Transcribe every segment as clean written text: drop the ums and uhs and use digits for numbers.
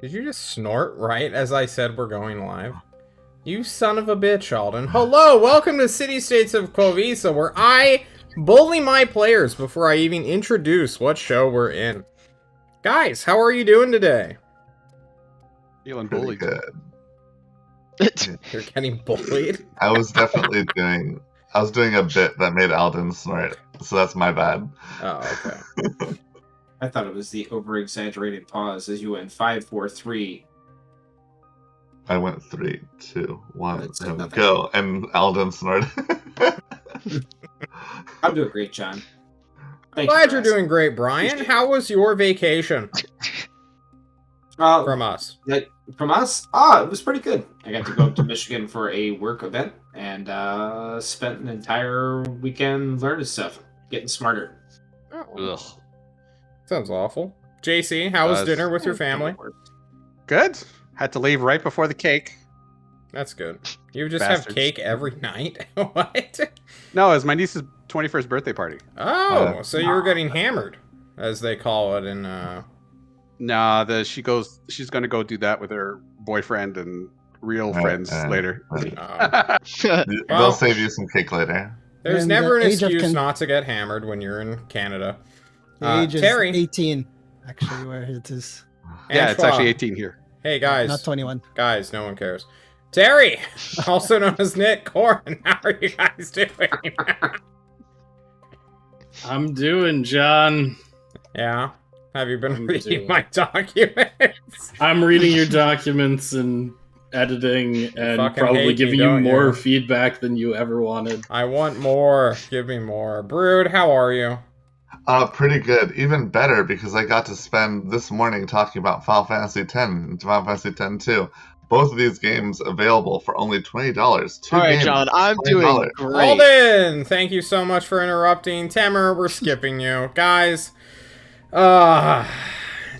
Did you just snort right as I said we're going live? You son of a bitch, Alden. Hello, welcome to City States of Klovisa, where I bully my players before I even introduce what show we're in. Guys, how are you doing today? Feeling Pretty bullied. good. You're getting bullied? I was definitely doing a bit that made Alden snort, so that's my bad. Oh, okay. I thought it was the over-exaggerated pause as you went 5, 4, 3. I went 3, 2, 1, That's and nothing. go, and Alden snorted. I'm doing great, John. Thank Glad you you're for doing great, Brian. Appreciate it. How was your vacation asking. from us? From us? It was pretty good. I got to go up to Michigan for a work event and spent an entire weekend learning stuff, getting smarter. Oh, Ugh. sounds awful. JC, how was dinner with your family? Good. Had to leave right before the cake. That's good. You just have Bastards. cake every night? What? No, it was my niece's 21st birthday party. Oh, so you were getting hammered, as they call it in, Nah, she's gonna go do that with her boyfriend and real friends later. Well- They'll save you some cake later. There's And never the an age of excuse not to get hammered when you're in Canada. The age is Terry. 18, actually, where it is. Yeah, it's Antoine. actually 18 here. Hey, guys. Not 21. Guys, no one cares. Terry, also known as Nick Corin, how are you guys doing? I'm doing, John. Yeah? Have you been I'm reading doing. my documents? I'm reading your documents and editing and fucking probably hate me, giving you don't more you? feedback than you ever wanted. I want more. Give me more. Brood, how are you? Pretty good. Even better because I got to spend this morning talking about Final Fantasy X and Final Fantasy X-2. Both of these games available for only $20. Two All right, games, John, I'm $20. doing great. Alden, thank you so much for interrupting. Tamer, we're skipping you. Guys,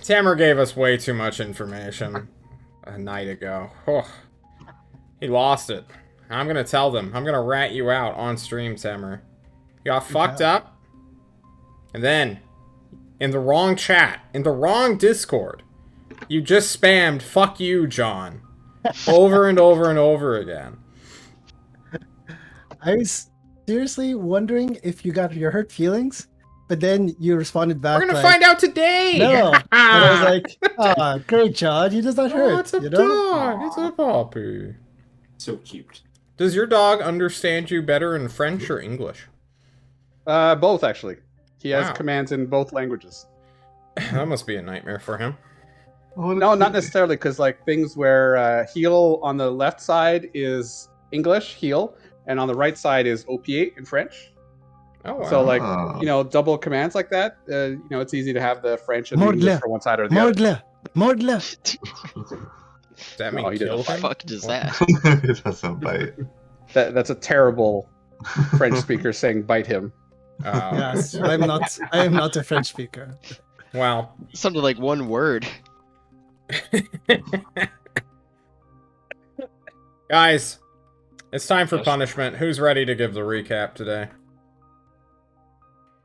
Tamer gave us way too much information a night ago. Oh, he lost it. I'm gonna tell them. I'm gonna rat you out on stream, Tamer. You got fucked up, and then, in the wrong chat, in the wrong Discord, you just spammed "fuck you, John" over and over and over again. I was seriously wondering if you got your hurt feelings, but then you responded back We're gonna like, find out today. No. And I was like, great, John. He does not Oh, hurt. it's a you know? dog. It's a puppy. So cute. Does your dog understand you better in French or English? Both, actually. He has Wow. commands in both languages. That must be a nightmare for him. What a No, not cutie. necessarily, because like things where heal on the left side is English, heal, and on the right side is opiate in French. Oh, wow. So like, Oh. double commands like that, it's easy to have the French and the English Mordle. for one side or the other. Mordle. Does that mean No, he didn't. kill What the him? fuck does that? It doesn't bite. That's a terrible French speaker saying bite him. Oh, Yes, I am not a French speaker. well. Something like one word. Guys, it's time for Yes. punishment. Who's ready to give the recap today?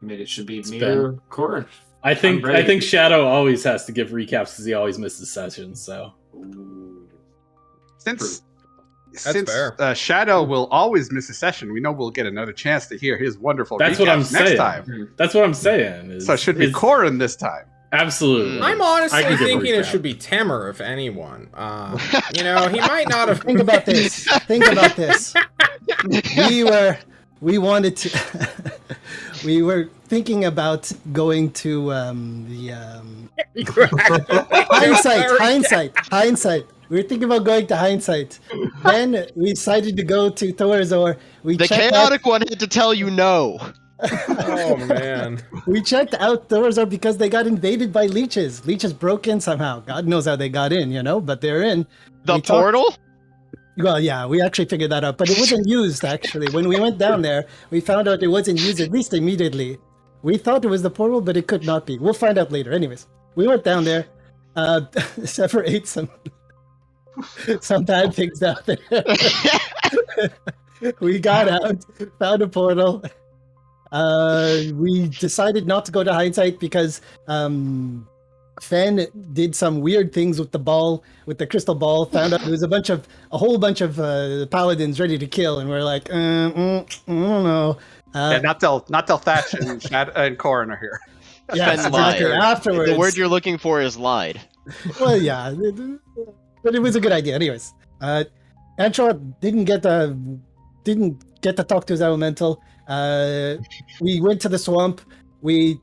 I mean, it should be me Ben. or Corin. I think I'm ready. Shadow always has to give recaps because he always misses sessions. So Ooh. Since fair. Shadow will always miss a session, we know we'll get another chance to hear his wonderful that's recaps what I'm next saying. time. That's what I'm saying. Is, So it should be is- Corin this time. Absolutely. I'm I honestly can give a thinking it recap. should be Temer, if anyone. He might not have. Think about this. We wanted to. We were thinking about going to hindsight. We were thinking about going to hindsight. Then we decided to go to Thorazor. The chaotic one had to tell you no. Oh, man. We checked out Thorazor because they got invaded by leeches. Leeches broke in somehow. God knows how they got in, but they're in. The We talked- portal? Well, yeah, we actually figured that out, but it wasn't used, actually. When we went down there, we found out it wasn't used, at least immediately. We thought it was the portal, but it could not be. We'll find out later. Anyways, we went down there. Zephyr ate some bad things down there. We got out, found a portal. We decided not to go to hindsight because Fen did some weird things with the ball, with the crystal ball. Found out there was a whole bunch of paladins ready to kill, and we're like, I don't know. Yeah, not till Thatch and Shad and Corin are here. Yes, Fen exactly. lied. Afterwards, The word you're looking for is lied. well, yeah, but it was a good idea. Anyways, Antro didn't get to talk to his elemental. We went to the swamp. We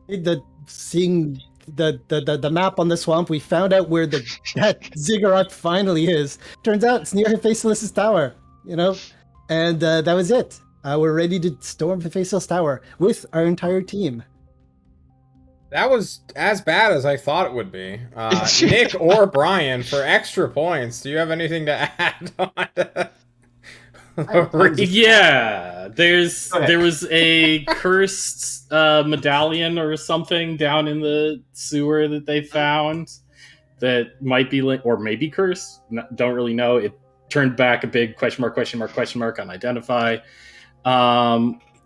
did seeing the map on the swamp. We found out where that ziggurat finally is. Turns out it's near Hephaestus's tower. And that was it. We're ready to storm Hephaestus Tower with our entire team. That was as bad as I thought it would be. Nick or Brian, for extra points, do you have anything to add on? Yeah, there was a cursed medallion or something down in the sewer that they found that might be or maybe cursed. Don't really know. It turned back a big question mark unidentify.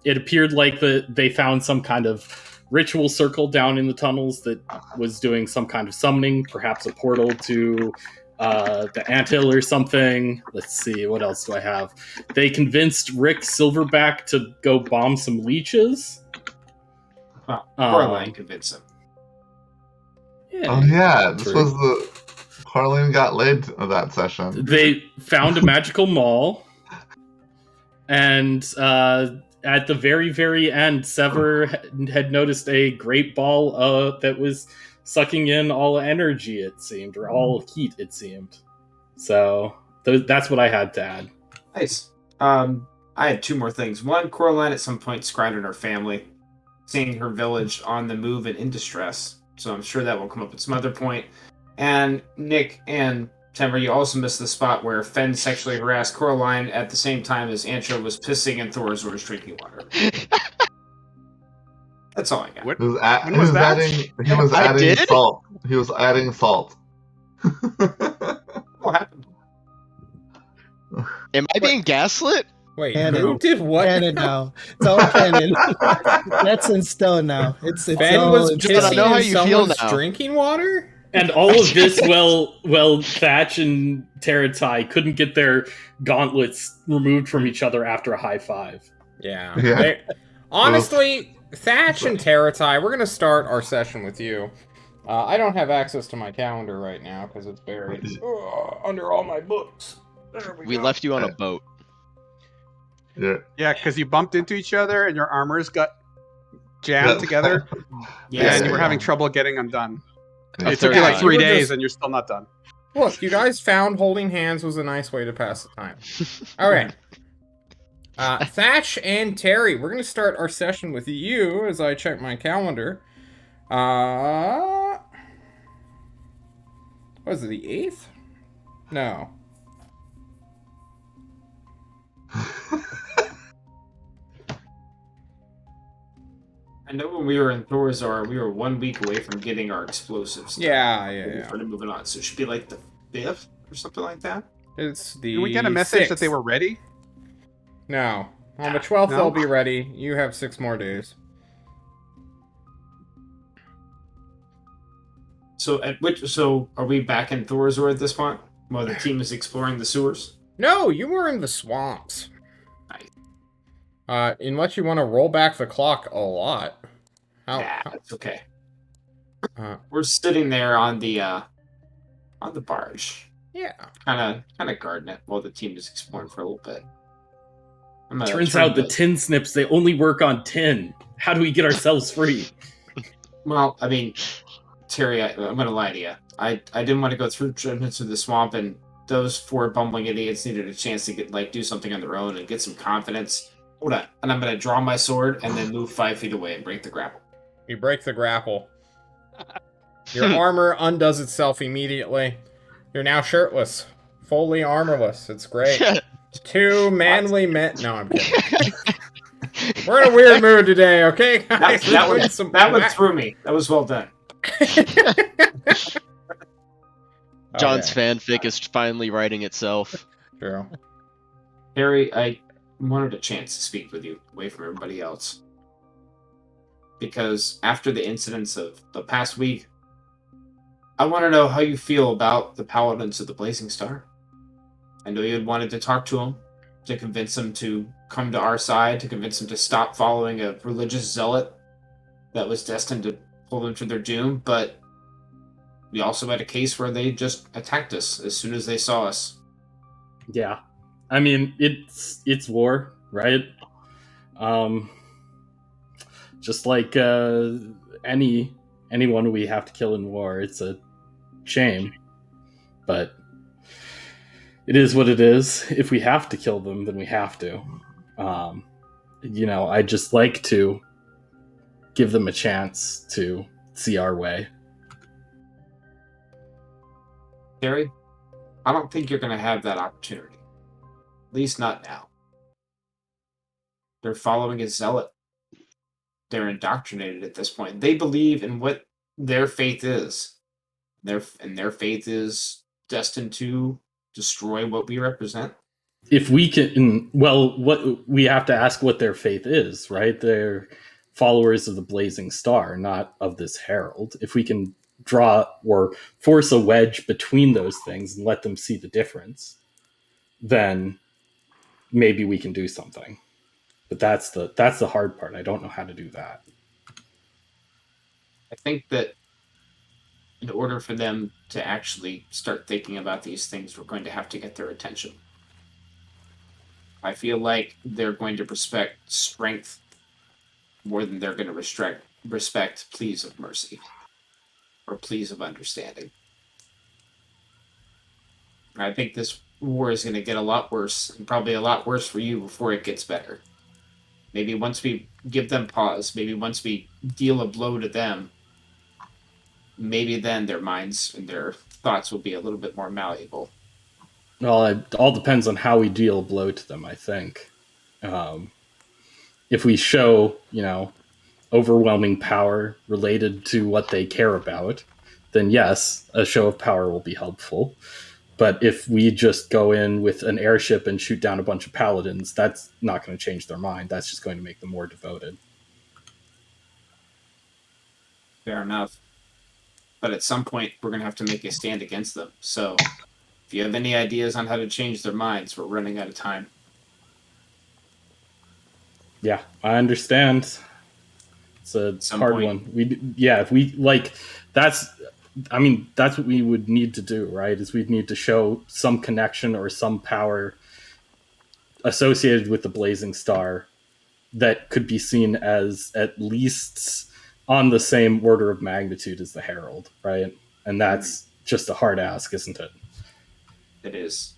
It appeared like they found some kind of ritual circle down in the tunnels that was doing some kind of summoning, perhaps a portal to the anthill or something. Let's see, what else do I have? They convinced Rick Silverback to go bomb some leeches. Well, Coraline convinced him. Yeah, Oh yeah, this true. was the Coraline got laid that session. They found a magical mall, and at the very, very end, Sever had noticed a great ball that was sucking in all energy, it seemed, or all heat, it seemed. So that's what I had to add. Nice. I had two more things. One, Coraline at some point scribed her family, seeing her village on the move and in distress. So I'm sure that will come up at some other point. And Nick and Temper, you also missed the spot where Fen sexually harassed Coraline at the same time as Antro was pissing in Thorazor's drinking water. That's all I got. What? He was, When was that? adding salt. He was adding salt. What happened? Am I being gaslit? Wait, Canon. who did what? Canon now. It's all canon. That's in stone now. It's Ben all was in Just pissing I know how in you feel someone's now. drinking water? And all of this, well, Thatch and Teratai couldn't get their gauntlets removed from each other after a high five. Yeah. Yeah. Honestly, Thatch and Teratai, we're going to start our session with you. I don't have access to my calendar right now because it's buried under all my books. There We go. left you on a boat. Yeah. Yeah, because you bumped into each other and your armors got jammed together, Yes, and you were yeah. having trouble getting undone. Yeah. It took you like Yeah. 3 You were days, just- and you're still not done. Look, you guys found holding hands was a nice way to pass the time. All right. Thatch and Terry, we're going to start our session with you as I check my calendar. What is it, the 8th? No. I know when we were in Thorazor, we were 1 week away from getting our explosives. Yeah. We started moving on, so it should be like the 5th or something like that. It's the Did we get a message 6th. that they were ready? No. On the 12th, No? they'll be ready. You have 6 more days. So are we back in Thorazor at this point? While the team is exploring the sewers? No, you were in the swamps. Nice. Unless you want to roll back the clock a lot. Yeah, that's okay. Uh, We're sitting there on the barge, yeah. kind of guarding it while the team is exploring for a little bit. I'm gonna Turns turn out the tin snips, they only work on tin. How do we get ourselves free? Well, I mean, Terry, I'm gonna lie to you. I didn't want to go through the swamp, and those 4 bumbling idiots needed a chance to do something on their own and get some confidence. Hold on, and I'm gonna draw my sword and then move 5 feet away and break the grapple. You break the grapple. Your armor undoes itself immediately. You're now shirtless. Fully armorless. It's great. 2 manly men. No, I'm kidding. We're in a weird mood today, okay, guys? That We're one, doing some that one whack- threw me. That was well done. John's Okay, fanfic is finally writing itself. true. Harry, I wanted a chance to speak with you away from everybody else. Because after the incidents of the past week, I want to know how you feel about the Paladins of the Blazing Star. I know you had wanted to talk to them, to convince them to come to our side, to convince them to stop following a religious zealot that was destined to pull them to their doom, but we also had a case where they just attacked us as soon as they saw us. Yeah, I mean it's war, right? Um, just like anyone we have to kill in war, it's a shame, but it is what it is. If we have to kill them, then we have to. I just like to give them a chance to see our way. Terry, I don't think you're going to have that opportunity. At least not now. They're following a zealot. They're indoctrinated at this point. They believe in what their faith is. Their faith is destined to destroy what we represent. If we can, well, what we have to ask what their faith is, right? They're followers of the Blazing Star, not of this herald. If we can draw or force a wedge between those things and let them see the difference, then maybe we can do something. But that's the hard part. I don't know how to do that. I think that in order for them to actually start thinking about these things, we're going to have to get their attention. I feel like they're going to respect strength more than they're going to respect pleas of mercy or pleas of understanding. I think this war is going to get a lot worse, and probably a lot worse for you before it gets better. Maybe once we give them pause, maybe once we deal a blow to them, maybe then their minds and their thoughts will be a little bit more malleable. Well, it all depends on how we deal a blow to them, I think. If we show, overwhelming power related to what they care about, then yes, a show of power will be helpful. But if we just go in with an airship and shoot down a bunch of paladins, that's not going to change their mind. That's just going to make them more devoted. Fair enough. But at some point, we're going to have to make a stand against them. So if you have any ideas on how to change their minds, we're running out of time. Yeah, I understand. It's a hard one. If we that's what we would need to do, right? Is we'd need to show some connection or some power associated with the Blazing Star that could be seen as at least on the same order of magnitude as the Herald, right? And that's just a hard ask, isn't it? It is.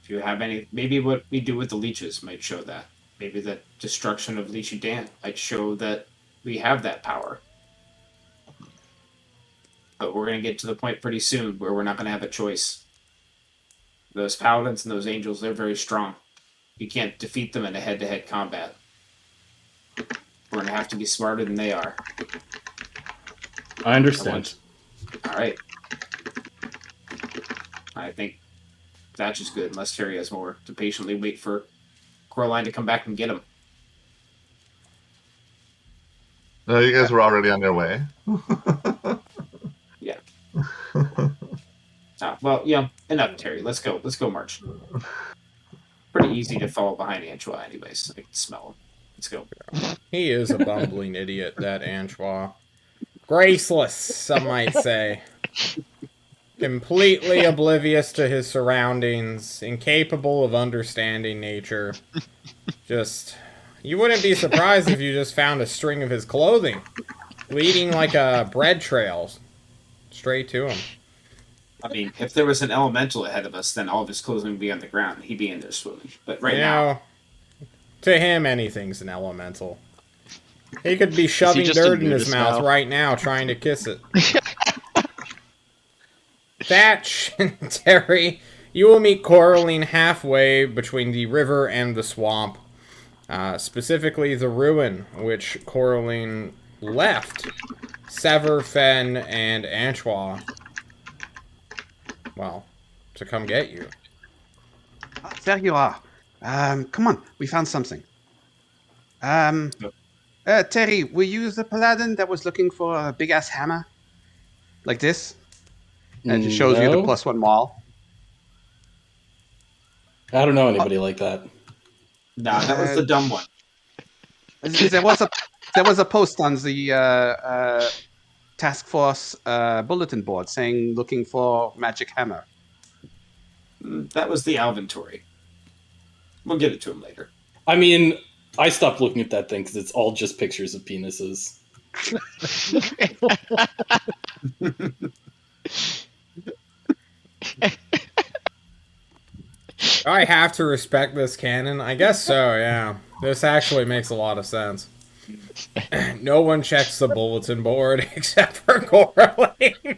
If you have any, maybe what we do with the leeches might show that. Maybe the destruction of Leechy Dan might show that we have that power. But we're going to get to the point pretty soon where we're not going to have a choice. Those paladins and those angels, they're very strong. You can't defeat them in a head-to-head combat. We're going to have to be smarter than they are. I understand. All right. I think that's just good, unless Terry has more, to patiently wait for Coraline to come back and get him. No, you guys were already on your way. Yeah. Enough, Terry. Let's go. Let's go march. Pretty easy to follow behind Antoine anyways. I can smell him. Let's go. He is a bumbling idiot, that Antoine. Graceless, some might say. Completely oblivious to his surroundings, incapable of understanding nature. You wouldn't be surprised if you just found a string of his clothing, leading like a bread trail straight to him. I mean, if there was an elemental ahead of us, then all of his clothing would be on the ground. He'd be in there swimming. But now, to him, anything's an elemental. He could be shoving dirt in his mouth right now, trying to kiss it. Thatch and Terry, you will meet Coraline halfway between the river and the swamp. Specifically the ruin, which Coraline left Sever, Fen, and Antoine, to come get you. There you are. Come on, we found something. Terry, were you the paladin that was looking for a big-ass hammer? like this, and it shows you the No. +1 wall. I don't know anybody like that. Nah, that was the dumb one. There was a post on the task force bulletin board saying looking for magic hammer. That was the inventory. We'll get it to him later. I mean, I stopped looking at that thing because it's all just pictures of penises. I have to respect this canon. I guess so, yeah. This actually makes a lot of sense. No one checks the bulletin board except for Coraline. You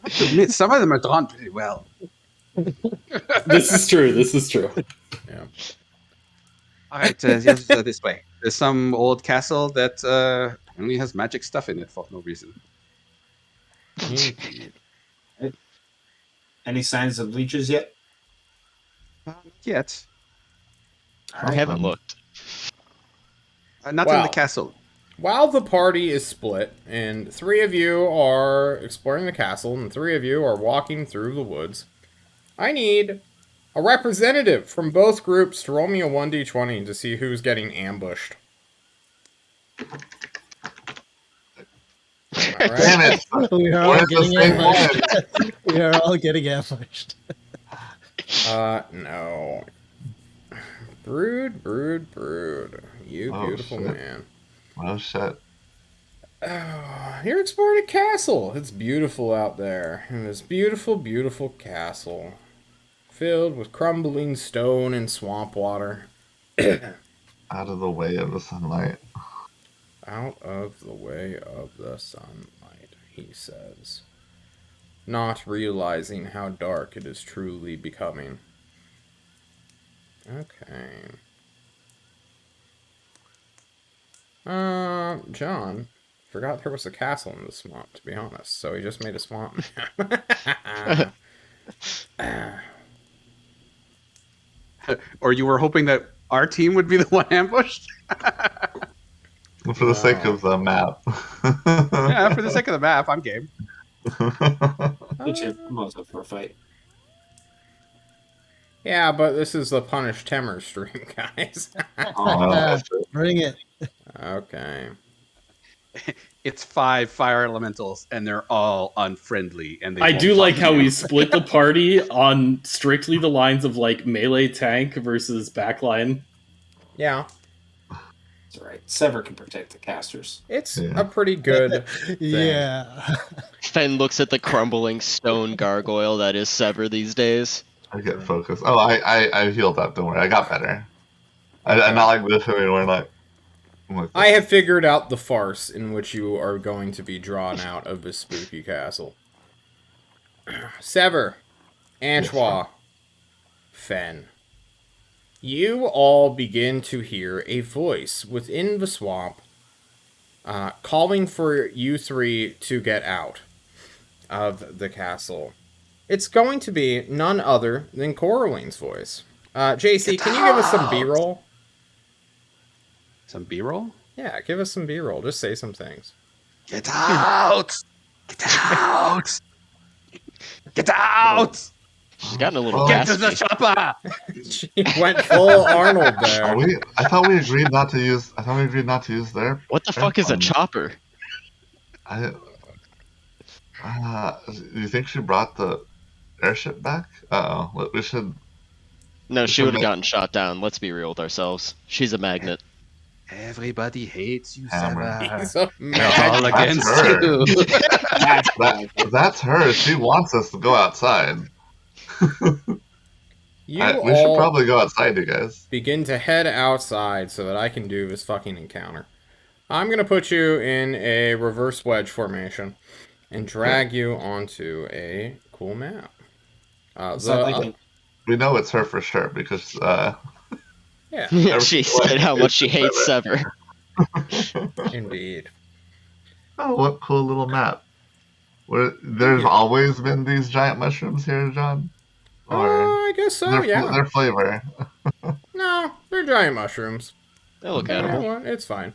have to admit, some of them are drawn pretty well. This is true. This is true. Yeah. All right, here's this way. There's some old castle that only has magic stuff in it for no reason. Any signs of leeches yet? Not yet. I haven't looked. Not in Wow. the castle. While the party is split, and 3 of you are exploring the castle, and 3 of you are walking through the woods, I need a representative from both groups to roll me a 1d20 to see who's getting ambushed. Alright. Damn it! We are We're all the getting same ambushed. We are all getting ambushed. No. Brood, brood, brood. You Oh, beautiful shit. man. Oh shit. You're exploring a castle. It's beautiful out there. And this beautiful, beautiful castle. Filled with crumbling stone and swamp water. Out of the way of the sunlight. Out of the way of the sunlight, he says. Not realizing how dark it is truly becoming. Okay. John forgot there was a castle in the swamp, to be honest, so he just made a swamp map. Or you were hoping that our team would be the one ambushed? For the sake of the map. Yeah, for the sake of the map, I'm game. Get your mouse up for a fight. Yeah, but this is the Punish Temmer stream, guys. Oh, Bring it. Okay. It's 5 fire elementals, and they're all unfriendly. And they I won't do talk like to how you. we split the party on strictly the lines of like melee tank versus backline. Yeah, It's alright. Sever can protect the casters. it's Yeah. a pretty good Yeah. Fen looks at the crumbling stone gargoyle that is Sever these days. I get focused. Oh, I healed up. Don't worry, I got better. I'm not like this anymore. I'm like I have figured out the farce in which you are going to be drawn out of this spooky castle. Sever, Anchois, Fen. You all begin to hear a voice within the swamp calling for you 3 to get out of the castle. It's going to be none other than Coraline's voice. JC, can you give us some B-roll? Some B-roll? Yeah, give us some B-roll. Just say some things. Get out! Get out! Get out! She's gotten a little Get to the gaspy. chopper! She went full Arnold Are there. we? I thought we agreed not to use. I thought we agreed not to use their. What the fuck is a chopper? Do you think she brought the airship back? Uh-oh. We should. No, she would have gotten shot down. Let's be real with ourselves. She's a magnet. Everybody hates you, Hammer. Sarah. He's a They're all man. against her. you. That's her. She wants us to go outside. You We should all probably go outside, you guys. begin to head outside so that I can do this fucking encounter. I'm going to put you in a reverse wedge formation and drag you onto a cool map. We know it's her for sure because Yeah, She said how much she hates Sever. indeed. oh, what cool little map. There's always been these giant mushrooms here, John. I guess so, their flavor. No, they're giant mushrooms. They look You know edible. what? It's fine.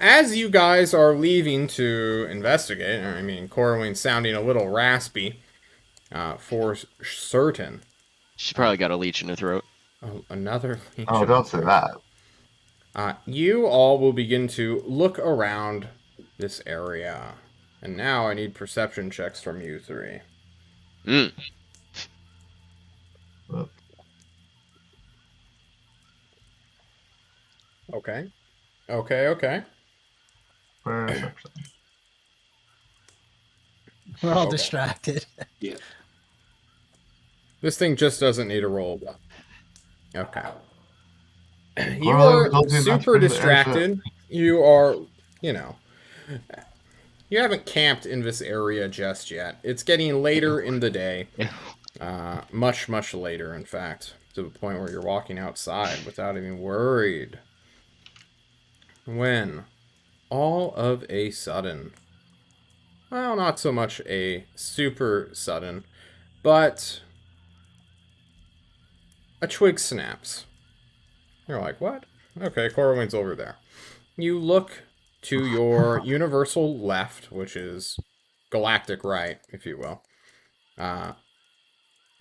as you guys are leaving to investigate, I mean, Corwin's sounding a little raspy, for certain. She's probably got a leech in her throat. Oh, another leech. Oh, don't say that. You all will begin to look around this area. And now I need perception checks from you three. Mm. Okay. Okay. Perception. We're all Okay. distracted. This thing just doesn't need a roll. Okay. You Corwin are told you not to super bring the distracted. You are, you haven't camped in this area just yet. It's getting later in the day. Much, much later, in fact. To the point where you're walking outside without even worried. When, all of a sudden, well, not so much a super sudden, but a twig snaps. You're like, what? Okay, Corwin's over there. You look to your universal left, which is galactic right, if you will, and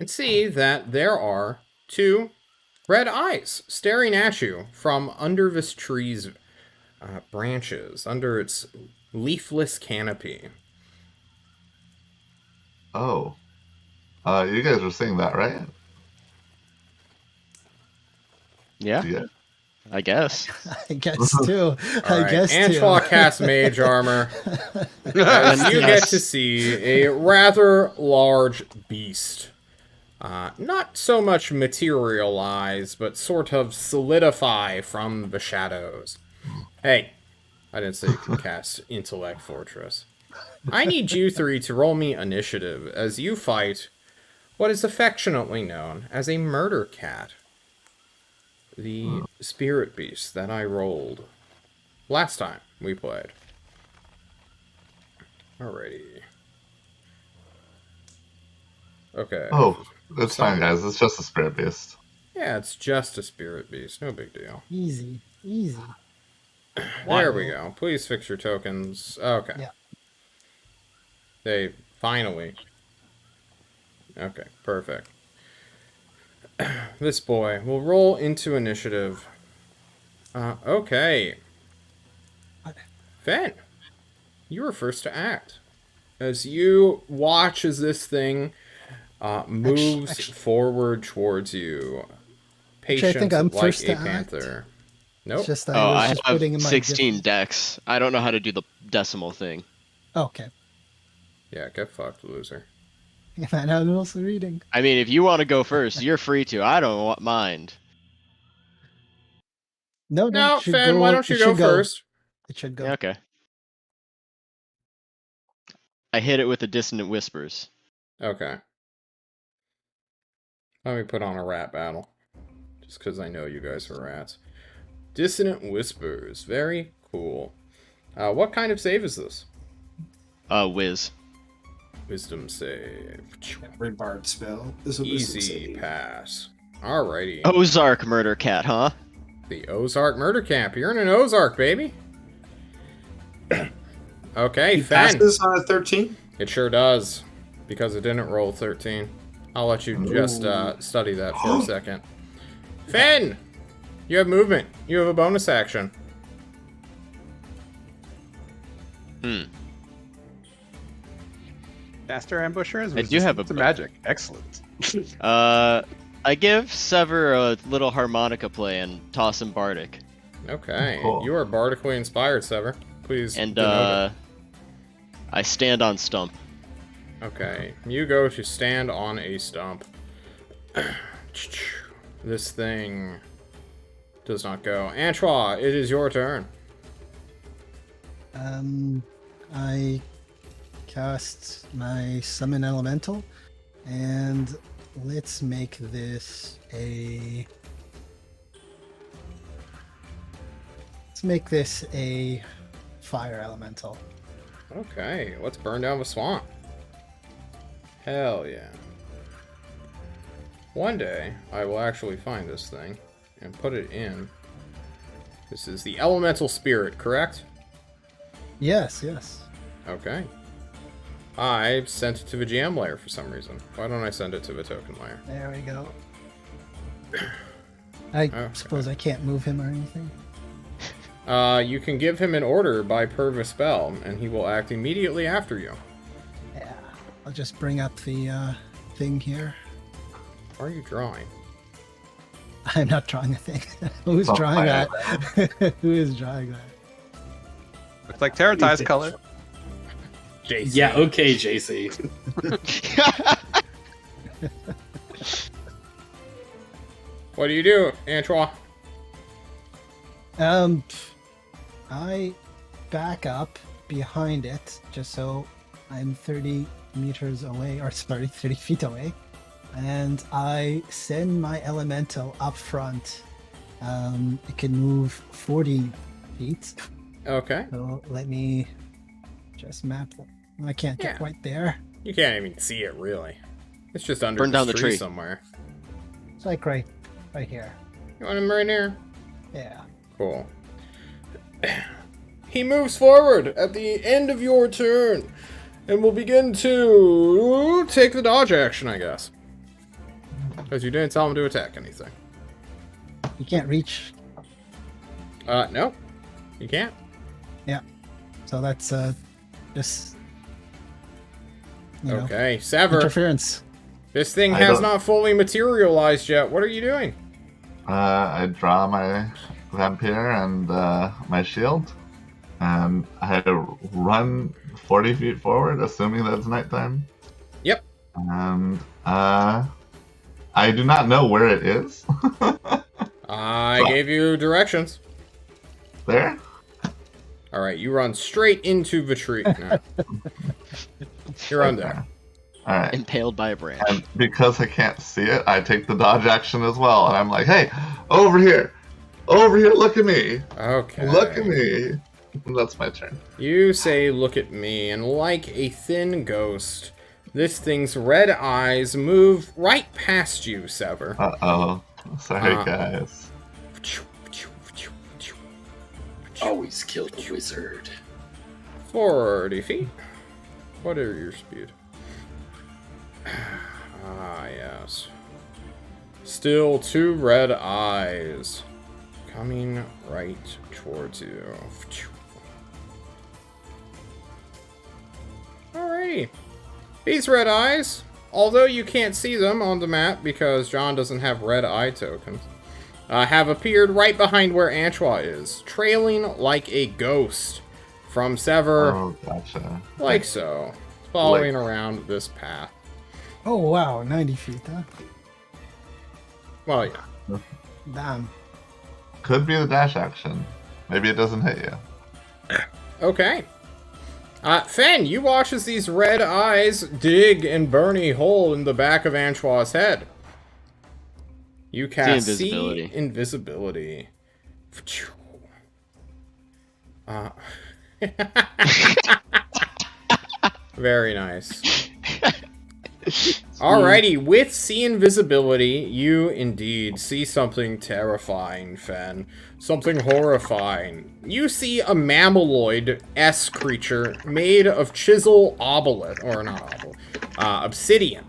see that there are two red eyes staring at you from under this tree's branches, under its leafless canopy. Oh. You guys were seeing that, right? Yeah, Yeah. I guess. I guess too. All right, Antoine casts mage armor. As you get to see a rather large beast. Not so much materialize, but sort of solidify from the shadows. Hey, I didn't say you can cast Intellect Fortress. I need you three to roll me initiative as you fight what is affectionately known as a murder cat. The spirit beast that I rolled last time we played. Alrighty. Okay. Oh, it's fine, guys. It's just a spirit beast. Yeah, it's just a spirit beast. No big deal. Easy. There we go. Please fix your tokens. Okay. Yeah. They finally. Okay, perfect. This boy will roll into initiative. Okay. Fen, you were first to act. As you watch as this thing moves forward towards you. Patient I think I'm like first a to act. panther. Nope. It's just Oh, was I just have putting in my 16 decks. I don't know how to do the decimal thing. Okay. Yeah, get fucked, loser. Man, I'm also reading. I mean, if you want to go first, you're free to. I don't mind. No, No, it should Fen, why don't you go first? It should go. Yeah, okay. I hit it with the dissonant whispers. Okay. Let me put on a rat battle. Just because I know you guys are rats. Dissonant Whispers. Very cool. What kind of save is this? Whiz. Wisdom save. Every bard spell is a wisdom Easy save. pass. Alrighty. Ozark murder cat, huh? The Ozark Murder Camp. You're in an Ozark, baby. Okay, He Fen. passes on a 13. It sure does. Because it didn't roll 13. I'll let you just study that for a second. Fen! You have movement. You have a bonus action. Master ambushers. I do have a to magic. Excellent. I give Sever a little harmonica play and toss him bardic. Okay. Cool. You are bardically inspired, Sever. Please. And denote I stand on stump. it. Okay. You go to stand on a stump. This thing does not go. Antoine, it is your turn. I cast my summon elemental, and let's make this a. Let's make this a fire elemental. Okay, let's burn down the swamp. Hell yeah. One day, I will actually find this thing and put it in. This is the elemental spirit, correct? Yes, yes. Okay. I sent it to the GM layer for some reason. Why don't I send it to the token layer? There we go. I suppose I can't move him or anything. You can give him an order by per the spell, and he will act immediately after you. Yeah. I'll just bring up the thing here. What are you drawing? I'm not drawing a thing. Who's drawing that? Who is drawing that? Looks like Terratai's color. JC. Yeah, okay, JC. What do you do, Antoine? I back up behind it just so I'm 30 meters away, or sorry, 30 feet away, and I send my elemental up front. It can move 40 feet. Okay. So let me just map them. I can't get quite there. You can't even see it, really. It's just under Burn down the tree somewhere. It's like right here. You want him right here? Yeah. Cool. He moves forward at the end of your turn, and will begin to take the dodge action, I guess. Because you didn't tell him to attack anything. You can't reach. No. You can't. Yeah. So that's just Okay, Sever. interference. This thing I has don't- not fully materialized yet. What are you doing? I draw my vampire and my shield, and I run 40 feet forward, assuming that it's nighttime. Yep. And I do not know where it is. I gave you directions. There? Alright, you run straight into the tree now. You're on there. Alright. Impaled by a branch. And because I can't see it, I take the dodge action as well. And I'm like, hey, over here! Over here, look at me! Okay. Look at me! And that's my turn. You say, look at me, and like a thin ghost, this thing's red eyes move right past you, Sever. Uh-oh. Sorry, guys. Always kill the wizard. 40 feet. What are your speed? Ah, yes. Still 2 red eyes. Coming right towards you. Alrighty. These red eyes, although you can't see them on the map because John doesn't have red eye tokens, have appeared right behind where Antoine is, trailing like a ghost from Sever, Oh, gotcha. like so, following around this path. Oh wow, 90 feet, huh? Well, yeah. Damn. Could be the dash action. Maybe it doesn't hit you. Okay. Fen, you watch as these red eyes dig and burn a hole in the back of Antoine's head. You cast invisibility. Invisibility. Very nice. Alrighty, with see invisibility, you indeed see something terrifying, Fen. Something horrifying. You see a mammaloid-S creature made of chisel obelisk, or not obelisk, obsidian,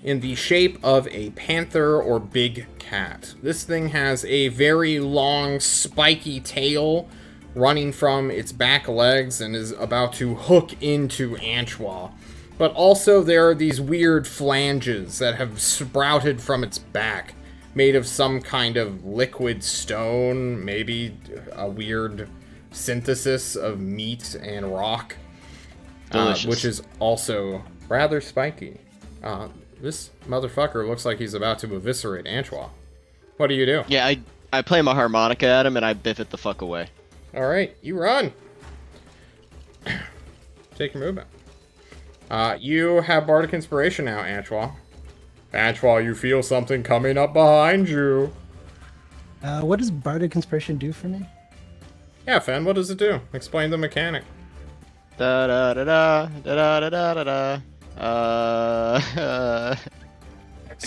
in the shape of a panther or big cat. This thing has a very long, spiky tail running from its back legs and is about to hook into Antoine. But also there are these weird flanges that have sprouted from its back, made of some kind of liquid stone, maybe a weird synthesis of meat and rock, which is also rather spiky. This motherfucker looks like he's about to eviscerate Antoine. What do you do? Yeah, I play my harmonica at him and I biff it the fuck away. Alright, you run. Take your movement. You have Bardic Inspiration now, Antoine. Antoine, you feel something coming up behind you. What does Bardic Inspiration do for me? Yeah, Fen, what does it do? Explain the mechanic. Da da da da da da da da da.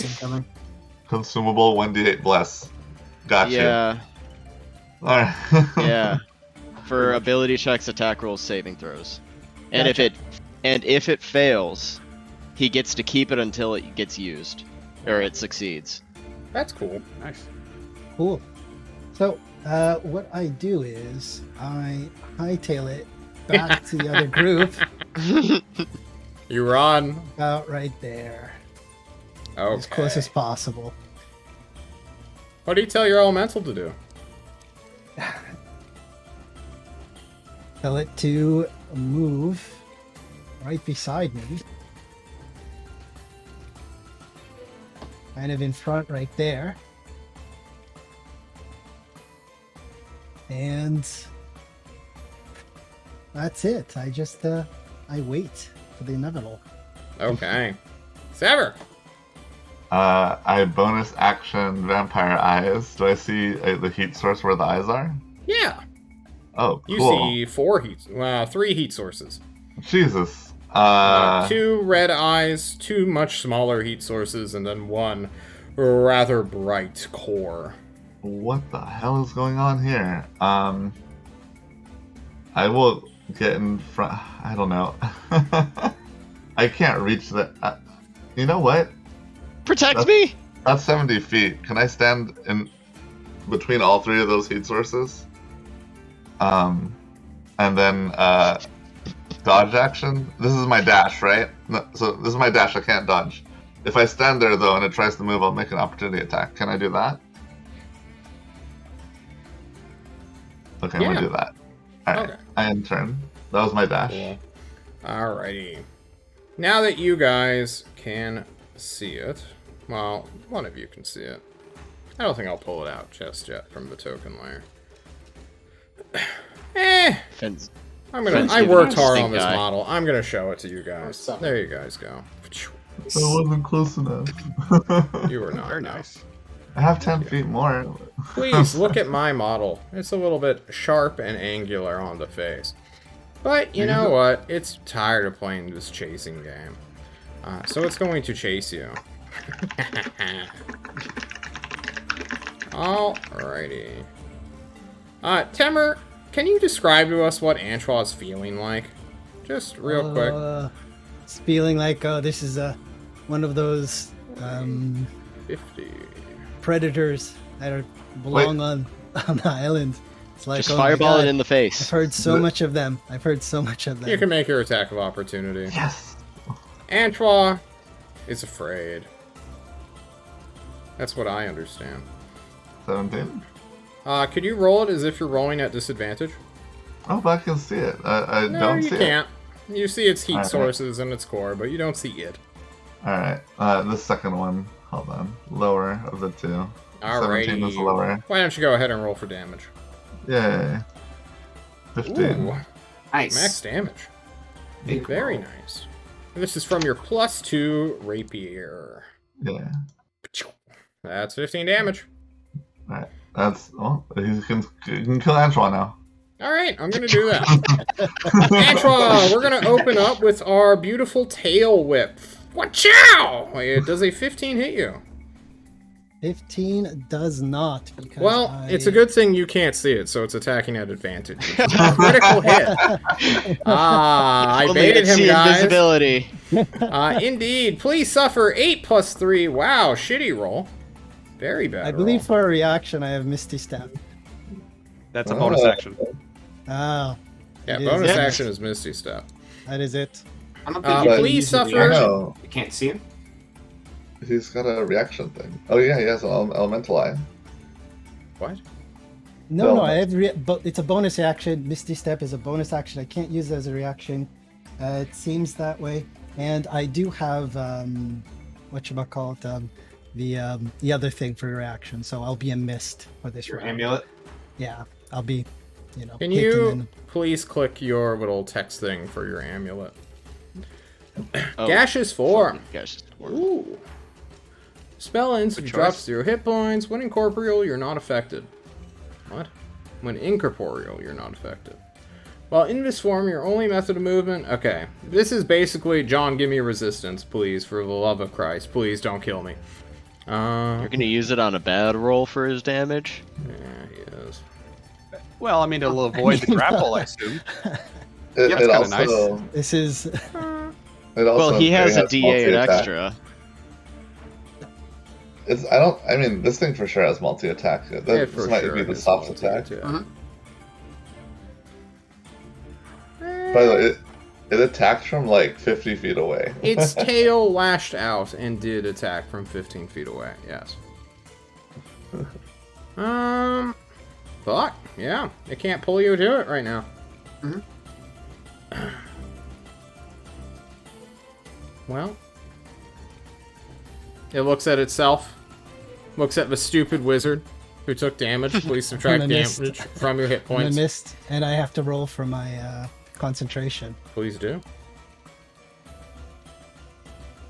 Incoming. Consumable 1d8 bless. Gotcha. Yeah, Alright. yeah. for ability checks, attack rolls, saving throws. And Gotcha. if it fails, he gets to keep it until it gets used, or it succeeds. That's cool. Nice. Cool. So, what I do is I hightail it back to the other group, You run. about right there, Okay. as close as possible. What do you tell your elemental to do? Tell it to move right beside me. Kind of in front right there. And that's it. I just I wait for the inevitable. Okay. Sever. I bonus action vampire eyes. Do I see the heat source where the eyes are? Yeah. Oh, You cool. see 3 heat sources. Jesus. 2 red eyes, 2 much smaller heat sources, and then 1 rather bright core. What the hell is going on here? I will get in front. I don't know. I can't reach the. You know what? Protect me! That's 70 feet. Can I stand in between all 3 of those heat sources? And then dodge action. This is my dash, right? No, so this is my dash. I can't dodge. If I stand there though and it tries to move, I'll make an opportunity attack. Can I do that? Okay, I'm Yeah. gonna do that. Alright, Okay. I end turn. That was my dash. Cool. Alrighty. Now that you guys can see it, well, one of you can see it. I don't think I'll pull it out just yet from the token layer. Fence. I worked hard Stink on this guy. model. I'm gonna show it to you guys. Awesome. There you guys go. I wasn't close enough. You were not. Very no. nice. I have 10 feet more. Please look at my model. It's a little bit sharp and angular on the face. But you know what? It's tired of playing this chasing game. So it's going to chase you. Alrighty. Temer, can you describe to us what Antoine's feeling like? Just real quick. It's feeling like, this is one of those 50. predators that belong on the island. It's like, Just oh my fireball God, it in the I've face. heard so much of them. I've heard so much of them. You can make your attack of opportunity. Yes! Antoine is afraid. That's what I understand. 17. Could you roll it as if you're rolling at disadvantage? Oh, but I can see it. I No, don't you see can't. You see its heat Alright. sources and its core, but you don't see it. it. Alright. The second one. Hold on. Lower of the 2. 17 is Alrighty. lower. Why don't you go ahead and roll for damage? Yay. 15. Ooh, Nice. max damage. Big Very roll. nice. This is from your +2 rapier. Yeah. That's 15 damage. Alright. That's. Oh, you can kill Antoine now. Alright, I'm gonna do that. Antoine, we're gonna open up with our beautiful tail whip. Watch out! Wait, does a 15 hit you? 15 does not. Because Well, it's a good thing you can't see it, so it's attacking at advantage. Critical hit. I Only baited at him, sea guys. invisibility. Indeed. Please suffer 8 + 3. Wow, shitty roll. Very bad I believe roll. for a reaction, I have Misty Step. That's a bonus action. Oh, Yeah, it is. bonus Yeah. action is Misty Step. that is it. I don't think you But- can please use the suffer- reaction. No. You can't see him. He's got a reaction thing. Oh, yeah, he has an elemental eye. What? No, No. I have but it's a bonus action. Misty Step is a bonus action. I can't use it as a reaction. It seems that way. And I do have whatchamacallit, the other thing for reaction. So I'll be a mist for this Your round. amulet. Yeah, I'll be, Can hit you and then- please click your little text thing for your amulet? Oh, Gaseous form. gaseous form. Ooh. Spell ends if you drop 0 hit points. When incorporeal, you're not affected. What? When incorporeal, you're not affected. While in this form, your only method of movement... Okay. This is basically, John, give me resistance, please. For the love of Christ. Please don't kill me. You're gonna use it on a bad roll for his damage? Yeah, he is. Well, I mean, it'll avoid the grapple, I assume. It, Yeah, it that's kinda also, This is it also Well, he has a D8 multi-attack. extra. I mean, this thing for sure has multi-attack. This for might sure be the is soft multi, attack. too. By the way, it attacked from like 50 feet away. Its tail lashed out and did attack from 15 feet away. Yes. Fuck. Yeah, it can't pull you to it right now. Well, it looks at itself. Looks at the stupid wizard who took damage. Please subtract I missed. damage from your hit I points. missed, and I have to roll for my concentration. Please do.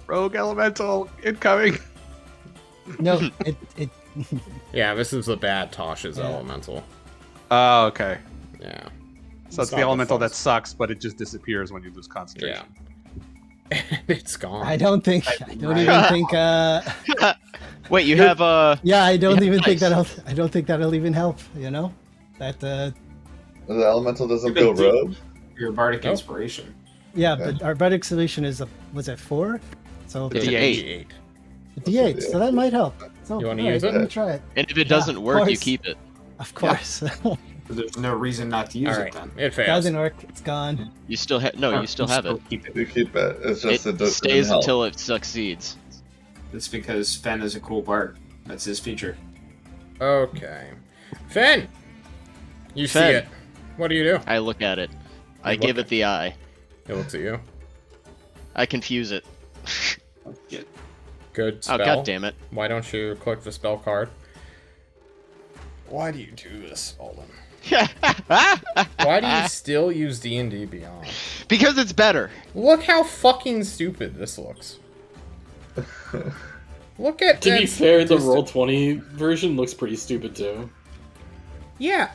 Rogue Elemental incoming. No, it Yeah, this is the bad Tosh's Yeah. elemental. Oh, okay. Yeah. So it's not the elemental the that sucks, but it just disappears when you lose concentration. Yeah. It's gone. I don't think I don't even think Wait, you have yeah, I don't Yeah, even think nice. I don't think that'll even help, you know? That The elemental doesn't You're go gonna rogue. Your bardic Nope. inspiration. yeah, Okay. but our bardic solution is was it 4? So It's D8. an D8, so that might help. So You wanna alright, use it? Let me try it. and if it Yeah, doesn't of work, you course. keep it. Of course. So there's no reason not to use All it right, then. it fails. Doesn't work. It's gone. You still have no, you still have it. Keep it. You keep it. It's just It doesn't stays help. until it succeeds. It's because Fen is a cool bard. That's his feature. Okay. Finn! You see Finn. it. What do you do? I look at it. I You give look it the eye. It looks at you. I confuse it. Good Oh spell. god damn it. Why don't you click the spell card? Why do you do this, Alden? Why do you still use D&D Beyond? Because it's better. Look how fucking stupid this looks. Look at To be that fair, the distance. Roll20 version looks pretty stupid too. Yeah,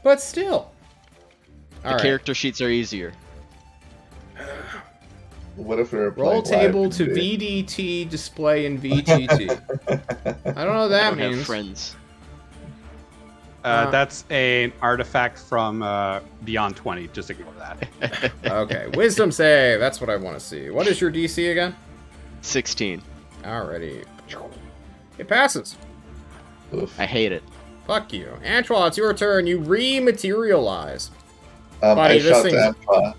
but still. The Alright, character sheets are easier. What if we were roll playing table live to D&D? VDT display in VGT. I don't know what I that don't have means. friends. That's an artifact from Beyond 20. Just ignore that. Okay, wisdom save. That's what I want to see. What is your DC again? 16. Alrighty. It passes. Oof. I hate it. Fuck you. Antoine, it's your turn. You rematerialize. I Buddy, this shot thing's- to Antoine.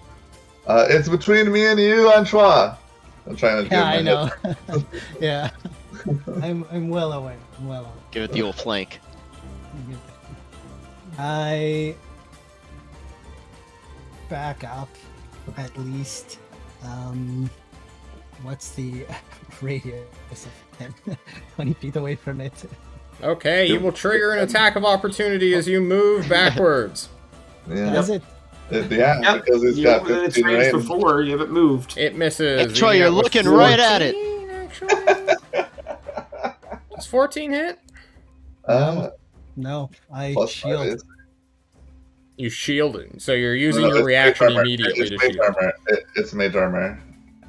It's between me and you, Antoine. I'm trying to give Yeah, my I hit. know. Yeah. I'm well aware. I'm well aware. Give it the old flank. I back up at least. What's the radius of him? 20 feet away from it. Okay, you will trigger an attack of opportunity as you move backwards. Yeah, Is it? yeah, Yep. because he's You got were in its 15 range range. before, you haven't moved. It misses. Hey, Troy, You you're got with looking right at it. 14, actually. Does 14 hit? No, I Plus shield. 5 is- You shielded, so you're using No, your it's reaction mage armor. immediately It's to mage shield. armor. It's mage armor.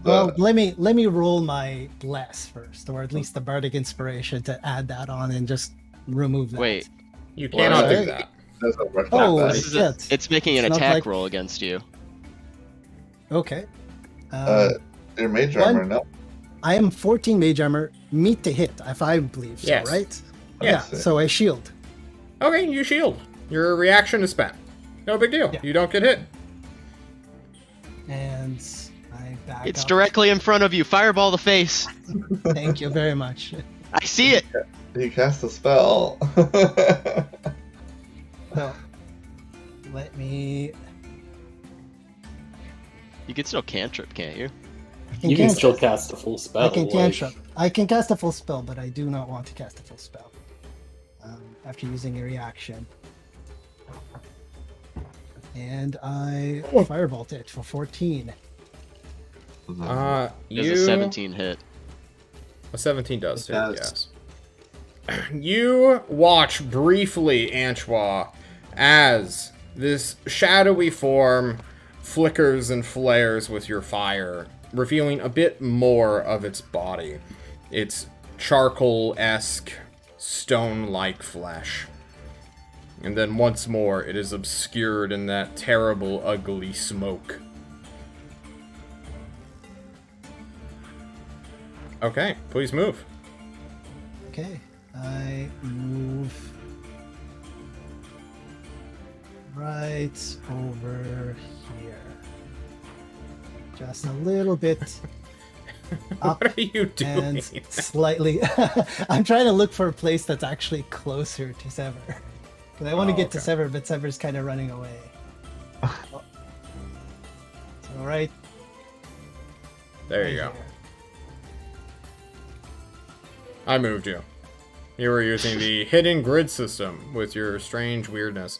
Well, let me roll my bless first, or at least the bardic inspiration to add that on and just remove that. Wait, You cannot Well, do that. doesn't work Oh, like this that. is shit. it's making an It's not attack like- roll against you. Okay. Your mage one- armor, no? I am 14 mage armor, meet to hit, if I believe so, Yes. right? Yes. Yeah, so I shield. Okay, you shield. Your reaction is spent. No big deal. Yeah. You don't get hit. And I back It's up. directly in front of you. Fireball the face. Thank you very much. I see it. He cast a spell. So, let me... You can still cantrip, can't you? You can still cast a full spell. I can like- cantrip. I can cast a full spell, but I do not want to cast a full spell. After using a reaction. And I firebolt it for 14. Does You a 17 hit? A 17 does It hit, does. yes. You watch briefly, Antoine, as this shadowy form flickers and flares with your fire, revealing a bit more of its body. Its charcoal-esque, stone-like flesh. And then once more, it is obscured in that terrible, ugly smoke. Okay, please move. Okay, I move right over here. Just a little bit up What are you doing? and slightly. I'm trying to look for a place that's actually closer to Sever. Because I want to get to okay. Sever, but Sever's kind of running away. So, right. There you go. I moved you. You were using the hidden grid system with your strange weirdness.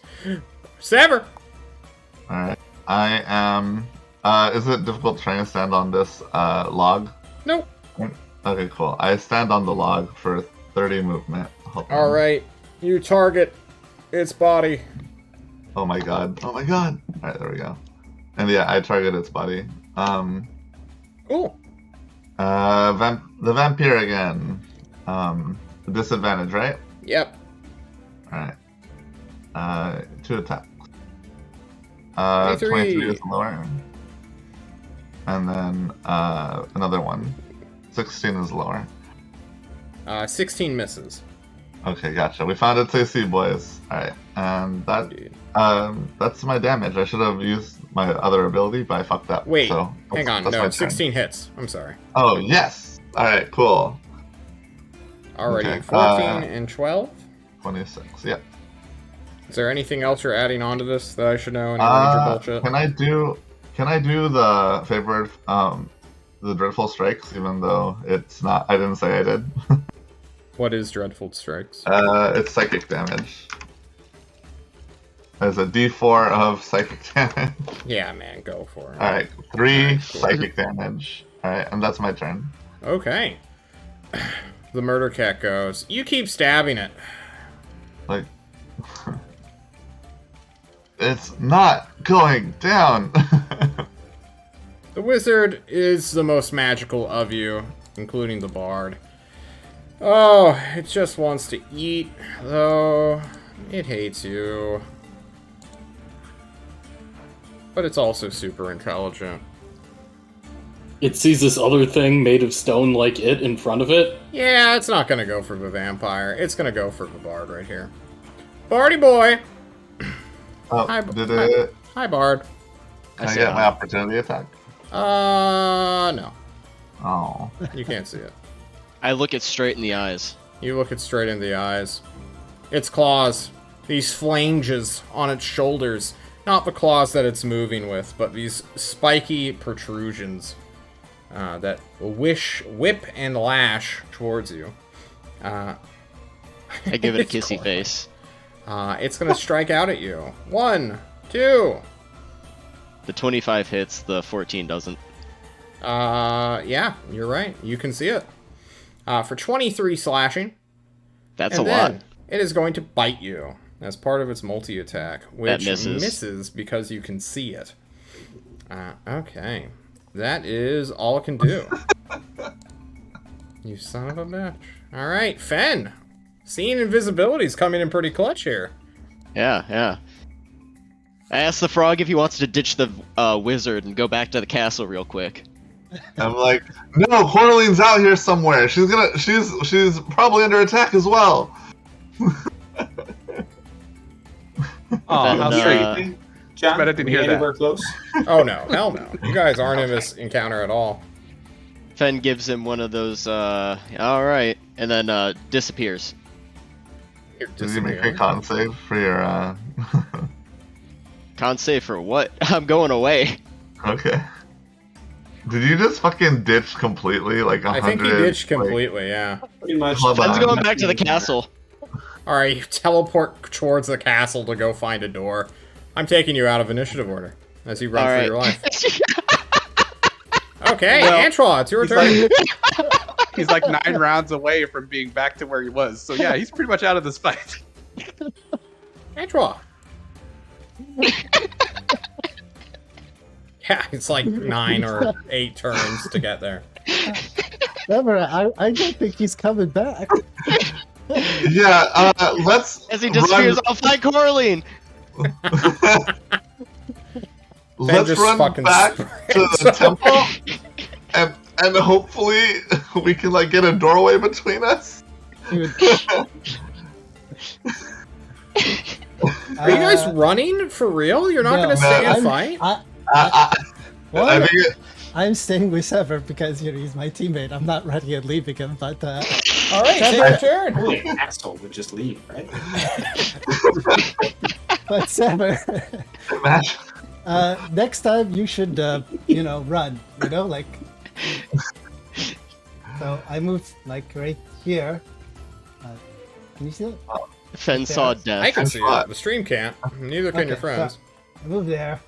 Sever! Alright. I am... is it difficult trying to stand on this log? Nope. Okay, cool. I stand on the log for 30 movement. Alright. You target its body. Oh my god. Oh my god. Alright, there we go. And yeah, I target its body. Cool. The vampire again. Disadvantage, right? Yep. Alright. 2 attacks. 23. 23 is lower. And then another one. 16 is lower. 16 misses. Okay, gotcha. We found its AC, boys. Alright. And that that's my damage. I should have used my other ability, but I fucked up. Wait, so hang on. that's my No, turn. 16 hits. I'm sorry. Oh, yes! Alright, cool. Already, Okay, 14 and 12? 26, yeah. Is there anything else you're adding onto this that I should know? Any ranger bullshit? Can I do the favorite, the Dreadful Strikes, even though it's not, I didn't say I did. What is Dreadful Strikes? It's psychic damage. There's a d4 of psychic damage. Yeah, man, go for it. Alright, 3 Alright, cool. psychic damage. Alright, and that's my turn. Okay. The murder cat goes, you keep stabbing it. Like, it's not going down. The wizard is the most magical of you, including the bard. Oh, it just wants to eat, though. It hates you. But it's also super intelligent. It sees this other thing made of stone like it in front of it. Yeah, it's not gonna go for the vampire. It's gonna go for the bard right here. Bardy boy! Oh, Hi, did it? Hi, bard. Can I get my opportunity attack? No. Oh. You can't see it. I look it straight in the eyes. You look it straight in the eyes. Its claws. These flanges on its shoulders. Not the claws that it's moving with, but these spiky protrusions that whip and lash towards you. I give it a It's kissy cool. face. It's gonna strike out at you. 1, 2. The 25 hits, the 14 doesn't. Yeah, you're right. You can see it. For 23 slashing. That's And a lot. then it is going to bite you as part of its multi-attack, which misses because you can see it. Okay. That is all it can do. You son of a bitch. Alright, Fen. Seeing invisibility is coming in pretty clutch here. Yeah, yeah. I asked the frog if he wants to ditch the wizard and go back to the castle real quick. I'm like, no, Coraline's out here somewhere. She's probably under attack as well. Oh, Then, how sweet. John, Bet I didn't we hear that. anywhere close? Oh no, hell no. You guys aren't in this encounter at all. Fen gives him one of those, alright, and then disappears. You're Did you make a disappearing. con save for your, Can't say for what. I'm going away. Okay. Did you just fucking ditch completely? Like 100? I think he ditched like- completely, yeah. Pretty much. Hold Fen's on. going back to the castle. Alright, you teleport towards the castle to go find a door. I'm taking you out of initiative order as you run for Alright. your life. Okay, Well, Antwa, it's your he's turn. He's like 9 rounds away from being back to where he was. So yeah, he's pretty much out of this fight. Antwa. Yeah, it's like 9 or 8 turns to get there. Never, I don't think he's coming back. Yeah, let's As he disappears, run. I'll find Coraline. Let's just run fucking back to the temple, and hopefully we can like get a doorway between us. Dude. Are you guys running for real? You're not no, going to stay and I'm- fight? Well, I think I'm staying with Sever because he's my teammate. I'm not running and leaving him, but All right, take your turn. Only an asshole would just leave, right? but Sever, imagine. next time you should run. Like. So I moved like right here. Can you see it? Fen saw death. I can see What? it. The stream can't. Neither can your Okay, friends. so I move there.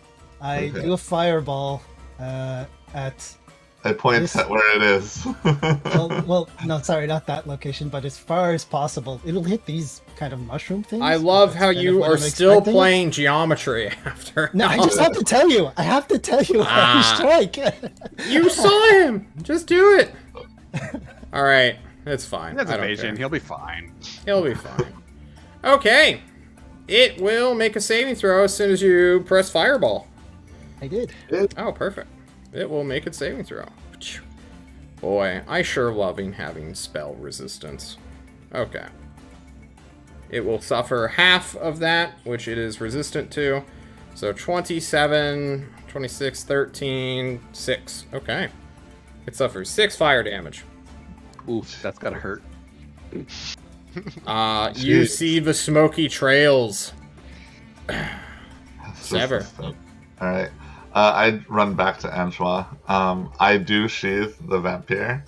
I Okay. do a fireball at. It points This- at where it is. Well, no, sorry, not that location, but as far as possible, it'll hit these kind of mushroom things. I love That's how kind of you what are I'm still expecting. playing geometry after. No, I just have to tell you. I have to tell you how you strike. You saw him. Just do it. All right, it's fine. That's I don't evasion. care. He'll be fine. He'll be fine. Okay, it will make a saving throw as soon as you press fireball. I did. Oh, perfect. It will make its saving throw. Boy, I sure loving having spell resistance. Okay. It will suffer half of that, which it is resistant to. So 27, 26, 13, 6. Okay. It suffers 6 fire damage. Oof, that's gotta hurt. You Jeez. see the smoky trails. Sever. All right. I run back to Antoine. I do sheath the vampire,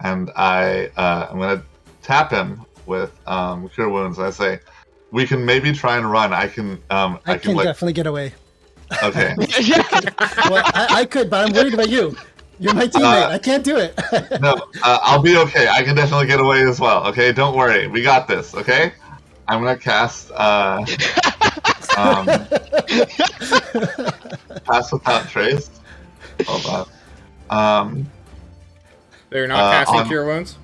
and I'm gonna tap him with cure wounds. I say, we can maybe try and run. I can like definitely get away. okay. Well, I could, but I'm worried about you. You're my teammate. I can't do it. No, I'll be okay. I can definitely get away as well. Okay, don't worry. We got this. Okay. I'm gonna cast pass without trace. Hold on. They're not casting on- cure wounds?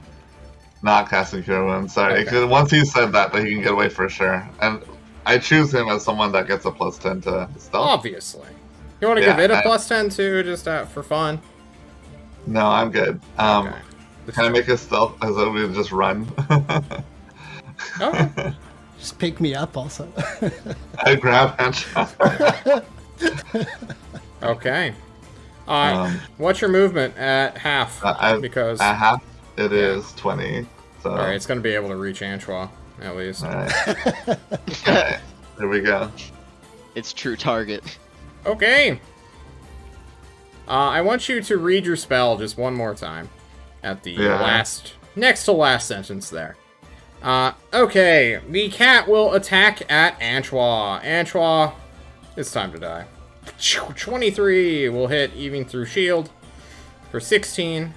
Not casting cure wounds. Sorry. Okay. 'Cause once he said that he can get away for sure. And I choose him as someone that gets a +10 to stealth. Obviously. You want to Yeah, give it a I- +10 too, just for fun? No, I'm good. Okay. Can I make a stealth as though we just run? Okay. Just pick me up, also. I grab Antoine. Okay. What's your movement at half? Because At half, it is 20. So. all right, it's going to be able to reach Antoine at least. All right. Alright, there we go. It's true target. Okay. I want you to read your spell just one more time at the Yeah. next to last sentence there. Okay, the cat will attack at Antoine. Antoine, it's time to die. 23 will hit even through shield for 16.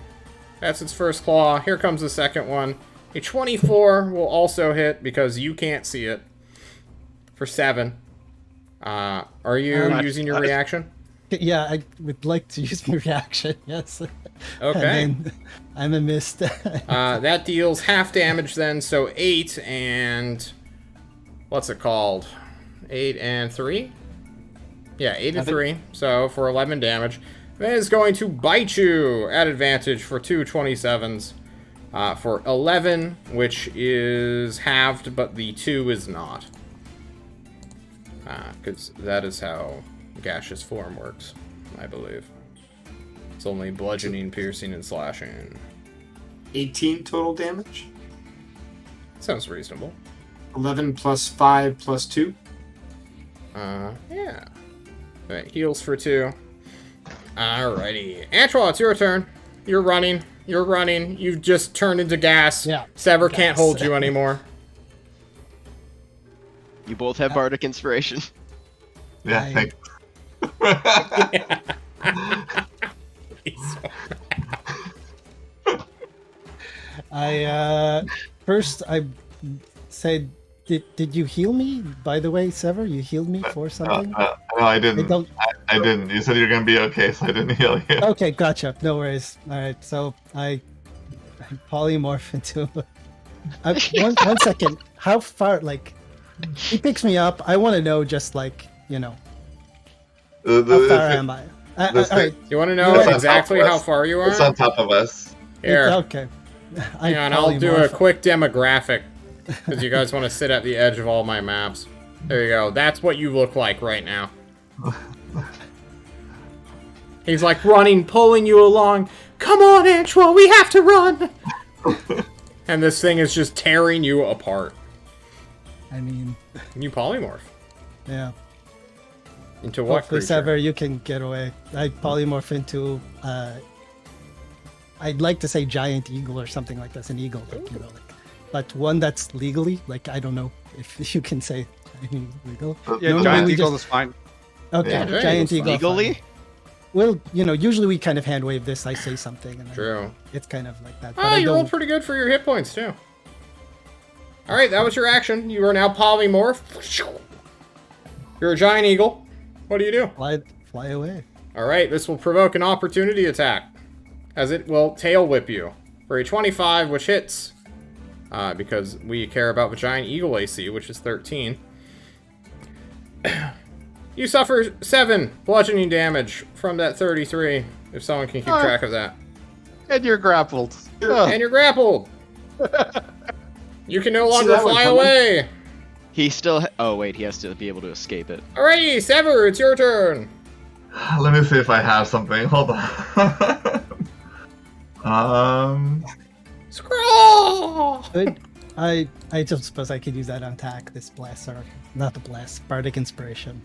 That's its first claw. Here comes the second one. A 24 will also hit because you can't see it for 7. Are you using your reaction? Yeah, I would like to use my reaction. Yes. Okay. And then I'm a mist. That deals half damage then, so 8 and... What's it called? 8 and 3? Yeah, 8 and 3. So for 11 damage. That is going to bite you at advantage for 2 27s. For 11, which is halved, but the 2 is not. Because that is how gaseous form works, I believe. It's only bludgeoning, piercing, and slashing. 18 total damage. Sounds reasonable. 11 plus 5 plus 2. Yeah. That heals for 2. Alrighty. Antoine, it's your turn. You're running. You're running. You've just turned into gas. Yeah. Sever can't Gas. hold you anymore. You both have bardic inspiration. Yeah, I- thanks. First I said, did you heal me? By the way, Sever, you healed me for something? No, I didn't. I don't- I didn't. You said you were gonna be okay, so I didn't heal you. Okay, gotcha. No worries. All right, so I polymorph into One second. How far? Like, he picks me up. I want to know, just like, how far am I? All right. You want to know It's on exactly top of how us. far you It's are? on top of us. Here. Okay. Yeah, and I'll do a quick demographic because you guys want to sit at the edge of all my maps. There you go. That's what you look like right now. He's like running, pulling you along. Come on, Antwa, we have to run! And this thing is just tearing you apart. I mean, You polymorph. yeah. Into what Hopefully, creature? Sever, you can get away. I polymorph into, I'd like to say giant eagle or something like this, an eagle, but one that's legally, I don't know if you can say legal. Yeah, Normally giant we eagle just- is fine. Okay, Yeah, giant eagle. Legally? fine. Well, usually we kind of hand wave this. I say something, and then True. it's kind of like that. Oh, I you don't- rolled pretty good for your hit points, too. Alright, that was your action. You are now polymorph. You're a giant eagle. What do you do? fly away. Alright, this will provoke an opportunity attack, as it will tail whip you for a 25, which hits, because we care about the giant eagle AC, which is 13. You suffer 7 bludgeoning damage from that 33, if someone can keep track of that. And you're grappled. And you're grappled! You can no See longer that one fly coming? away! He still. Oh wait, he has to be able to escape it. Alrighty, Sever, it's your turn! Let me see if I have something. Hold on. Scroll! Good. I don't suppose I could use that on attack. This blast, or not the blast, bardic inspiration.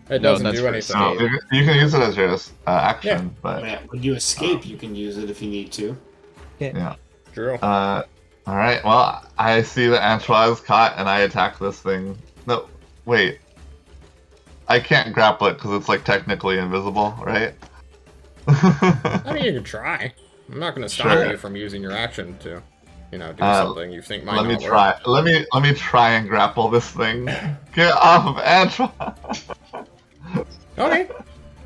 It No, doesn't that's do for anything. No, you can use it as your action, Yeah. but Man, when you escape, you can use it if you need to. yeah. True. All right. Well, I see that Antoine is caught, and I attack this thing. No, wait. I can't grapple it because it's technically invisible, right? I mean, you can try. I'm not going to stop Sure. you from using your action to, do Uh, something you think might Let me not work. try. Let me try and grapple this thing. Get off, Antoine. Okay.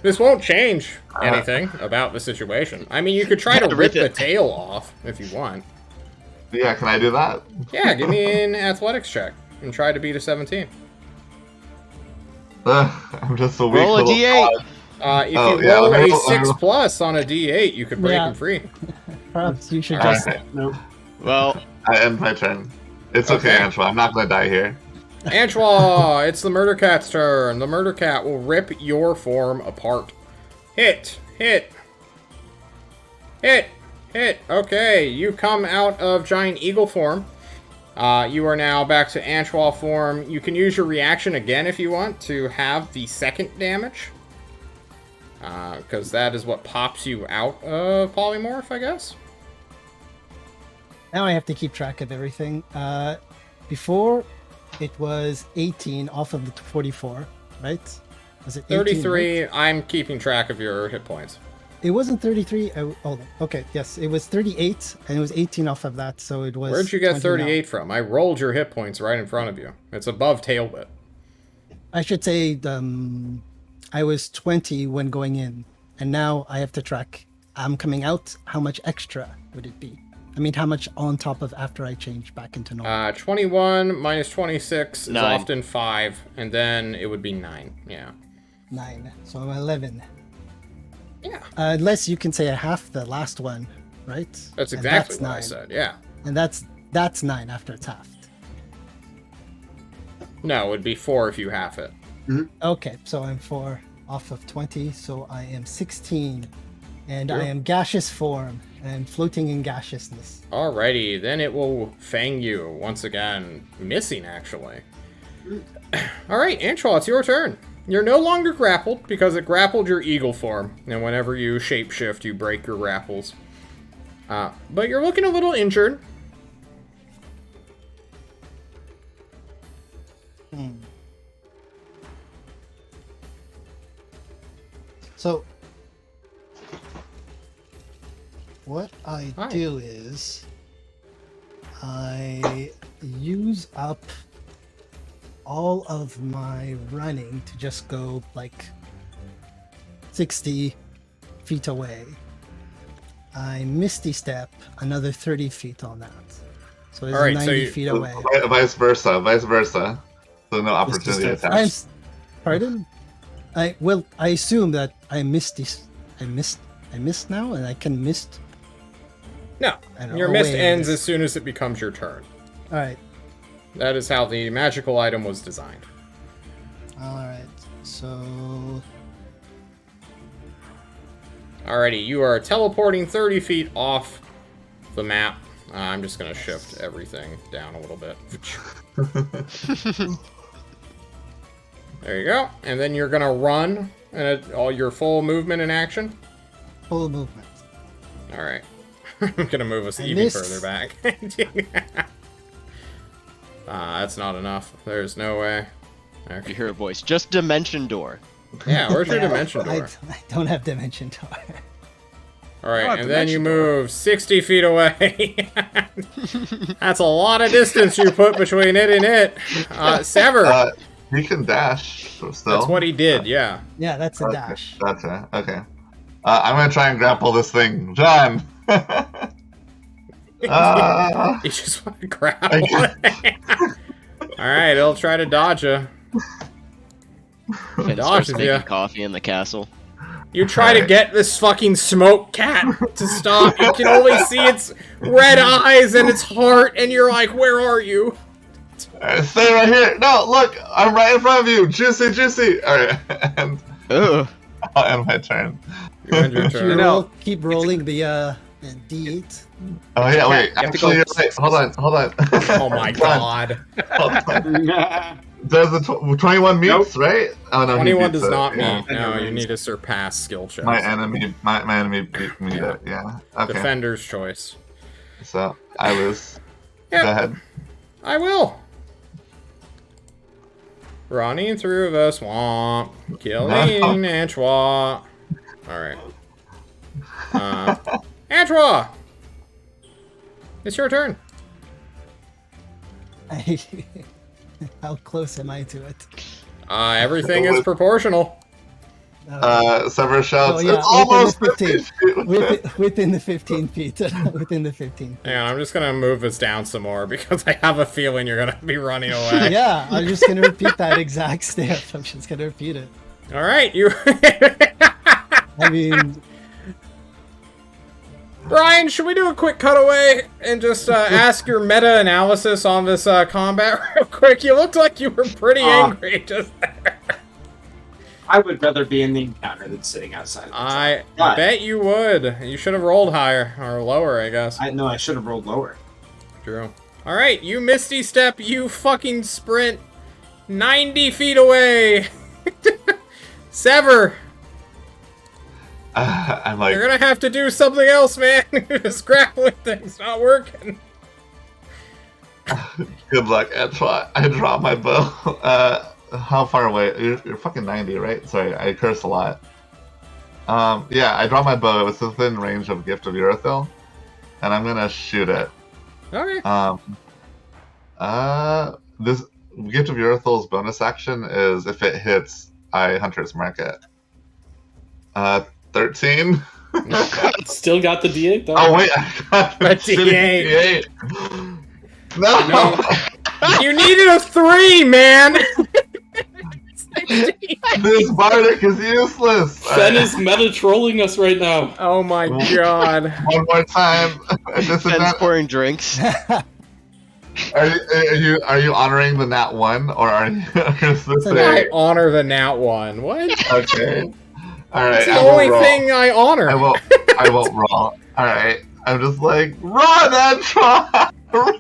This won't change anything about the situation. I mean, you could try to rip Rip the it. tail off if you want. Yeah, can I do that? Yeah, give me an athletics check and try to beat a 17. I'm just a weak Roll a little d8. fraud. If you Oh, yeah, roll let me a roll- let me 6 roll. plus on a d8, you could break Yeah. him free. Perhaps you should Alright. just. Nope. Well, I end my turn. It's okay, Okay. Antoine. I'm not gonna die here. Antoine, it's the murder cat's turn. The murder cat will rip your form apart. Hit, hit, hit, hit. Okay, you come out of giant eagle form. You are now back to Antoine form. You can use your reaction again if you want to have the second damage. Because that is what pops you out of polymorph, I guess. Now I have to keep track of everything. Before, it was 18 off of the 44, right? Was it 18, 33, right? I'm keeping track of your hit points. It wasn't 33. Hold on. Okay, yes, it was 38, and it was 18 off of that, so it was. Where'd you get 20 now. 38 from? I rolled your hit points right in front of you. It's above tail whip. I should say I was 20 when going in, and now I have to track. I'm coming out. How much extra would it be? I mean, how much on top of after I change back into normal? 21 minus 26 is 9. often 5, and then it would be 9. Yeah. 9. So I'm 11. Yeah. Unless you can say I half the last one, right? That's And exactly what I 9. said, yeah. And that's 9 after it's halved. No, it would be 4 if you half it. Okay, so I'm 4 off of 20, so I am 16. And Sure. I am gaseous form, and floating in gaseousness. Alrighty, then it will fang you once again. Missing, actually. Alright, Antral, it's your turn. You're no longer grappled, because it grappled your eagle form. And whenever you shapeshift, you break your grapples. But you're looking a little injured. So, what I Hi. do is I use up all of my running to just go 60 feet away. I misty step another 30 feet on that. So he's All right, 90 so you- feet away. Vice versa. So no opportunity just- attacks. Pardon? I assume that I missed this. I missed now, and I can mist. No, I don't know. your Oh, mist wait, ends it as soon as it becomes your turn. All right. That is how the magical item was designed. All right. So Alrighty, you are teleporting 30 feet off the map. I'm just going to shift everything down a little bit. There you go. And then you're going to run all your full movement in action. full movement. Alright. I'm going to move us I even missed. further back. That's not enough. There's no way. You Okay. hear a voice. Just dimension door. Yeah, where's your Yeah, dimension door? I don't have dimension door. Alright, Oh, and then you dimension door. move 60 feet away. That's a lot of distance you put between it and it. Sever. He can dash still. That's what he did, yeah. Yeah, that's a Okay, dash. Gotcha. Okay. I'm gonna try and grapple this thing, John. You just want to grab it. Alright, it'll try to dodge you. Finn Dodges starts making ya. coffee in the castle. You try to get this fucking smoke cat to stop. You can only see its red eyes and its heart, and you're like, where are you? Stay right here. No, look, I'm right in front of you. Juicy, juicy. All right, and Ugh. I'll end my turn. You end your You turn. know, keep rolling the D8. Oh yeah, wait. You have to go- Actually, you're right. Hold on. Oh my god. Hold on. Does the 21 meets, right? Oh no, he 21 beats does it. not Yeah. meet. No, you need to surpass skill checks. My enemy beat me. Yeah. Yeah. Okay. Defender's choice. So I lose. Yep. Go ahead. I will. Running through the swamp, killing Antoine. Alright. Antoine! It's your turn. How close am I to it? Everything is proportional. Sever shouts. Oh, yeah, It's almost within the 15 feet. Within the 15 feet. Within the 15 feet. And I'm just gonna move this down some more because I have a feeling you're gonna be running away. Yeah, I'm just gonna repeat that exact step. I'm just gonna repeat it. Alright, you I mean, Brian, should we do a quick cutaway and just ask your meta-analysis on this combat real quick? You looked like you were pretty angry just there. I would rather be in the encounter than sitting outside. I But- bet you would. You should have rolled higher, or lower, I guess. I know I should have rolled lower. True. Alright, you Misty Step, you fucking sprint 90 feet away. Sever, I'm like, you're gonna have to do something else, man. This grappling thing's not working. good luck, Antoine. I draw my bow. How far away? You're fucking 90, right? Sorry, I curse a lot. Yeah, I draw my bow. It was within range of Gift of Urethil, and I'm gonna shoot it. Okay. This Gift of Urethil's bonus action is if it hits, I Hunter's Mark it. 13. Still got the D8 though. Oh wait, I got A D8. D8. No. No. You needed a 3, man! This Bardic is useless. Fen is meta trolling us right now. Oh my god. One more time. This is Fen's pouring drinks. are you honoring the nat 1 or are you? Is this I honor the nat 1. What? okay. All right. It's the I won't only roll. thing I honor. I won't roll. All right. I'm just like run, Antoine, run.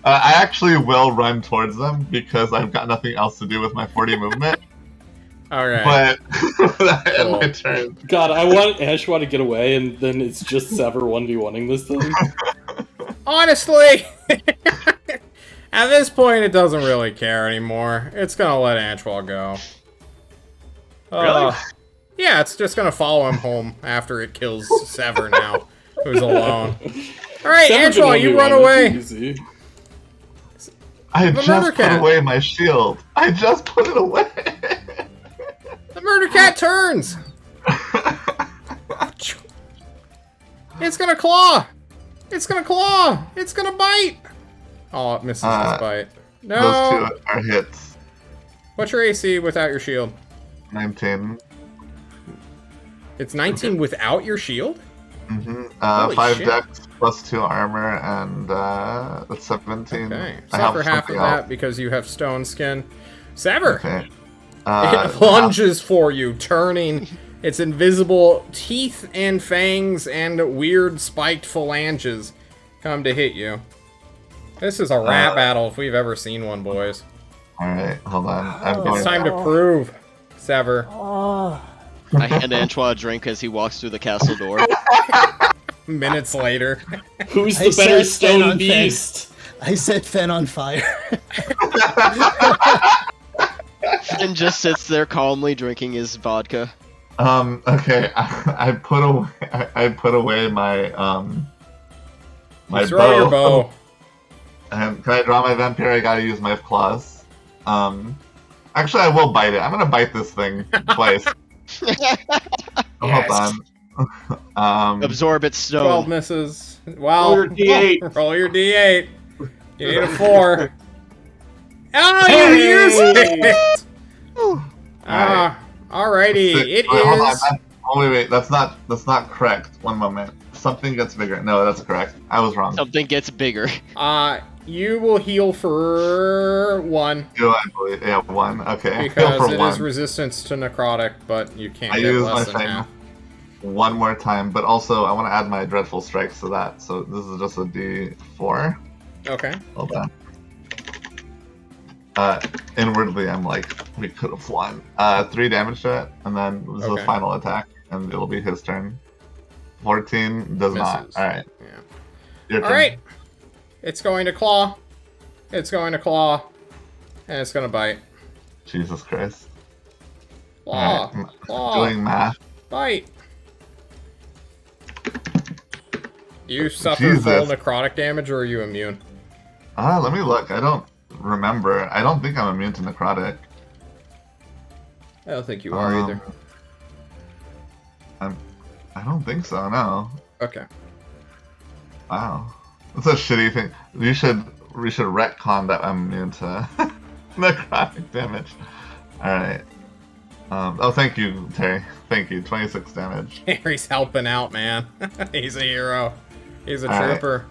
I actually will run towards them because I've got nothing else to do with my 40 movement. Okay. But I end my turn. God, I want to get away, and then it's just Sever 1v1ing this thing. Honestly, at this point, it doesn't really care anymore. It's gonna let Antoine go. Really? Yeah, it's just gonna follow him home after it kills Sever now, who's alone. Alright, Sever Antoine, you run 1v1, away. it's easy. I The just murder put cat. away my shield. I just put it away. The murder cat turns. It's gonna claw. It's gonna claw! It's gonna bite! Oh, it misses his bite. No! Those two are hits. What's your AC without your shield? 19. It's 19 without your shield? Mm-hmm. Holy 5 shit. dex plus 2 armor, and that's 17. Okay. I have Suffer half of something that else. because you have stone skin. Sever! Okay. It lunges for you, turning its invisible teeth and fangs and weird spiked phalanges come to hit you. This is a rap battle if we've ever seen one, boys. Alright, hold on. I'm going. It's time to prove, Sever. Oh, I hand Antoine a drink as he walks through the castle door. Minutes later. Who's I the better said Fen on stone beast? I set Fen on fire. And just sits there calmly drinking his vodka. Okay. I put away my my Throw bow. your bow. And can I draw my vampire? I gotta use my claws. Actually, I will bite it. I'm gonna bite this thing twice. Hold on. Absorb its 12 stone. misses. Well, Roll your D8. roll your D8. You need a 4. Oh, you used it! Alrighty. It Hold on. is... Oh, wait. That's not correct. One moment. Something gets bigger. No, that's correct. I was wrong. Something gets bigger. You will heal for 1. Two, I believe. Yeah, 1. Okay. Heal Because for it 1. is resistance to necrotic, but you can't I get use my less than shine half. one more time, but also I want to add my dreadful strikes to that. So this is just a D4. Okay. Hold on. Inwardly, I'm like, we could have won. 3 damage to it, and then this is Okay. the final attack, and it'll be his turn. 14 does not. Misses. Alright. Yeah. Your turn. Alright. It's going to claw. It's going to claw. And it's going to bite. Jesus Christ. Claw. Alright, Claw. doing math. Bite. You suffer Jesus. full necrotic damage, or are you immune? Let me look. I don't remember. I don't think I'm immune to necrotic. I don't think you are either. I don't think so, no. Okay. Wow. That's a shitty thing. We should retcon that I'm immune to necrotic damage. Alright. Oh, thank you, Terry. Thank you. 26 damage. Harry's helping out, man. He's a hero. He's a All right. trooper.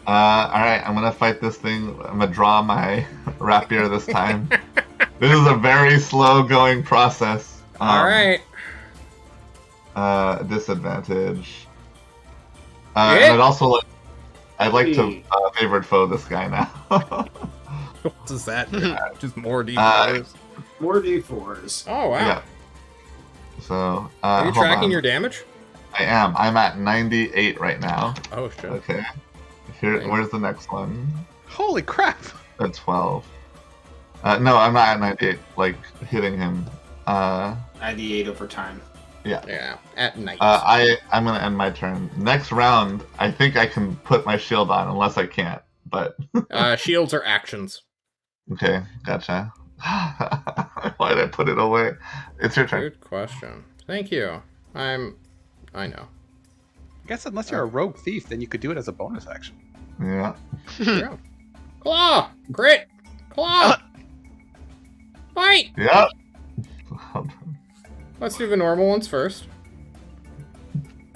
Alright, I'm gonna fight this thing. I'm gonna draw my rapier this time. This is a very slow going process. Alright. Disadvantage. Yeah. And I'd like to favored foe this guy now. What does that do? Just more D4s. More D4s. Oh, wow. Yeah. So, Are you hold tracking on. your damage? I am. I'm at 98 right now. Oh, shit. Okay. Here, where's the next one? Holy crap! At 12. No, I'm not at 98. Like hitting him. 98 over time. Yeah, at night. I'm gonna end my turn. Next round, I think I can put my shield on, unless I can't. But Shields are actions. okay, gotcha. Why did I put it away? It's your turn. Good question. Thank you. I know. I guess unless you're a rogue thief, then you could do it as a bonus action. Yeah. Yeah. Claw! Crit! Claw! Fight! Yep. Let's do the normal ones first.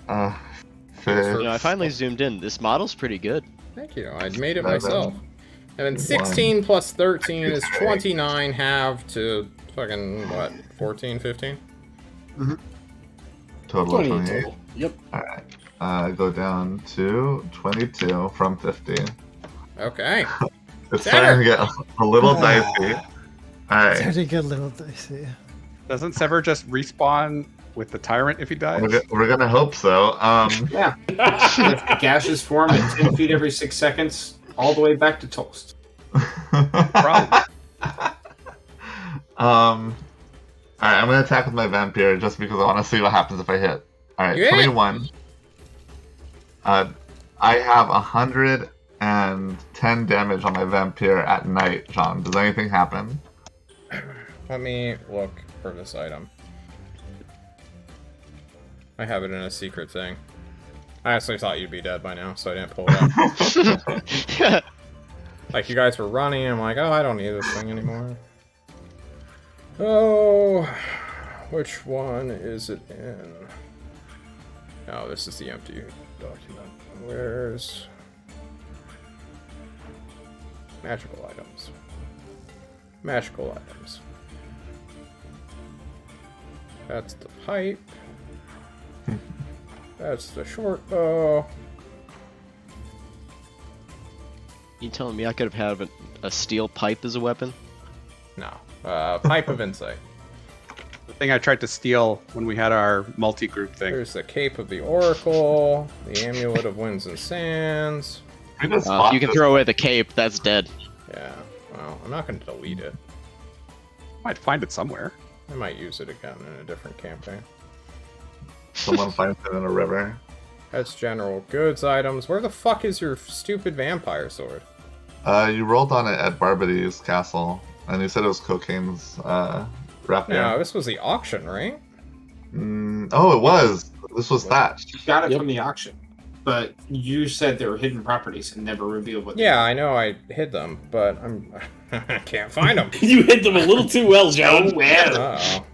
Fish. You know, I finally zoomed in. This model's pretty good. Thank you. I made it 11. myself. And then 16 plus 13 is 29, half to fucking, what, 14, 15? Total of 20 28. total. Yep. Alright. Go down to 22 from 50. Okay. It's starting to get a little dicey. Alright. Starting to get a little dicey. Doesn't Sever just respawn with the tyrant if he dies? We're gonna hope so. Yeah. If gaseous form at 10 feet every 6 seconds, all the way back to toast. Probably. Alright, I'm gonna attack with my vampire just because I want to see what happens if I hit. Alright, Yeah. 21. I have 110 damage on my vampire at night, John. Does anything happen? Let me look for this item. I have it in a secret thing. I actually thought you'd be dead by now, so I didn't pull it up. Like, you guys were running, I'm like, oh, I don't need this thing anymore. Oh, which one is it in? Oh, this is the empty document. Where's... magical items. Magical items. That's the pipe. That's the short bow. You telling me I could have had a steel pipe as a weapon? No. Pipe of Insight. The thing I tried to steal when we had our multi-group thing. There's the Cape of the Oracle, the Amulet of Winds and Sands. If you can throw away the cape, that's dead. Yeah, well, I'm not going to delete it. Might find it somewhere. I might use it again in a different campaign. Someone finds it in a river. That's general goods items. Where the fuck is your stupid vampire sword? You rolled on it at Barbady's castle, and you said it was Cocaine's rapier. No, this was the auction, right? Oh, it was. This was that. You got it from the auction, but you said they were hidden properties and never revealed what. Yeah, I know I hid them, but I can't find them. You hid them a little too well, John. Oh, well.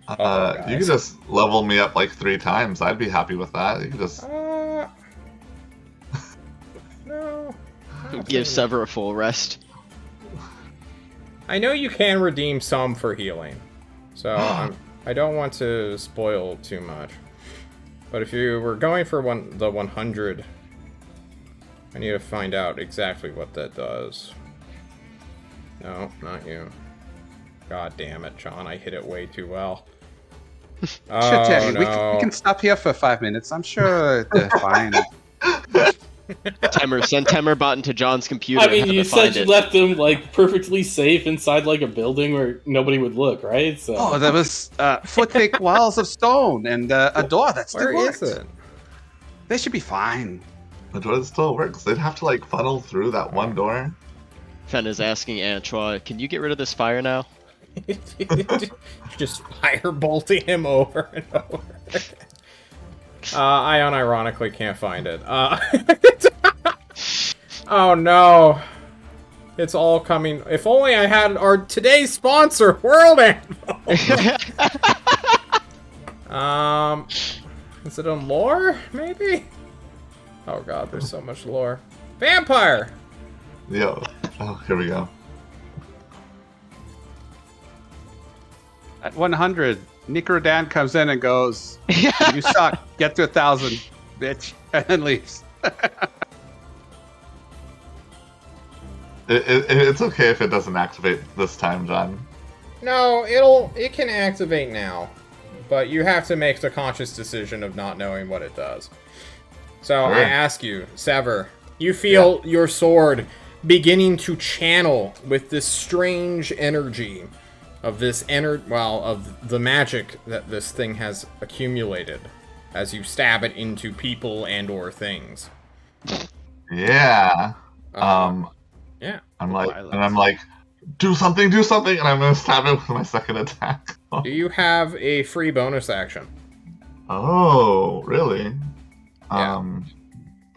Uh-oh. You could just level me up like 3 times. I'd be happy with that. You could just. No. Give Sever a full rest. I know you can redeem some for healing, so I don't want to spoil too much. But if you were going for the 100, I need to find out exactly what that does. No, not you. God damn it, John! I hit it way too well. Oh, Teddy, no. we can stop here for 5 minutes. I'm sure they're fine. Send Temerbot into John's computer. I and mean, have you it find said you it. left them like perfectly safe inside like a building where nobody would look, right? So. Oh, there was foot-thick walls of stone and a door that still Where works. is it? They should be fine. The door still works. They'd have to like funnel through that one door. Fen is asking Antoine, can you get rid of this fire now? Just firebolting him over and over. I unironically can't find it. Oh no. It's all coming. If only I had our today's sponsor, World Anvil. Is it on lore? Maybe? Oh god, there's so much lore. Vampire! Yo. Oh, here we go. At 100, Nicorodan comes in and goes, "You suck. Get to 1,000, bitch," and then leaves. It's okay if it doesn't activate this time, John. No, it can activate now. But you have to make the conscious decision of not knowing what it does. So I ask you, Sever, you feel your sword beginning to channel with this strange energy of of the magic that this thing has accumulated as you stab it into people and or things. Yeah. Yeah. I'm like, do something, and I'm gonna stab it with my second attack. Do you have a free bonus action? Oh, really? Yeah.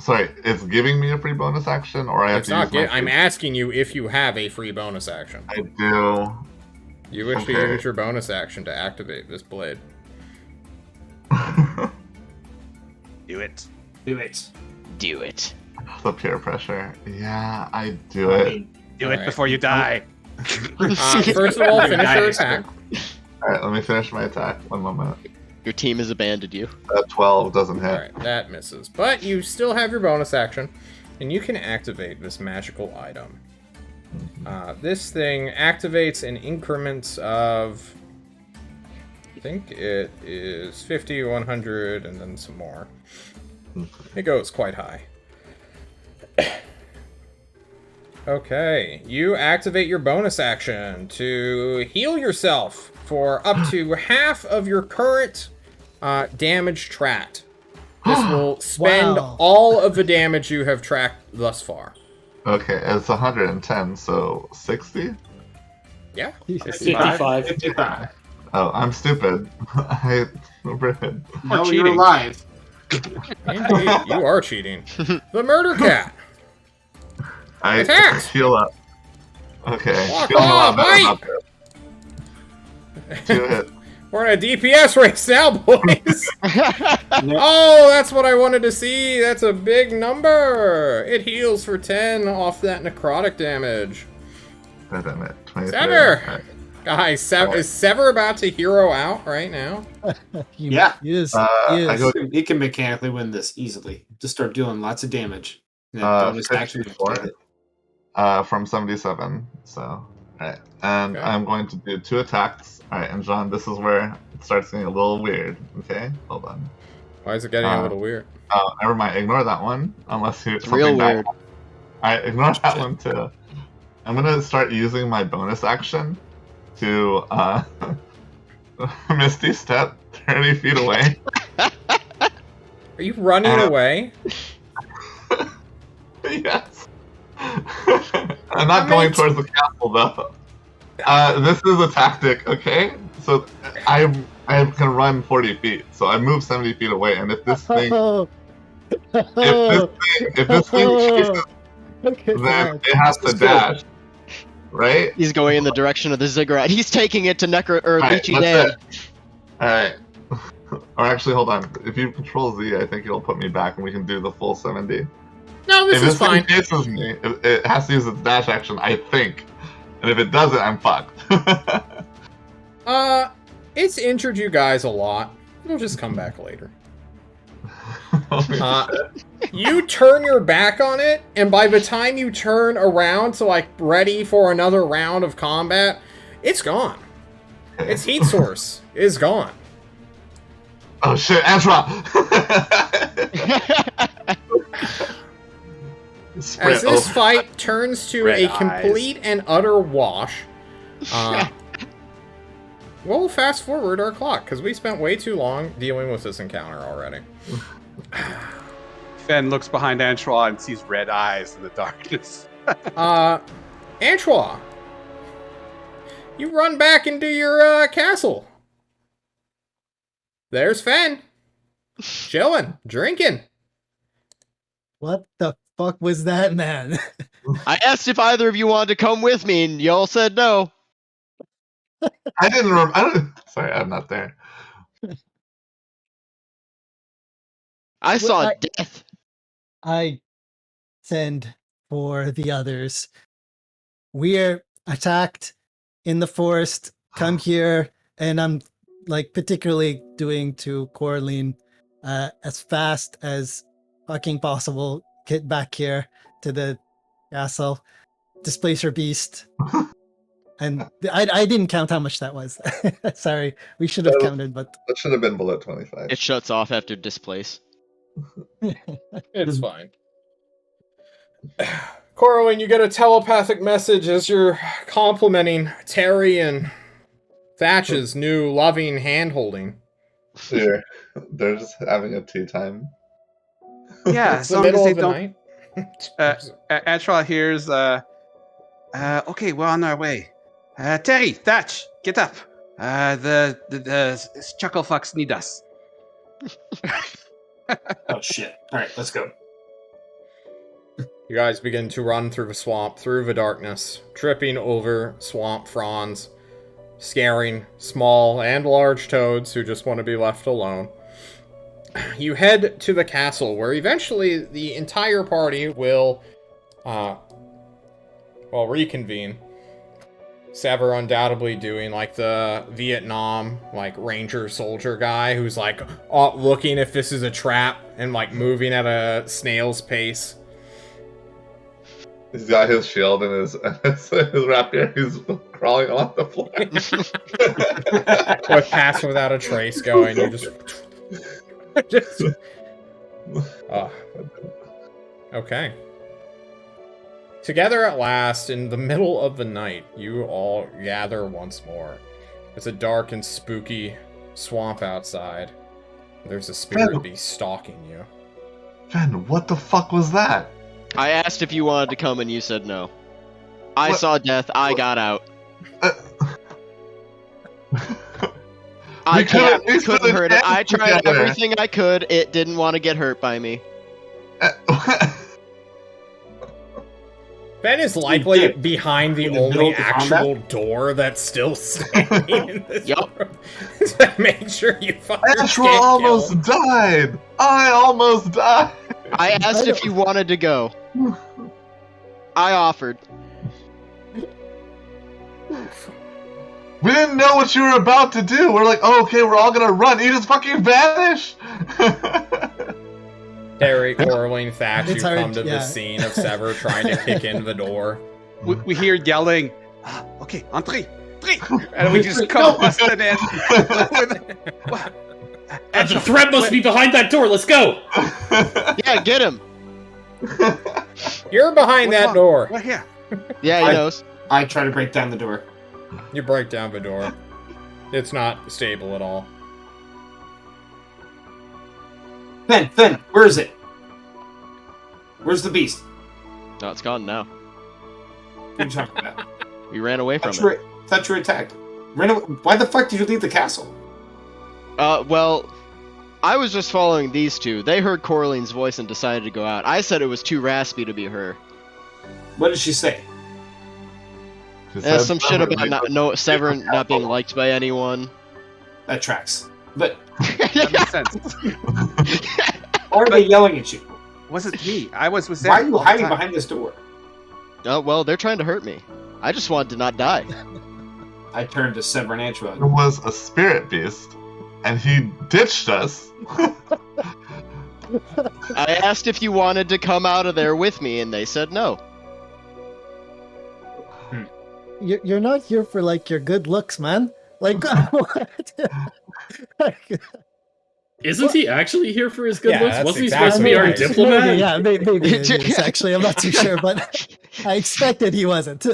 Sorry, it's giving me a free bonus action, or I have It's to not use my I'm asking you if you have a free bonus action. I do. You wish to Okay. use your bonus action to activate this blade. Do it. Do it. Do it. The peer pressure. Yeah, I do it. Do All it right. before you die. First of all, finish your attack. Alright, let me finish my attack. 1 moment. Your team has abandoned you. That 12 doesn't hit. Alright, that misses. But you still have your bonus action, and you can activate this magical item. This thing activates in increments of... I think it is 50, 100, and then some more. It goes quite high. Okay, you activate your bonus action to heal yourself for up to half of your current damage tracked. This will spend Wow. all of the damage you have tracked thus far. Okay, it's 110, so 60? Yeah. 55. 55. Oh, I'm stupid. I rude. No, cheating. you're alive. Indeed, you are cheating. The murder cat. I Attacked! heal up. Okay, Walk feeling a lot off, better mate! about this. 2 hit. We're in a DPS race now, boys. Oh, that's what I wanted to see. That's a big number. It heals for 10 off that necrotic damage. God damn it. 23. Sever! Alright. Guys, is Sever about to hero out right now? Yeah. Yes. I Yes. go He can mechanically win this easily. Just start doing lots of damage. And then bonus action to 54. get it. From 77. So, alright. And Okay. I'm going to do 2 attacks. Alright, and John, this is where it starts getting a little weird. Okay? Hold on. Why is it getting a little weird? Oh, never mind. Ignore that one. Unless you Real weird. Alright, ignore that one too. I'm gonna start using my bonus action to Misty Step 30 feet away. Are you running away? Yes. I'm not going towards the castle though. This is a tactic, okay? So I can run 40 feet, so I move 70 feet away, and if this thing if this thing chases, then it has to dash. Right? He's going in the direction of the ziggurat. He's taking it to Alright, Lychee let's Dan. say- Alright. Or actually, hold on. If you control Z, I think it'll put me back and we can do the full 70. No, this If is this thing fine. chases me, it has to use its dash action, I think. And if it doesn't, I'm fucked. It's injured you guys a lot. It'll just come back later. You turn your back on it, and by the time you turn around to, like, ready for another round of combat, it's gone. Its heat source is gone. Oh shit, Ezra! As this fight turns to Red a eyes. complete and utter wash, we'll fast forward our clock, because we spent way too long dealing with this encounter already. Fen looks behind Antoine and sees red eyes in the darkness. Antoine, you run back into your castle. There's Fen. Chilling, drinking. What the fuck was that, man? I asked if either of you wanted to come with me, and y'all said no. I didn't remember. Sorry, I'm not there. I saw I- death. I send for the others. We're attacked in the forest. Come here, and I'm like particularly doing to Coraline as fast as fucking possible. Get back here to the castle. Displace your beast. And I didn't count how much that was. Sorry, we should have counted, but That should have been below 25. It shuts off after displace. It's fine. Corwin, you get a telepathic message as you're complimenting Terry and Thatch's new loving hand-holding. Here, they're just having a tea time. Yeah, It's as the long as middle they of the don't. night. Antoine hears, okay, we're on our way. Terry, Thatch, get up. The Chucklefucks need us. Oh shit! All right, let's go. You guys begin to run through the swamp, through the darkness, tripping over swamp fronds, scaring small and large toads who just want to be left alone. You head to the castle, where eventually the entire party will, reconvene. Sever undoubtedly doing, like, the Vietnam, like, ranger soldier guy who's, like, looking if this is a trap and, like, moving at a snail's pace. He's got his shield and his rapier. He's crawling on the floor. With Pass Without a Trace going, you just... Okay. Together at last, in the middle of the night, you all gather once more. It's a dark and spooky swamp outside. There's a spirit beast stalking you. Fen, what the fuck was that? I asked if you wanted to come, and you said no. I What? saw death. I got out. I We couldn't- we couldn't could've hurt it. I danced tried together. everything I could. It didn't want to get hurt by me. Ben is likely did. behind the In the middle only of the combat? actual door that's still standing in this Yup. room. To make sure you fuckers Ashra get almost killed. died. I almost died. I asked if you wanted to go. I offered. We didn't know what you were about to do. We're like, oh, okay, we're all gonna run. You just fucking vanish. Terry, Coraline, Thatch, you It's hard, come to the yeah. scene of Sever trying to kick in the door. We hear yelling. Okay, entree, three, and we just come busting in. And the threat must be behind that door. Let's go. Yeah, get him. You're behind What's that wrong? door. We're here. Yeah, he knows. I try to break down the door. You break down the door. It's not stable at all. Finn, where is it? Where's the beast? No, it's gone now. What are you talking about? We ran away from it. Thought you were attacked. Why the fuck did you leave the castle? Well, I was just following these two. They heard Coraline's voice and decided to go out. I said it was too raspy to be her. What did she say? She said Some shit about Severn not being Castle. liked by anyone. That tracks. But That makes sense. why are they yelling at you? Wasn't me. I was with them. Why are you all the hiding time. behind this door? Oh, well, they're trying to hurt me. I just wanted to not die. I turned to Sever and It Angela. was a spirit beast, and he ditched us. I asked if you wanted to come out of there with me, and they said no. You're not here for like your good looks, man. Like what? Isn't he actually here for his good Yeah, looks? that's Wasn't he exactly supposed to be our right. diplomat? Maybe, yeah, maybe it is, actually. I'm not too sure, but I expected he wasn't.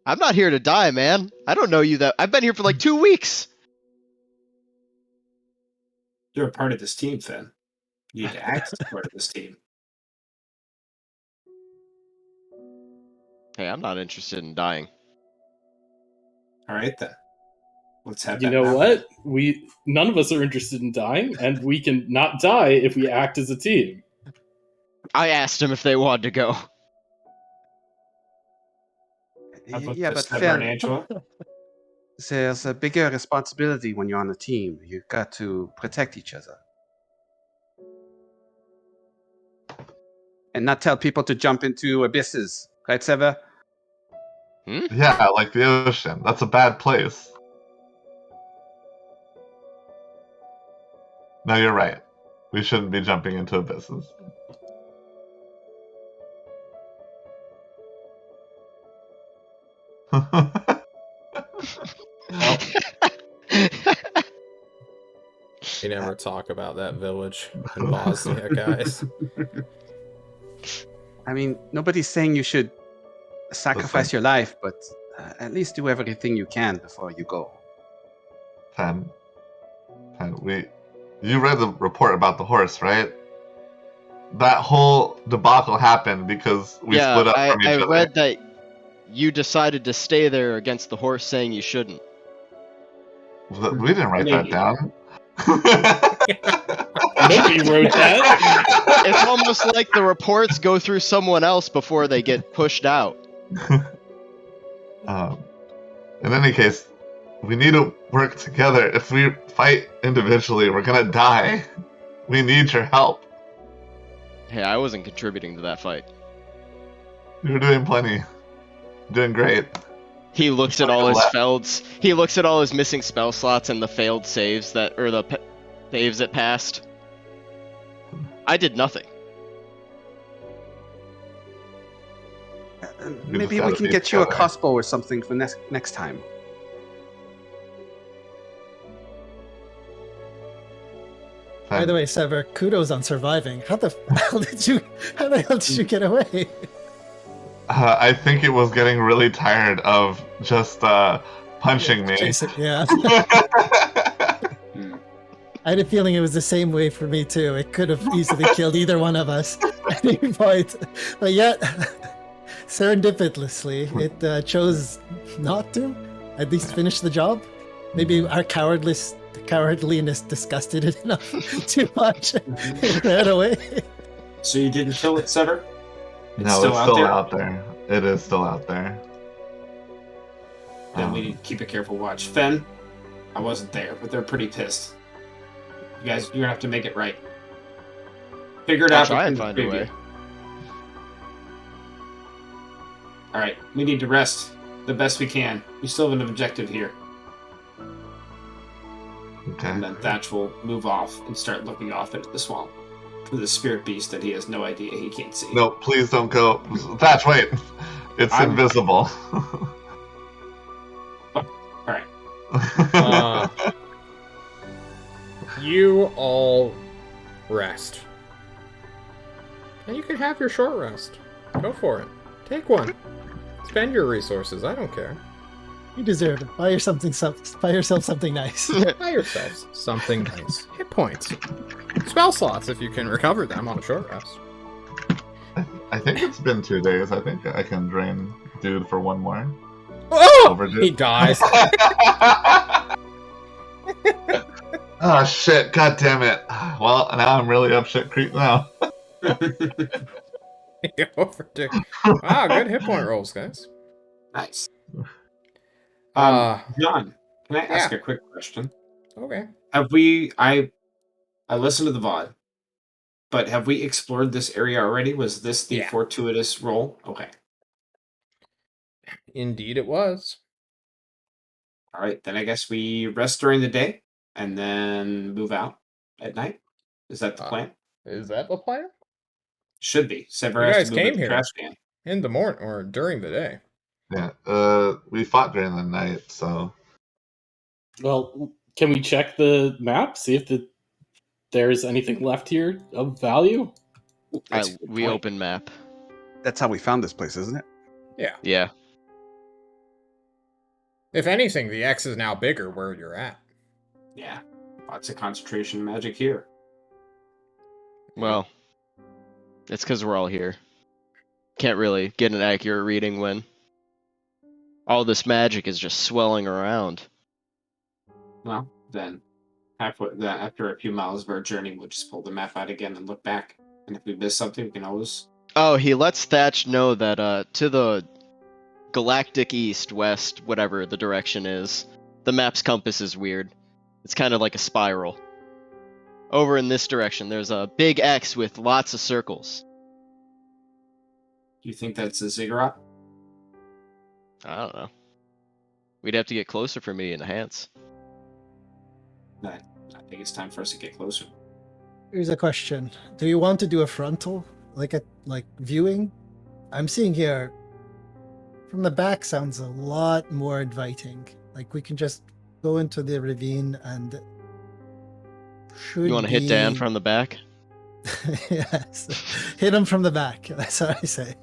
I'm not here to die, man. I don't know you that. I've been here for like 2 weeks. You're a part of this team, Finn. You need to act as part of this team. Hey, I'm not interested in dying. All right, then. Let's have You that know now. what? None of us are interested in dying, and we can not die if we act as a team. I asked them if they wanted to go. How about Yeah, this, but Sever and Finn, Angela? there's a bigger responsibility when you're on a team. You got to protect each other. And not tell people to jump into abysses. Right, Sever? Yeah, like the ocean. That's a bad place. No, you're right. We shouldn't be jumping into abysses. We never talk about that village in Bosnia, guys. I mean, nobody's saying you should sacrifice your life, but at least do everything you can before you go. Fen, you read the report about the horse, right? That whole debacle happened because we yeah, split up from each I other. read that you decided to stay there against the horse saying you shouldn't. We didn't write that down. Nobody wrote that. It's almost like the reports go through someone else before they get pushed out. In any case, we need to work together. If we fight individually, we're gonna die. We need your help. Hey, I wasn't contributing to that fight. You're doing plenty. Doing great. He looks at all his felds. He looks at all his missing spell slots and the failed saves saves that passed. I did nothing. Maybe just we gotta can be get you a together. crossbow or something for next time. By the way, Sever, kudos on surviving. How the hell did you get away? I think it was getting really tired of just punching me. Jason, yeah. I had a feeling it was the same way for me too. It could have easily killed either one of us at any point. But yet, serendipitously, it chose not to. at least finish the job. Maybe our cowardliness disgusted it enough too much. It ran away. So you didn't kill it, Sever? No, still it's out still there? out there. It is still out there. Then we need to keep a careful watch. Fen, I wasn't there, but they're pretty pissed. You guys, you're gonna have to make it right. Figure it I'll out. try and between find the a two of way. you. All right, we need to rest the best we can. We still have an objective here, Okay. and then Thatch will move off and start looking off into the swamp for the spirit beast that he has no idea he can't see. No, please don't go. Thatch, wait. It's invisible. All right. You all rest. And you can have your short rest. Go for it. Take one. Spend your resources. I don't care. You deserve it. Buy yourself something nice. Buy yourselves something nice. Hit points. Spell slots if you can recover them on a short rest. I think it's been 2 days. I think I can drain dude for one more. Oh! Overdue. He dies. Oh shit! God damn it! Well, now I'm really up shit creek now. Overdue. Wow, good hit point rolls, guys. Nice. Uh, John, can I ask a quick question? Okay. Have we? I listened to the VOD, but have we explored this area already? Was this the fortuitous roll? Okay. Indeed, it was. All right, then I guess we rest during the day and then move out at night. Is that the plan? Is that the plan? Should be. Sever You has guys to move came the here trash can. in the morning or during the day. Yeah. We fought during the night, so. Well, can we check the map, see if there's anything left here of value? We open map. That's how we found this place, isn't it? Yeah. Yeah. If anything, the X is now bigger where you're at. Yeah. Lots of concentration magic here. Well, it's because we're all here. Can't really get an accurate reading when all this magic is just swelling around. Well, then after a few miles of our journey, we'll just pull the map out again and look back. And if we miss something, we can always. Oh, he lets Thatch know that to the galactic east, west, whatever the direction is, the map's compass is weird. It's kind of like a spiral. Over in this direction, there's a big X with lots of circles. Do you think that's a ziggurat? I don't know. We'd have to get closer for me to enhance. I think it's time for us to get closer. Here's a question: do you want to do a frontal, like viewing? I'm seeing here from the back sounds a lot more inviting. Like we can just go into the ravine and. You want to hit Dan from the back? Yes, hit him from the back. That's what I say.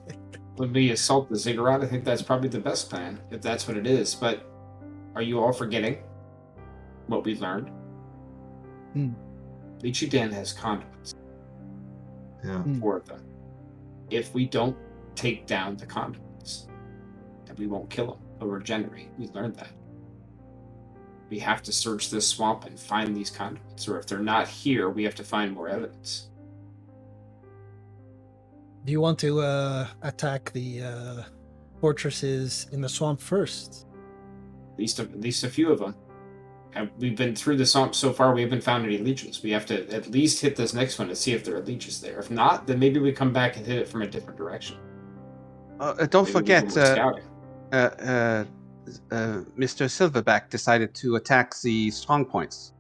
When we assault the ziggurat, I think that's probably the best plan, if that's what it is. But are you all forgetting what we learned? Lychee Dan has conduits. Yeah. 4 of them. If we don't take down the conduits, then we won't kill them or regenerate. We learned that. We have to search this swamp and find these conduits, or if they're not here, we have to find more evidence. Do you want to attack the fortresses in the swamp first? At least a few of them. We've been through the swamp so far. We haven't found any leeches. We have to at least hit this next one to see if there are leeches there. If not, then maybe we come back and hit it from a different direction. Don't forget, Mr. Silverback decided to attack the strong points,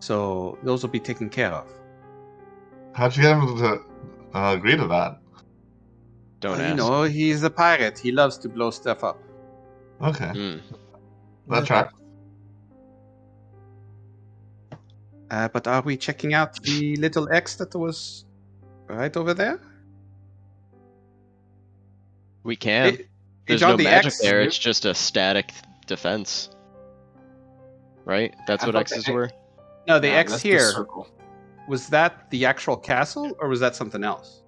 so those will be taken care of. How'd you get him to agree to that? Don't ask. You know, he's a pirate. He loves to blow stuff up. Okay. That tracks. But are we checking out the little X that was right over there? We can. There's John, no the magic X- there. It's just a static defense. Right? That's I what thought X's the- were? No, the No, X that's the here, circle. was that the actual castle, or was that something else?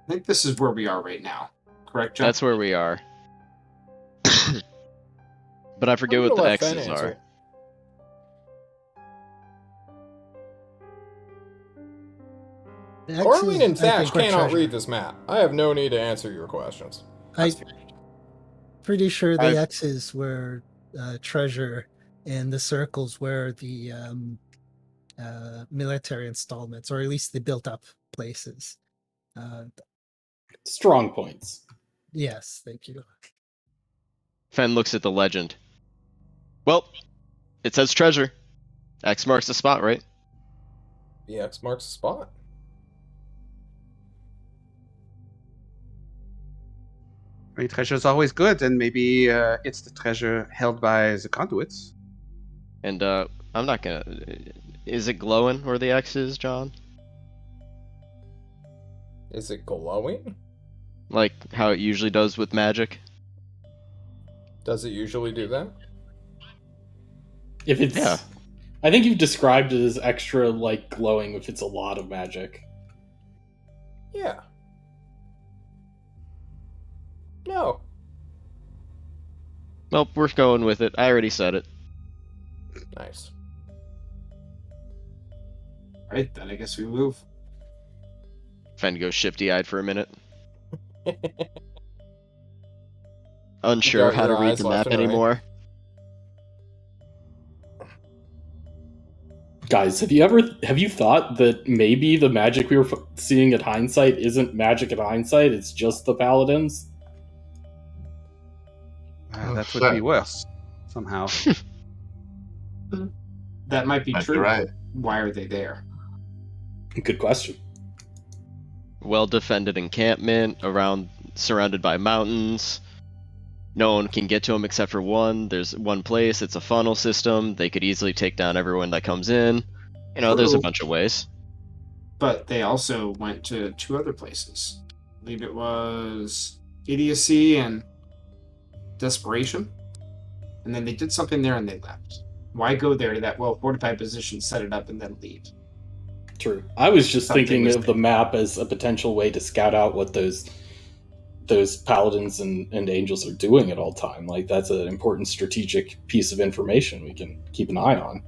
I think this is where we are right now. Correct, John? That's where we are. But I forget I'm what gonna the let Fen X's answer are. it. The Corlin and X's, I Thatch think, were cannot treasure. read this map. I have no need to answer your questions. I'm pretty sure the I've- X's were treasure, and the circles were the military installments, or at least the built-up places. Strong points. Yes, thank you. Fen looks at the legend. Well, it says treasure. X marks the spot, right? The X marks the spot. I mean, treasure's always good, and maybe it's the treasure held by the conduits. And I'm not gonna. Is it glowing where the X is, John? Is it glowing? Like how it usually does with magic? Does it usually do that? If it's, Yeah. I think you've described it as extra like glowing if it's a lot of magic. Yeah. No. Well, we're going with it. I already said it. Nice. Right, then I guess we move. Fen goes shifty-eyed for a minute. Unsure got how to your read eyes the left map and right. anymore. Guys, have you thought that maybe the magic we were seeing at hindsight isn't magic at hindsight? It's just the paladins. Oh, That would be shit. worse somehow. That might be That's true. right. But why are they there? Good question. Well-defended encampment around, surrounded by mountains. No one can get to them except for one. There's one place. It's a funnel system. They could easily take down everyone that comes in. You know, there's a True. bunch of ways. But they also went to two other places. I believe it was idiocy and desperation. And then they did something there and they left. Why go there to that well fortified position, set it up, and then leave? True. I was just Something thinking was of the map as a potential way to scout out what those paladins and angels are doing at all time. Like that's an important strategic piece of information we can keep an eye on.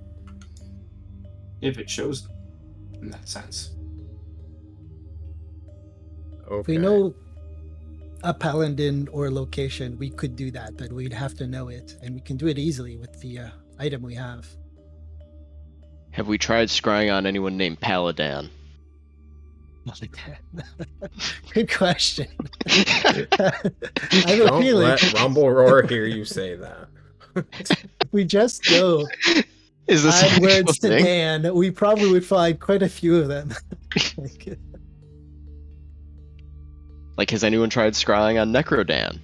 If it shows them in that sense. If Okay. we know a paladin or location, we could do that, but we'd have to know it, and we can do it easily with the item we have. Have we tried scrying on anyone named Paladan? Good question. I have a Don't feeling let Rumble Roar hear you say that. we just go Is this an actual onwards to thing? Dan, we probably would find quite a few of them. Like, has anyone tried scrying on Necrodan?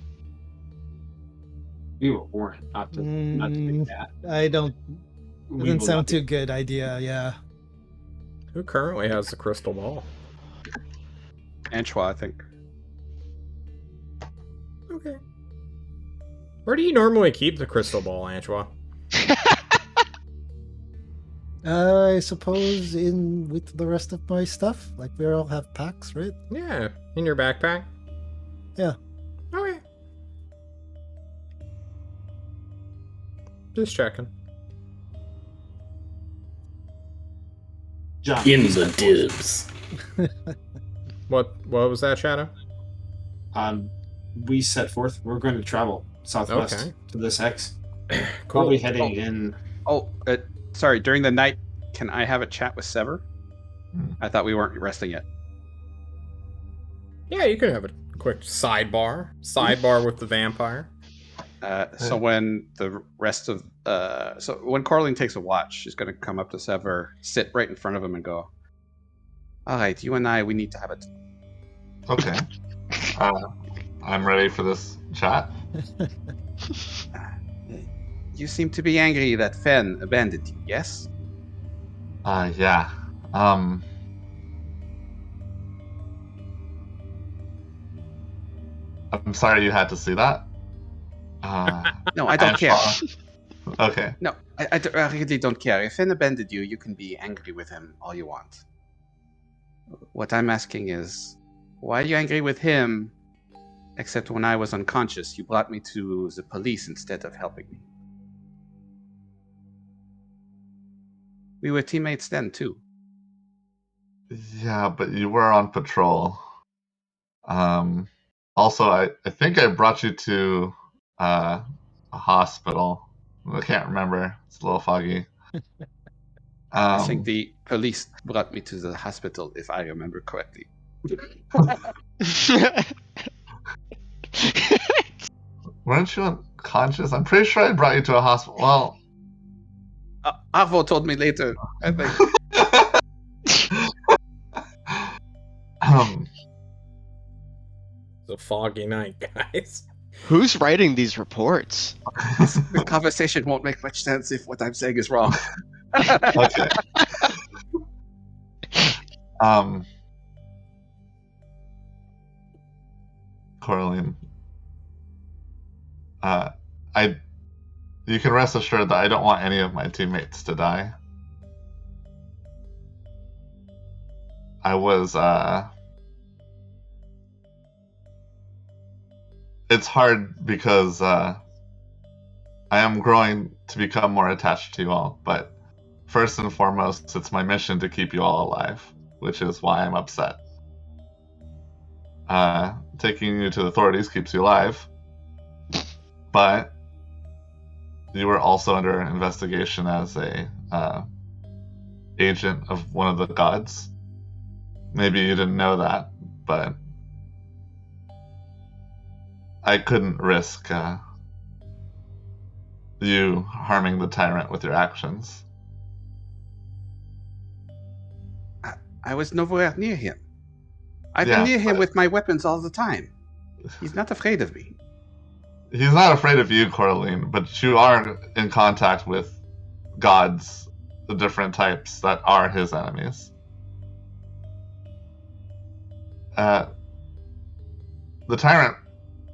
We were warned not to do that. I don't. We Doesn't will sound not be- too good idea. Yeah. Who currently has the crystal ball? Anchois, I think. Okay. Where do you normally keep the crystal ball, Anchois? I suppose in with the rest of my stuff. Like we all have packs, right? Yeah, in your backpack. Yeah. Okay. Just checking. John, In please the step forward. dibs. What was that, Shadow? We set forth. We're going to travel southwest Okay. to this X. Cool. Probably heading in. Oh, sorry. During the night, can I have a chat with Sever? I thought we weren't resting yet. Yeah, you can have a quick sidebar. Sidebar with the vampire. So when the rest of so when Coraline takes a watch, she's gonna come up to Sever, sit right in front of him, and go, "All right, you and I, we need to have it." Okay. I'm ready for this chat. You seem to be angry that Fen abandoned you. Yes. Yeah. I'm sorry you had to see that. No, I don't care. Okay. No, I really don't care. If Fen abandoned you, you can be angry with him all you want. What I'm asking is, why are you angry with him? Except when I was unconscious, you brought me to the police instead of helping me. We were teammates then too. Yeah, but you were on patrol. Also, I think I brought you to a hospital. I can't remember. It's a little foggy. I think the police brought me to the hospital, if I remember correctly. Weren't you unconscious? I'm pretty sure I brought you to a hospital. Well, Arvo told me later, I think. It's a foggy night, guys. Who's writing these reports? The conversation won't make much sense if what I'm saying is wrong. Okay. Coraline, you can rest assured that I don't want any of my teammates to die. I was, it's hard because, I am growing to become more attached to you all, but first and foremost, it's my mission to keep you all alive, which is why I'm upset. Taking you to the authorities keeps you alive, but you were also under investigation as a agent of one of the gods. Maybe you didn't know that, but I couldn't risk you harming the tyrant with your actions. I was nowhere near him. I've been near him with my weapons all the time. He's not afraid of me. He's not afraid of you, Coraline, but you are in contact with gods, the different types that are his enemies. The tyrant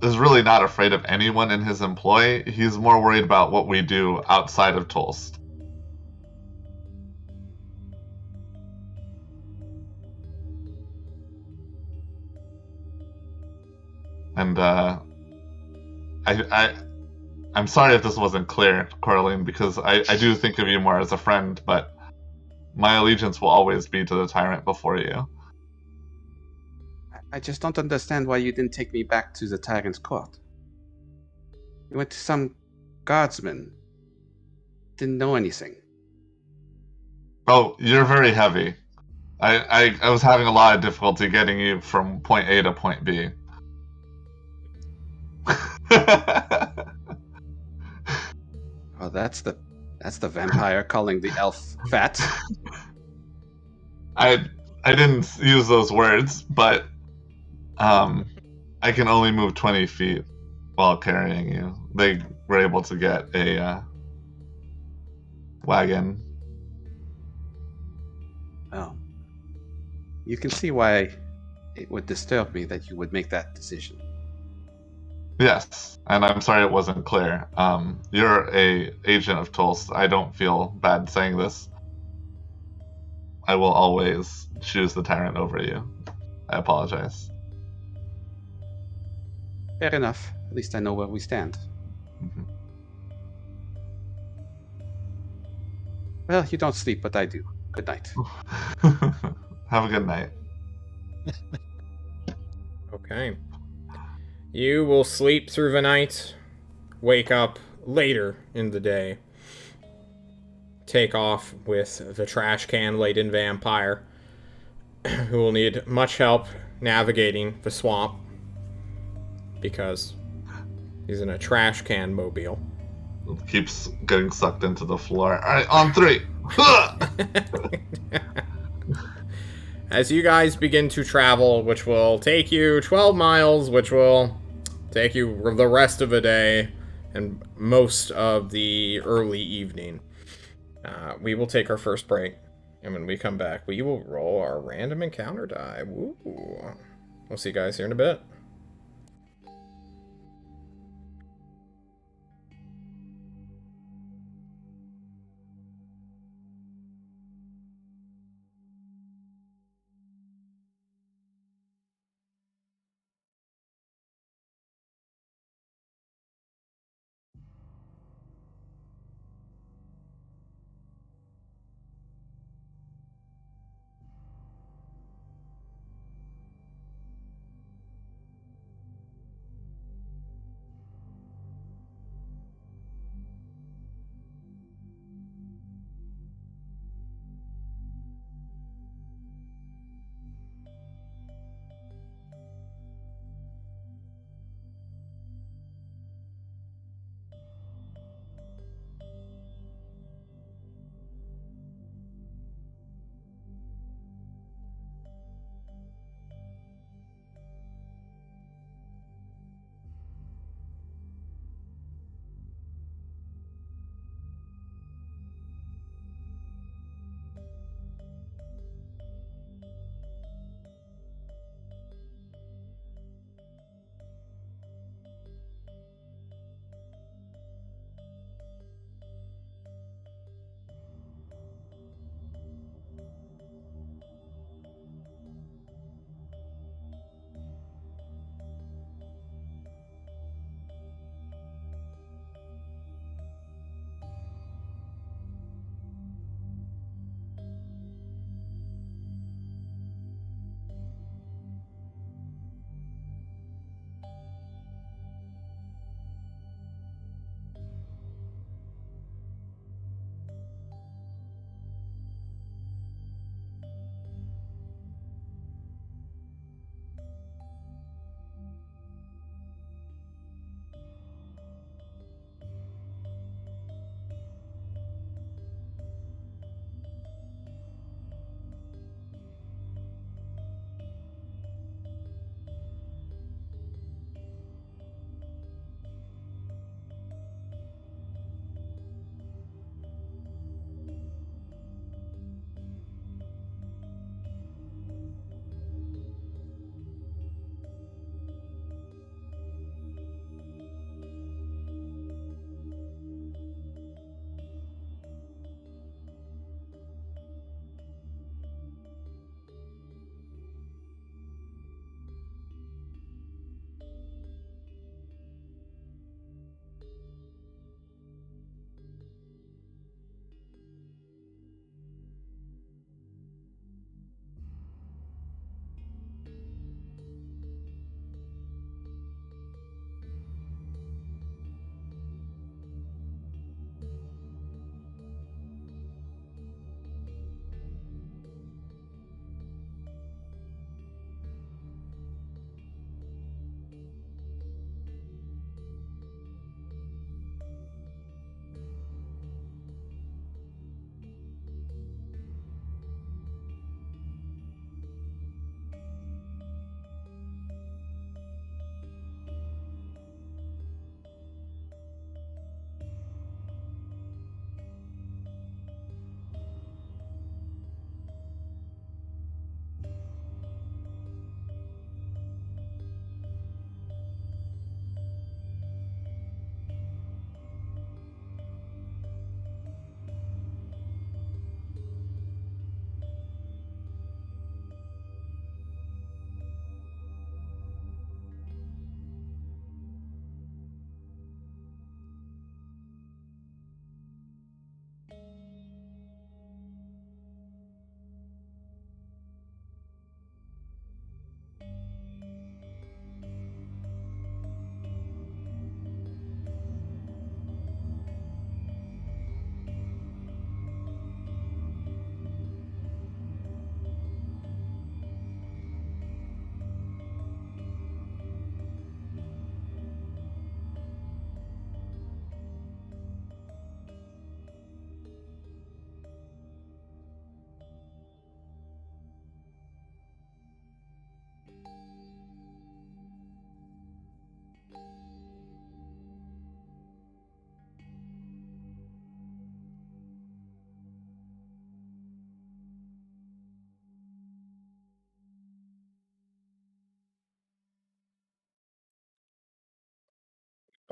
is really not afraid of anyone in his employ. He's more worried about what we do outside of Tolst. And I'm sorry if this wasn't clear, Coraline, because I do think of you more as a friend, but my allegiance will always be to the tyrant before you. I just don't understand why you didn't take me back to the tyrant's court. You went to some guardsman. Didn't know anything. Oh, you're very heavy. I was having a lot of difficulty getting you from point A to point B. Oh, that's the vampire calling the elf fat. I didn't use those words, but I can only move 20 feet while carrying you. They were able to get a wagon. Oh. You can see why it would disturb me that you would make that decision. Yes, and I'm sorry it wasn't clear. You're a agent of Tolst. I don't feel bad saying this. I will always choose the tyrant over you. I apologize. Fair enough. At least I know where we stand. Mm-hmm. Well, you don't sleep, but I do. Good night. Have a good night. Okay. You will sleep through the night, wake up later in the day, take off with the trash can laden vampire, who will need much help navigating the swamp because he's in a trash can mobile. It keeps getting sucked into the floor. Alright, on 3. As you guys begin to travel, which will take you 12 miles, which will take you the rest of the day and most of the early evening, we will take our first break. And when we come back, we will roll our random encounter die. Woo. We'll see you guys here in a bit.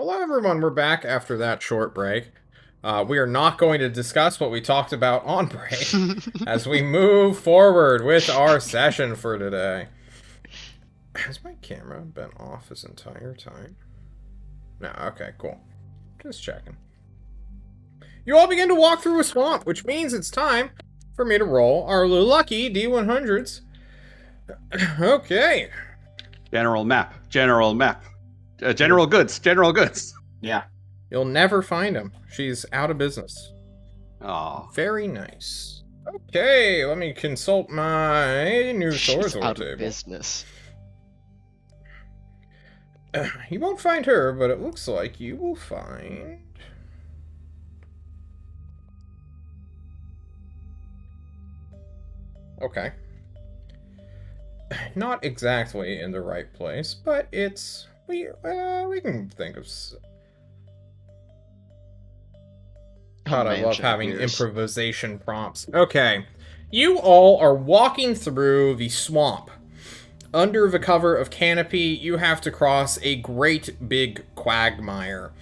Hello, everyone. We're back after that short break. We are not going to discuss what we talked about on break as we move forward with our session for today. Has my camera been off this entire time? No, okay, cool. Just checking. You all begin to walk through a swamp, which means it's time for me to roll our lucky D100s. Okay. General map. General goods. Yeah. You'll never find him. She's out of business. Oh. Very nice. Okay, let me consult my new She's Thorzor out table. of business. You won't find her, but it looks like you will find... Okay. Not exactly in the right place, but it's... We can think of... God, I love having improvisation prompts. Okay. You all are walking through the swamp. Under the cover of canopy, you have to cross a great big quagmire.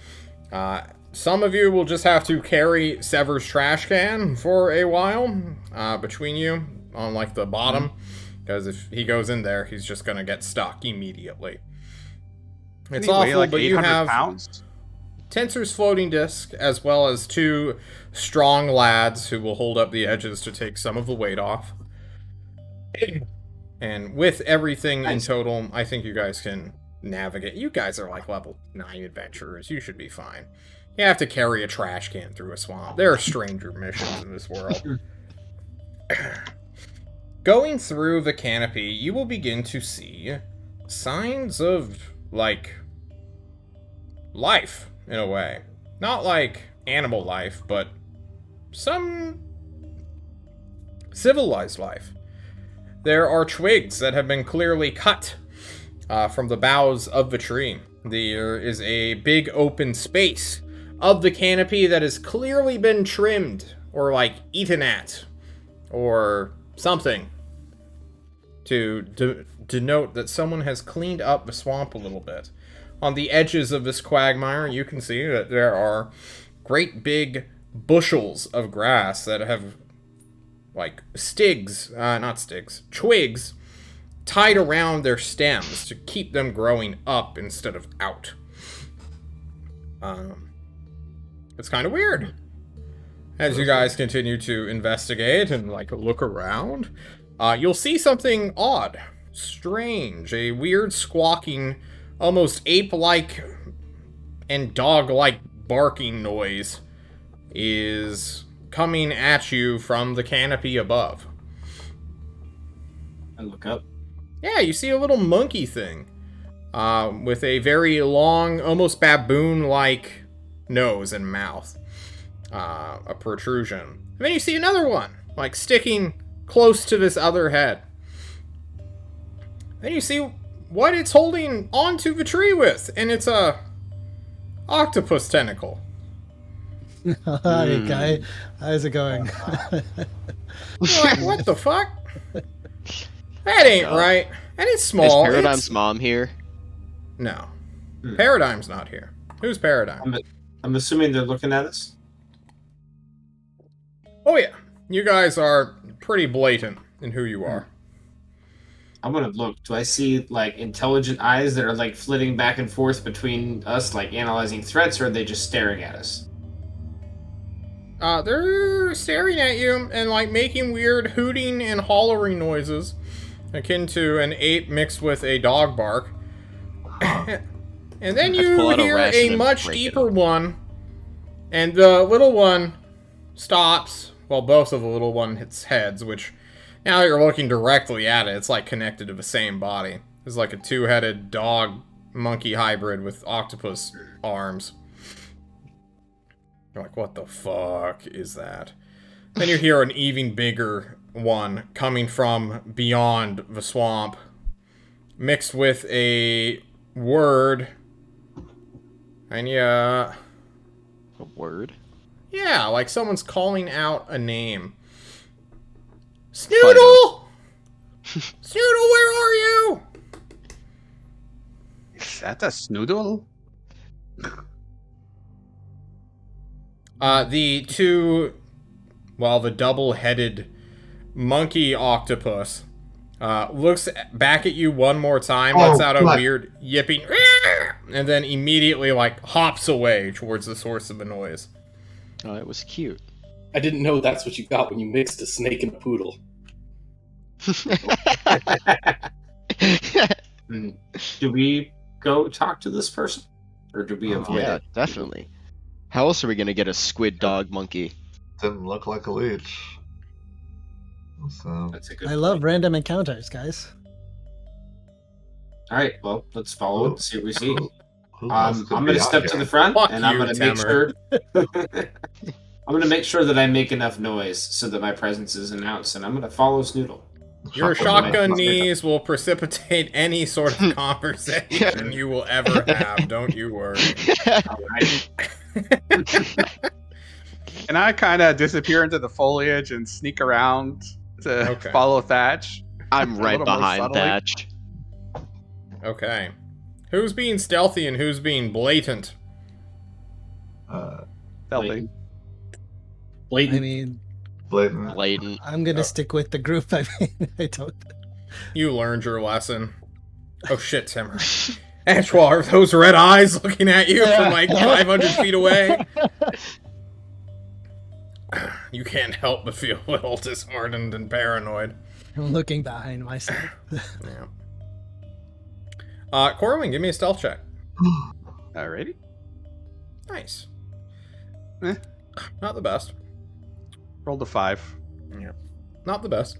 Some of you will just have to carry Sever's trash can for a while between you on like the bottom, because if he goes in there, he's just gonna get stuck immediately. It's awful, like but you have pounds? Tensor's floating disc, as well as 2 strong lads who will hold up the edges to take some of the weight off. And with everything in total, I think you guys can navigate. You guys are like level 9 adventurers. You should be fine. You have to carry a trash can through a swamp. There are stranger missions in this world. Going through the canopy, you will begin to see signs of, like, life, in a way. Not like animal life, but some civilized life. There are twigs that have been clearly cut from the boughs of the tree. There is a big open space of the canopy that has clearly been trimmed, or like eaten at, or something, to denote that someone has cleaned up the swamp a little bit. On the edges of this quagmire, you can see that there are great big bushels of grass that have, like, twigs tied around their stems to keep them growing up instead of out. It's kind of weird. As you guys continue to investigate and, like, look around, you'll see something odd, strange, a weird squawking, almost ape-like and dog-like barking noise is coming at you from the canopy above. I look up. Yeah, you see a little monkey thing with a very long, almost baboon-like nose and mouth. A protrusion. And then you see another one, like sticking close to this other head. Then you see what it's holding onto the tree with, and it's a octopus tentacle. Hi, guy. How's it going? You're like, what the fuck? That ain't right. And it's small. Is Paradigm's mom here? No. Paradigm's not here. Who's Paradigm? I'm assuming they're looking at us. Oh yeah. You guys are pretty blatant in who you are. I'm gonna look. Do I see, like, intelligent eyes that are, like, flitting back and forth between us, like, analyzing threats, or are they just staring at us? They're staring at you and, like, making weird hooting and hollering noises, akin to an ape mixed with a dog bark. And then you hear a much deeper one, and the little one stops, while both of the little one hits heads, which, now that you're looking directly at it, it's, like, connected to the same body. It's like a 2-headed dog-monkey hybrid with octopus arms. You're like, what the fuck is that? Then you hear an even bigger one coming from beyond the swamp, mixed with a word. And yeah... A word? Yeah, like someone's calling out a name. Snoodle! Snoodle, where are you? Is that a snoodle? The double-headed monkey octopus looks back at you one more time, lets out a weird yipping, and then immediately, like, hops away towards the source of the noise. Oh, it was cute. I didn't know that's what you got when you mixed a snake and a poodle. Do we go talk to this person? Or do we avoid Yeah, it? definitely. How else are we gonna get a squid dog monkey? Didn't look like a leech. So That's a good I point. love random encounters, guys. Alright, well, let's follow it and see what we see. who else could I'm be going to out step to here? the front, Fuck and I'm you, going to make Tamer. sure... I'm going to make sure that I make enough noise so that my presence is announced, and I'm going to follow Snoodle. Your Shotgun shotgun knife. knees will precipitate any sort of conversation you will ever have, don't you worry. Alright. And I kind of disappear into the foliage and sneak around to Okay. follow Thatch. I'm A right little more behind subtly. Thatch. Okay. Who's being stealthy and who's being blatant? Stealthy. Blatant. I mean, Blatant. Blatant. I'm gonna stick with the group. I mean, I don't. You learned your lesson. Oh shit, Timmer. Antoine, are those red eyes looking at you from like 500 feet away? You can't help but feel a little disheartened and paranoid. I'm looking behind myself. Yeah. Corwin, give me a stealth check. Alrighty. Nice. Eh. Not the best. Rolled a 5. Not the best.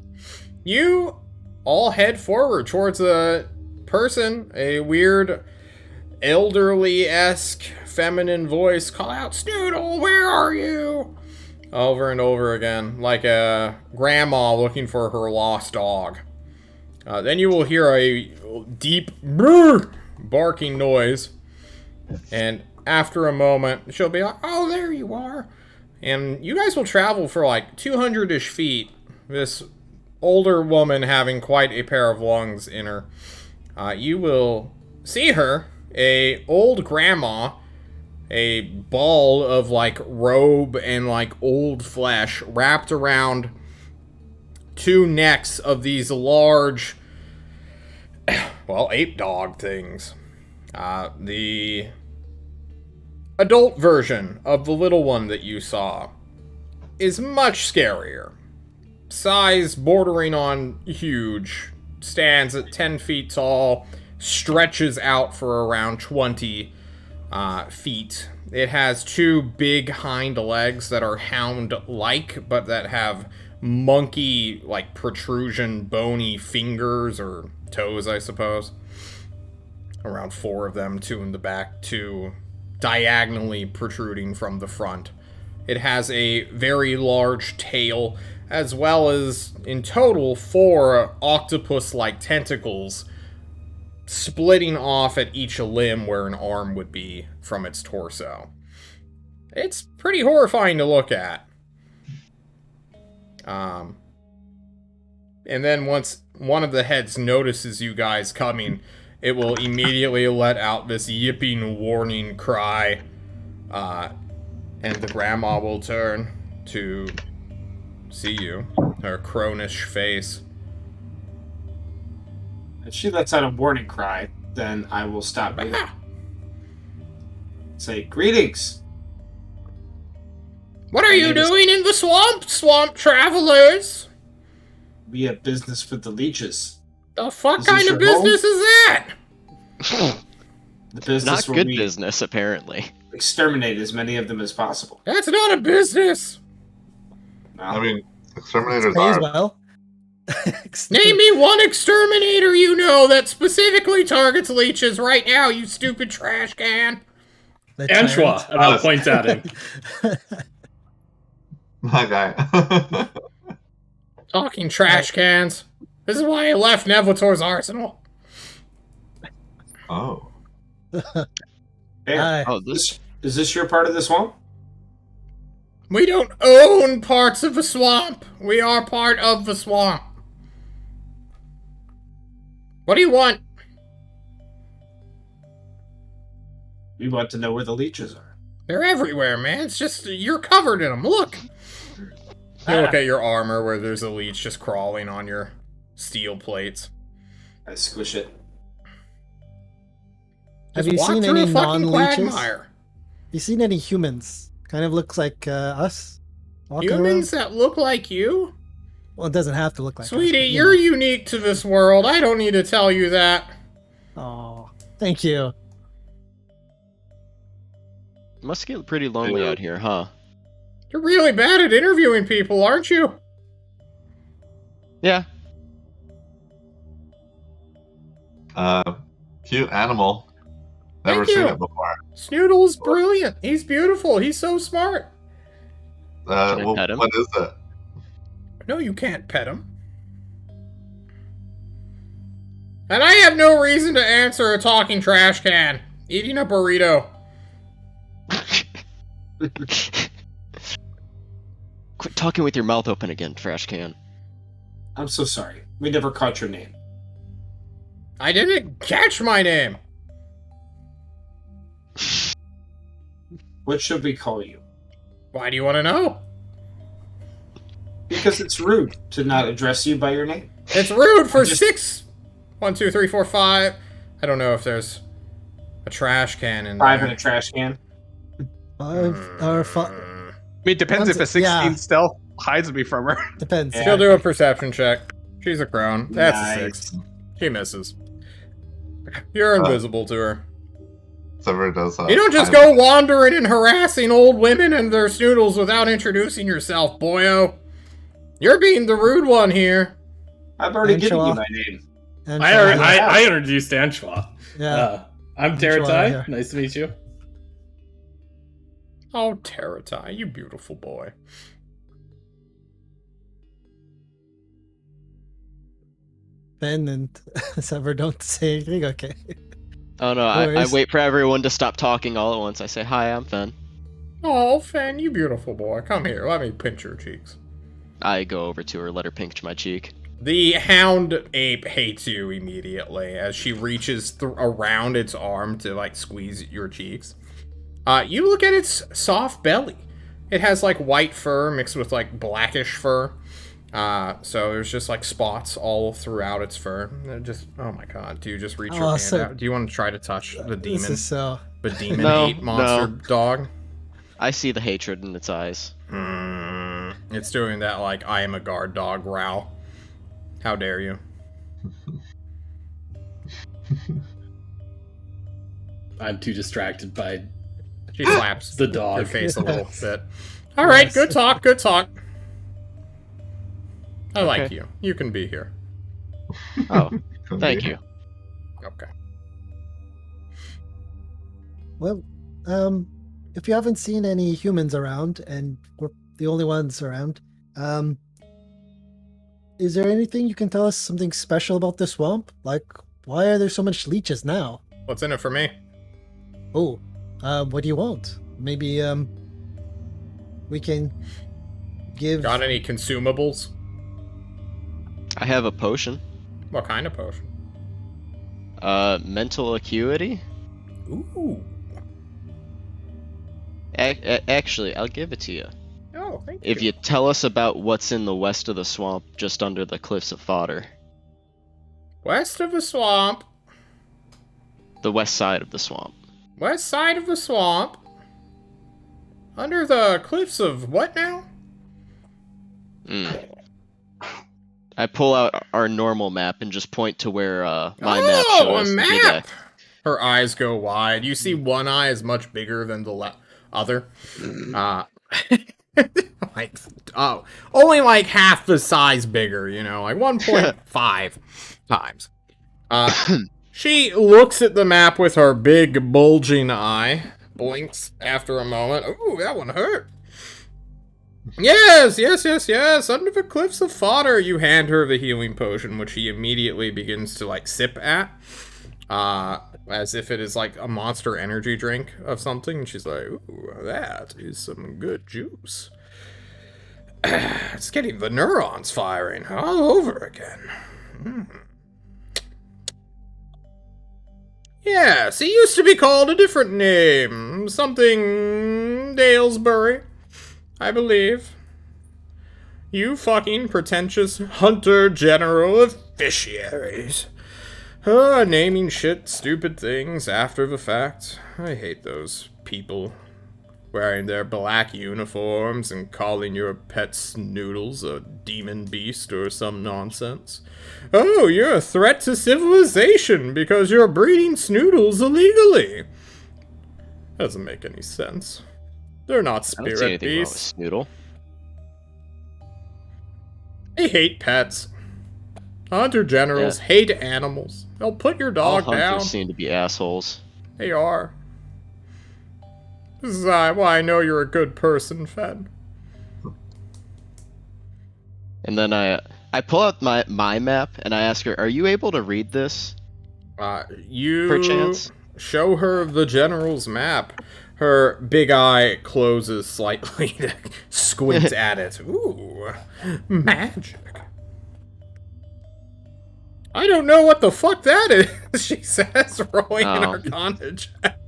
You all head forward towards a person, a weird, elderly-esque, feminine voice. Call out, Snoodle, where are you? Over and over again, like a grandma looking for her lost dog. Then you will hear a deep barking noise, and after a moment, she'll be like, oh, there you are. And you guys will travel for like 200-ish feet, this older woman having quite a pair of lungs in her. You will see her, a old grandma, a ball of like robe and like old flesh wrapped around two necks of these large, well, ape dog things. The adult version of the little one that you saw is much scarier. Size bordering on huge, stands at 10 feet tall, stretches out for around 20 feet. It has two big hind legs that are hound-like, but that have monkey, like, protrusion, bony fingers, or toes, I suppose. Around 4 of them, 2 in the back, 2 diagonally protruding from the front. It has a very large tail, as well as, in total, 4 octopus-like tentacles splitting off at each limb where an arm would be from its torso. It's pretty horrifying to look at. And then once one of the heads notices you guys coming, it will immediately let out this yipping warning cry, and the grandma will turn to see you, her cronish face. If she lets out a warning cry, then I will stop moving. Say, greetings. What are you doing in the swamp travelers? We have business with the leeches. The fuck Is kind this of your home? business is that? The business Not where good we business, apparently. exterminate as many of them as possible. That's not a business. I mean, exterminators Pays are. well. Name me one exterminator you know that specifically targets leeches right now, you stupid trash can. The Antoine, giant. and I'll point at him. My guy. Talking trash cans. This is why I left Nevlator's arsenal. Oh. Hey, Hi. Oh, this. is this your part of the swamp? We don't own parts of the swamp. We are part of the swamp. What do you want? We want to know where the leeches are. They're everywhere, man. It's just, you're covered in them. Look! You look at your armor where there's a leech just crawling on your steel plates. I squish it. Have Just you walk seen through any a fucking non-leeches? quagmire. You seen any humans? Kind of looks like us. Walking Humans around? that look like you? Well, it doesn't have to look like us, Sweetie, but, you're unique to this world. I don't need to tell you that. Oh, thank you. Must get pretty lonely out here, huh? You're really bad at interviewing people, aren't you? Yeah. Cute animal. Never Thank seen you. it before. Snoodle's brilliant. He's beautiful. He's so smart. Can I Well, pet him? what is it? No, you can't pet him. And I have no reason to answer a talking trash can. Eating a burrito. Quit talking with your mouth open again, trash can. I'm so sorry. We never caught your name. I didn't catch my name. What should we call you? Why do you want to know? Because it's rude to not address you by your name. It's rude for Just- 6. 1, 2, 3, 4, 5. I don't know if there's a trash can in 5 there. in a trash can. 5 or 5. I mean, it depends if a 16 Yeah. stealth hides me from her. Depends. Yeah. She'll do a perception check. She's a crone. That's a Nice. 6. She misses. You're invisible to her. Sever does You don't just go wandering and harassing old women and their snoodles without introducing yourself, boyo. You're being the rude one here. I've already given you Angela. my name. And I introduced Anshua. yeah. I'm Anshua Teratai. here. Nice to meet you. Oh, Teratai, you beautiful boy. Ben and Sever don't say anything. Okay. Oh no, No I worries. wait for everyone to stop talking all at once. I say, hi, I'm Fen. Oh, Fen, you beautiful boy. Come here, let me pinch your cheeks. I go over to her, let her pinch my cheek. The hound ape hates you immediately as she reaches around its arm to, like, squeeze your cheeks. You look at its soft belly. It has, like, white fur mixed with, like, blackish fur. So there's just, like, spots all throughout its fur. Just, oh my god, do you just reach your hand so- out? Do you want to try to touch the This demon? is so. The demon No, ape monster dog? I see the hatred in its eyes. It's doing that, like, I am a guard dog growl. How dare you? I'm too distracted by She slaps the dog. your face a little bit. Alright, Yes. good talk, good talk. I like Okay. you. You can be here. Oh, thank you. Okay. Well, if you haven't seen any humans around, and we're the only ones around, is there anything you can tell us something special about the swamp? Like, why are there so much leeches now? What's in it for me? Oh, what do you want? Maybe, we can give... Got any consumables? I have a potion. What kind of potion? Mental acuity? Ooh. Actually, I'll give it to you. Oh, thank If you tell us about what's in the west of the swamp, just under the cliffs of Fodder. West of the swamp. The west side of the swamp. West side of the swamp. Under the cliffs of what now? I pull out our normal map and just point to where my map Oh, shows. a the big map! X. Her eyes go wide. You see one eye is much bigger than the other. Like, oh, only like half the size bigger, you know, like 1.5 times. She looks at the map with her big bulging eye, blinks after a moment. Ooh, that one hurt. Yes, under the cliffs of Fodder. You hand her the healing potion, which she immediately begins to, like, sip at. As if it is like a Monster energy drink of something. And she's like, ooh, that is some good juice. It's getting the neurons firing all over again. Yes, he used to be called a different name. Something Dalesbury, I believe. You fucking pretentious hunter general of fishiaries. Naming shit stupid things after the fact. I hate those people wearing their black uniforms and calling your pet Snoodles a demon beast or some nonsense. Oh, you're a threat to civilization because you're breeding Snoodles illegally. Doesn't make any sense. They're not I don't see spirit anything wrong with beasts. Snoodle. They hate pets. Hunter generals hate animals. They'll put your All dog hunters down. seem to be assholes. They are. This is why I know you're a good person, Fed. And then I pull out my map and I ask her, "Are you able to read this?" You Perchance? show her the general's map. Her big eye closes slightly to squint at it. Ooh, magic. I don't know what the fuck that is, she says, rolling an Oh. Arcana check.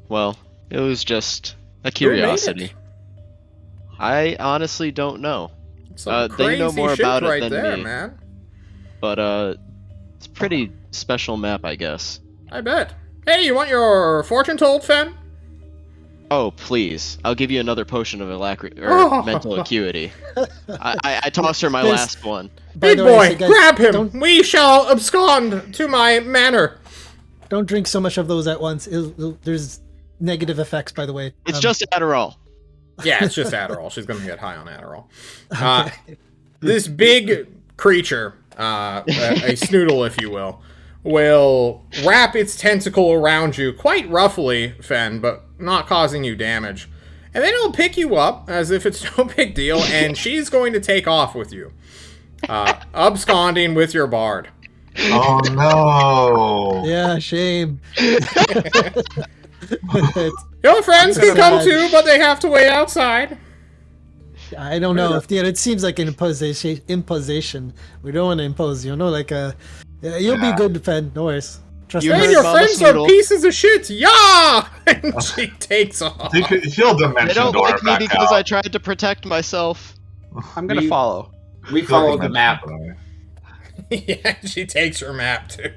Well, it was just a Who made curiosity. it? I honestly don't know. Some They know crazy more shit about it right than there, me. man. But it's a pretty special map, I guess. I bet. Hey, you want your fortune told, Fen? Oh, please. I'll give you another potion of mental acuity. I tossed her my There's- last one. By Big the way, boy, so guys, grab him! Don't, We shall abscond to my manor. don't drink so much of those at once. There's negative effects, by the way. It's just Adderall. Yeah, it's just Adderall. She's gonna get high on Adderall. This big creature, a snoodle, if you will wrap its tentacle around you quite roughly, Fen, but not causing you damage. And then it'll pick you up as if it's no big deal, and she's going to take off with you. Absconding with your bard. Oh no! Yeah, shame. Your friends can come sad. too, but they have to wait outside. I don't know if it seems like an imposition. We don't want to impose, like you'll be good, Fen. No worries. Trust You me. And heard your Mama friends Snoodle. are pieces of shit. Yeah! And she takes off. He'll They dimension don't door like me back because out. I tried to protect myself. I'm gonna We- follow. We He'll followed the dimension map. door. Yeah, she takes her map too.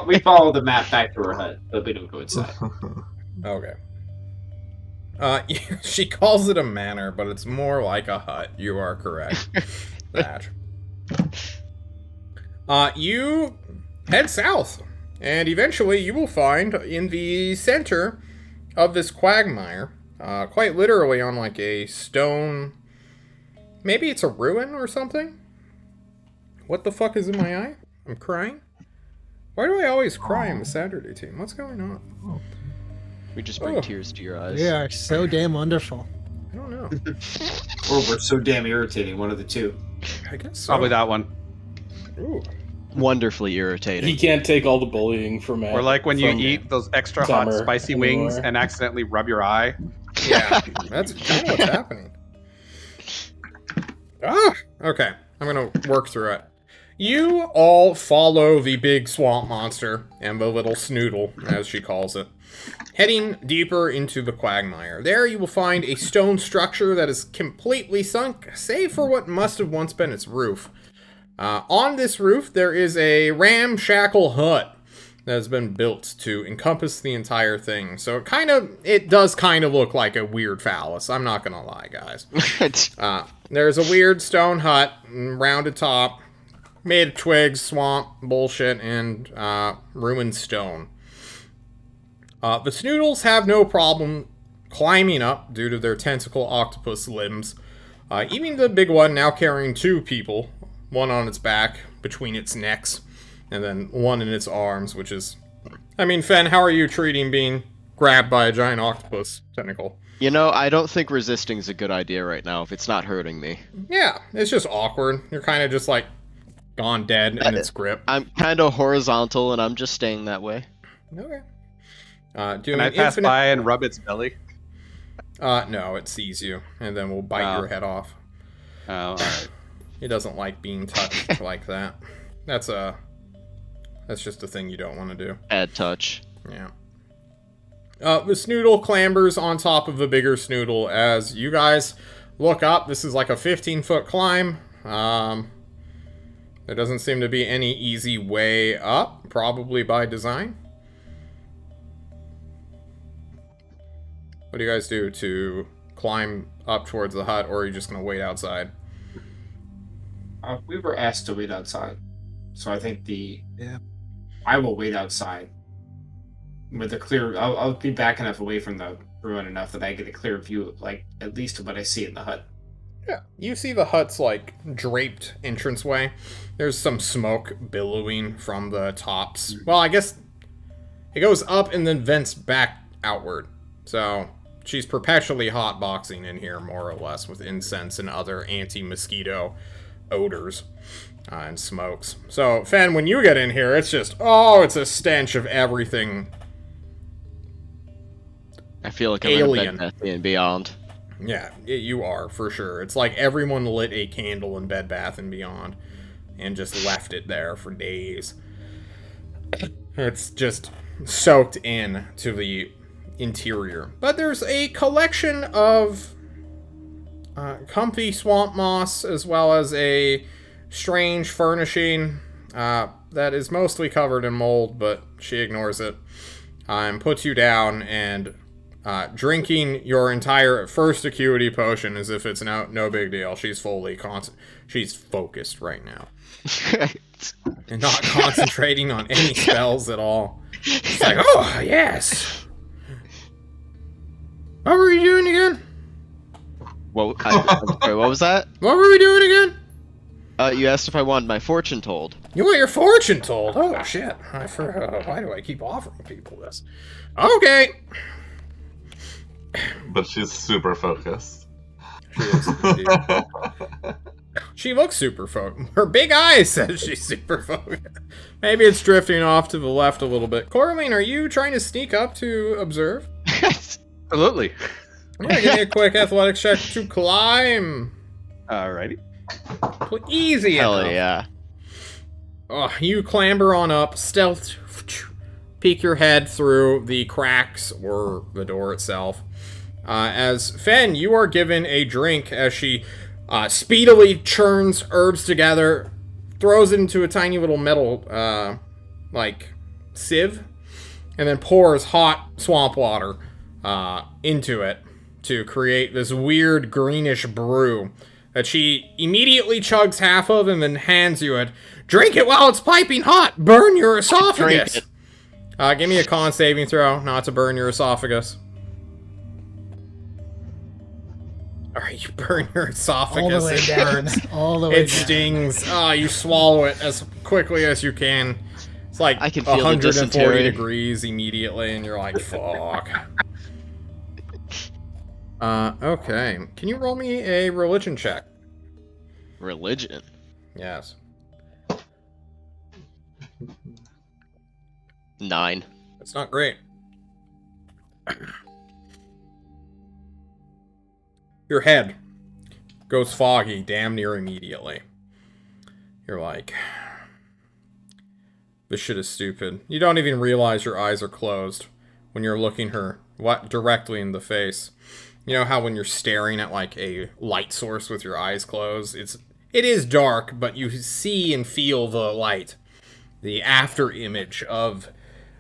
We followed the map back to her hut, but we don't go inside. Okay. She calls it a manor, but it's more like a hut. You are correct. That. You head south, and eventually you will find in the center of this quagmire, quite literally on like a stone. Maybe it's a ruin or something? What the fuck is in my eye? I'm crying? Why do I always cry in the Saturday team? What's going on? We just bring Oh. tears to your eyes. We are so damn wonderful. I don't know. Or we're so damn irritating, one of the two. I guess so. Probably that one. Ooh. Wonderfully He irritating. can't take all the bullying from it. Or like when you from eat those extra hot Summer spicy anymore. wings and accidentally rub your eye. Yeah, that's kind of what's happening. Okay. I'm gonna work through it. You all follow the big swamp monster and the little snoodle, as she calls it, heading deeper into the quagmire. There you will find a stone structure that is completely sunk, save for what must have once been its roof. On this roof, there is a ramshackle hut that has been built to encompass the entire thing. So it does kind of look like a weird phallus. I'm not gonna lie, guys. There's a weird stone hut, rounded top, made of twigs, swamp, bullshit, and ruined stone. The Snoodles have no problem climbing up due to their tentacle octopus limbs. Even the big one now carrying two people, one on its back, between its necks, and then one in its arms, which is... I mean, Fen, how are you treating being grabbed by a giant octopus tentacle? You know, I don't think resisting's a good idea right now if it's not hurting me. Yeah, it's just awkward. You're kind of just like gone dead in its grip. I'm kind of horizontal and I'm just staying that way. Okay. Can Doing I pass infinite... by and rub its belly? No, it sees you, and then we'll bite Oh. your head off. Oh, alright. It doesn't like being touched like that. That's just a thing you don't want to do. Bad touch. Yeah. The Snoodle clambers on top of a bigger Snoodle as you guys look up. This is like a 15-foot climb. There doesn't seem to be any easy way up, probably by design. What do you guys do to climb up towards the hut, or are you just going to wait outside? We were asked to wait outside. So I think Yeah. I will wait outside. With a clear... I'll be back enough away from the ruin enough that I get a clear view of, like, at least of what I see in the hut. Yeah, you see the hut's, like, draped entranceway. There's some smoke billowing from the tops. Well, I guess it goes up and then vents back outward. So she's perpetually hotboxing in here, more or less, with incense and other anti-mosquito odors and smokes. So, Fen, when you get in here, it's just, it's a stench of everything. I feel like I'm Alien. in Bed Bath and Beyond. Yeah, you are, for sure. It's like everyone lit a candle in Bed Bath & Beyond and just left it there for days. It's just soaked in to the interior. But there's a collection of comfy swamp moss, as well as a strange furnishing that is mostly covered in mold, but she ignores it and puts you down and drinking your entire first acuity potion as if it's no big deal. She's fully she's focused right now. And not concentrating on any spells at all. It's like, oh, yes. What were we doing again? I'm sorry, what was that? What were we doing again? You asked if I wanted my fortune told. You want your fortune told? Oh, shit. Why do I keep offering people this? Okay. But she's super focused. She is, indeed. She looks super focused. Her big eyes says she's super focused. Maybe it's drifting off to the left a little bit. Coraline, are you trying to sneak up to observe? Absolutely. Yeah, give me a quick athletics check to climb. Alrighty. Easy Hell enough. yeah. Oh, you clamber on up, stealth, peek your head through the cracks or the door itself. As Fen, you are given a drink as she speedily churns herbs together, throws it into a tiny little metal, sieve, and then pours hot swamp water into it to create this weird greenish brew that she immediately chugs half of and then hands you it. Drink it while it's piping hot! Burn your esophagus! Give me a con saving throw, not to burn your esophagus. Alright, you burn your esophagus. All the way down. All the way It down. stings. You swallow it as quickly as you can. It's like I can feel the 140 dysentery. degrees immediately, and you're like, fuck. Okay. Can you roll me a religion check? Religion. Yes. 9. That's not great. Your head goes foggy damn near immediately. You're like, this shit is stupid. You don't even realize your eyes are closed when you're looking her directly in the face. You know how when you're staring at like a light source with your eyes closed, it is dark, but you see and feel the light. The after image of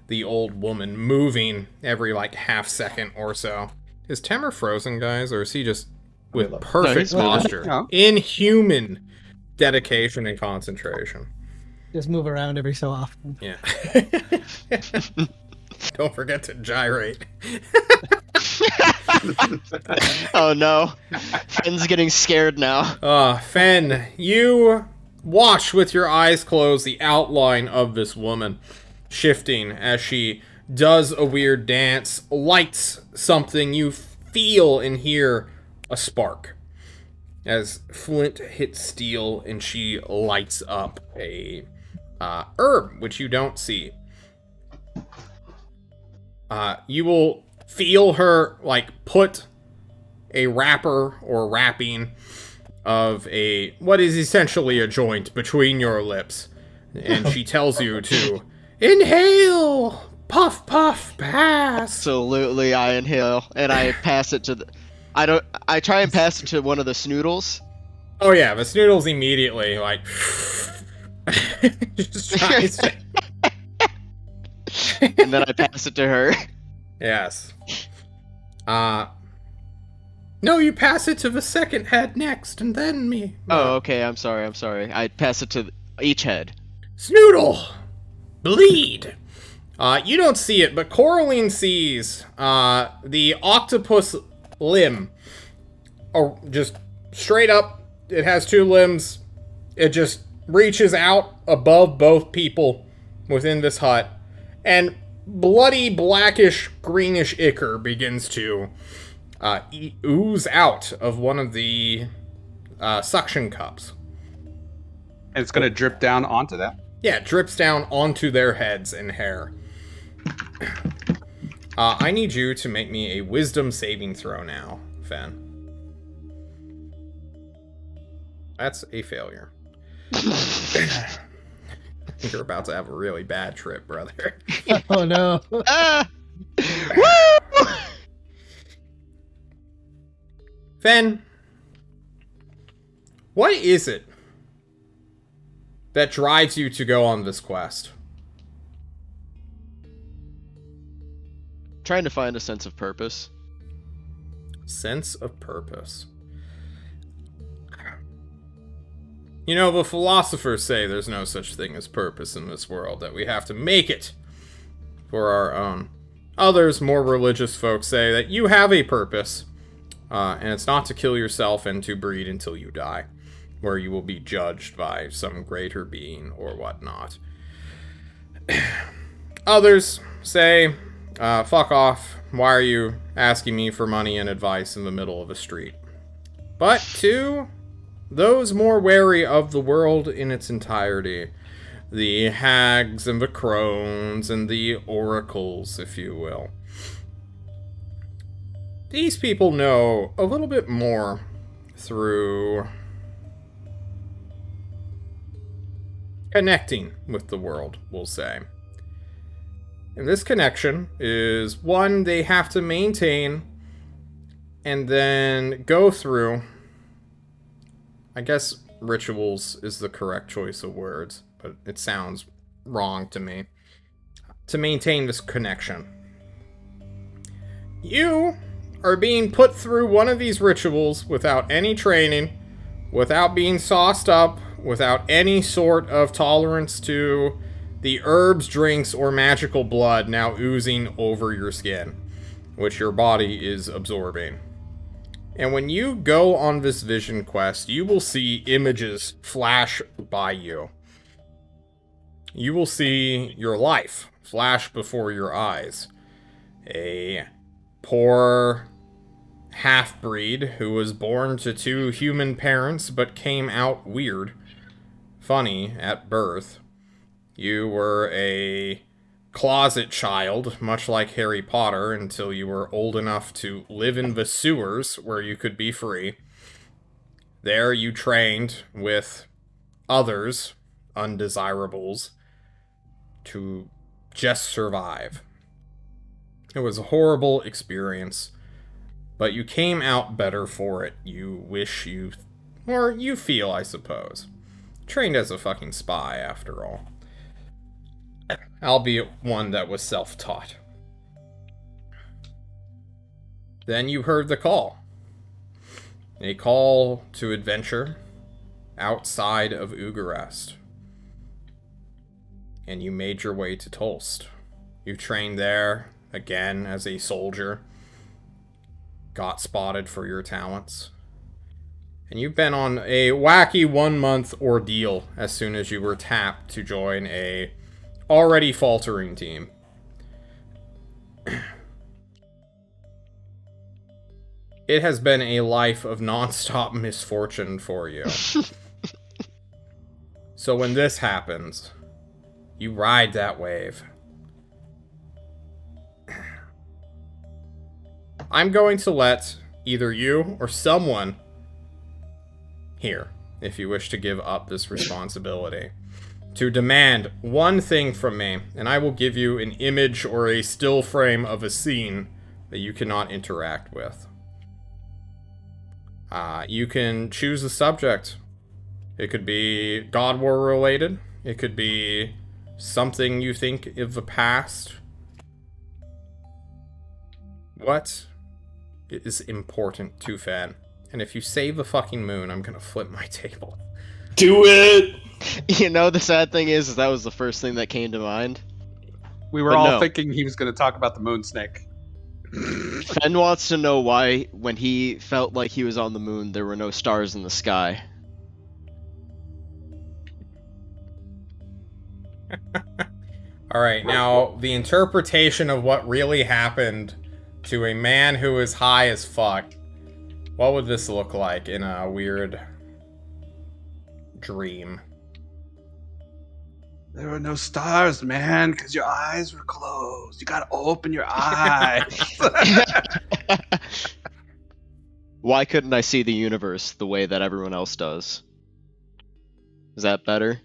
the old woman moving every like half second or so. Is Temer frozen, guys, or is he just with perfect he's moving. posture? No. Inhuman dedication and concentration. Just move around every so often. Yeah. Don't forget to gyrate. Oh no. Finn's getting scared now. Fen, you watch with your eyes closed the outline of this woman shifting as she does a weird dance, lights something. You feel and hear a spark as flint hits steel and she lights up a herb, which you don't see. You will feel her like put a wrapper or wrapping of what is essentially a joint between your lips, and she tells you to inhale Puff, puff, pass. Absolutely, I inhale and I pass it to the. I try and pass it to one of the snoodles. Oh yeah, the Snoodles immediately, like... just tries to... And then I pass it to her. Yes. No, you pass it to the second head next, and then me. Oh, okay, I'm sorry. I pass it to each head. Snoodle! Bleed! You don't see it, but Coraline sees, the octopus limb. Oh, just straight up, it has 2 limbs. It just reaches out above both people within this hut. And bloody, blackish, greenish ichor begins to ooze out of one of the suction cups. And it's gonna drip down onto that. Yeah, it drips down onto their heads and hair. I need you to make me a wisdom saving throw now, Fen. That's a failure. You're about to have a really bad trip, brother. Oh no. Woo! Fen, what is it that drives you to go on this quest? Trying to find a sense of purpose. Sense of purpose. You know, the philosophers say there's no such thing as purpose in this world, that we have to make it for our own. Others, more religious folks, say that you have a purpose, and it's not to kill yourself and to breed until you die, where you will be judged by some greater being or whatnot. Others say, fuck off, why are you asking me for money and advice in the middle of a street? But to those more wary of the world in its entirety, the hags and the crones and the oracles, if you will, these people know a little bit more through connecting with the world, we'll say. And this connection is one they have to maintain and then go through. I guess rituals is the correct choice of words, but it sounds wrong to me. To maintain this connection. You are being put through one of these rituals without any training, without being sauced up, without any sort of tolerance to the herbs, drinks, or magical blood now oozing over your skin, which your body is absorbing. And when you go on this vision quest, you will see images flash by you. You will see your life flash before your eyes. A poor half-breed who was born to 2 human parents but came out weird, funny at birth. You were a closet child, much like Harry Potter, until you were old enough to live in the sewers where you could be free. There you trained with others, undesirables, to just survive. It was a horrible experience, but you came out better for it. You wish you... or you feel, I suppose. Trained as a fucking spy, after all. Albeit one that was self-taught. Then you heard the call. A call to adventure outside of Ugarest. And you made your way to Tolst. You trained there, again, as a soldier. Got spotted for your talents. And you've been on a wacky 1-month ordeal as soon as you were tapped to join a already faltering team. It has been a life of non-stop misfortune for you. So when this happens, you ride that wave. I'm going to let either you or someone here, if you wish to give up this responsibility, to demand one thing from me, and I will give you an image or a still frame of a scene that you cannot interact with. You can choose a subject. It could be God War related. It could be something you think of the past. What is important to Fan? And if you save the fucking moon, I'm gonna flip my table. Do it! You know, the sad thing is that was the first thing that came to mind. We were But all no. thinking he was going to talk about the moon snake. Fen wants to know why, when he felt like he was on the moon, there were no stars in the sky. Alright, now, the interpretation of what really happened to a man who is high as fuck. What would this look like in a weird dream? There were no stars, man, because your eyes were closed. You gotta open your eyes. Why couldn't I see the universe the way that everyone else does? Is that better?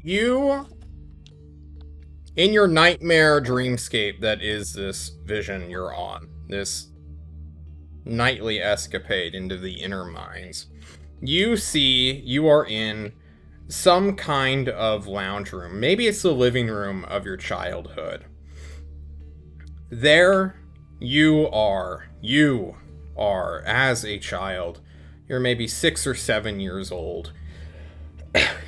You, in your nightmare dreamscape that is this vision you're on, this nightly escapade into the inner minds, you see you are in some kind of lounge room. Maybe it's the living room of your childhood. There you are, as a child. You're maybe 6 or 7 years old,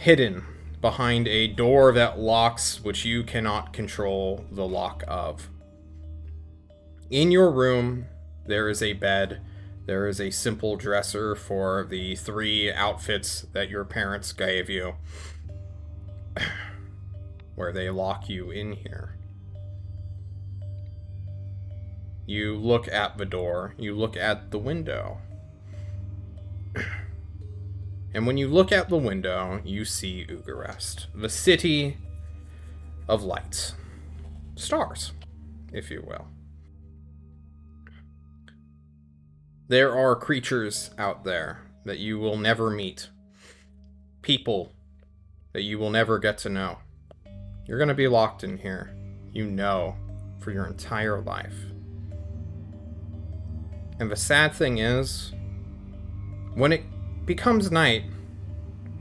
hidden behind a door that locks, which you cannot control the lock of. In your room, there is a bed. There is a simple dresser for the 3 outfits that your parents gave you, where they lock you in here. You look at the door. You look at the window. And when you look out the window, you see Ugarest, the city of lights. Stars, if you will. There are creatures out there that you will never meet. People that you will never get to know. You're going to be locked in here. You know, for your entire life. And the sad thing is, when it becomes night,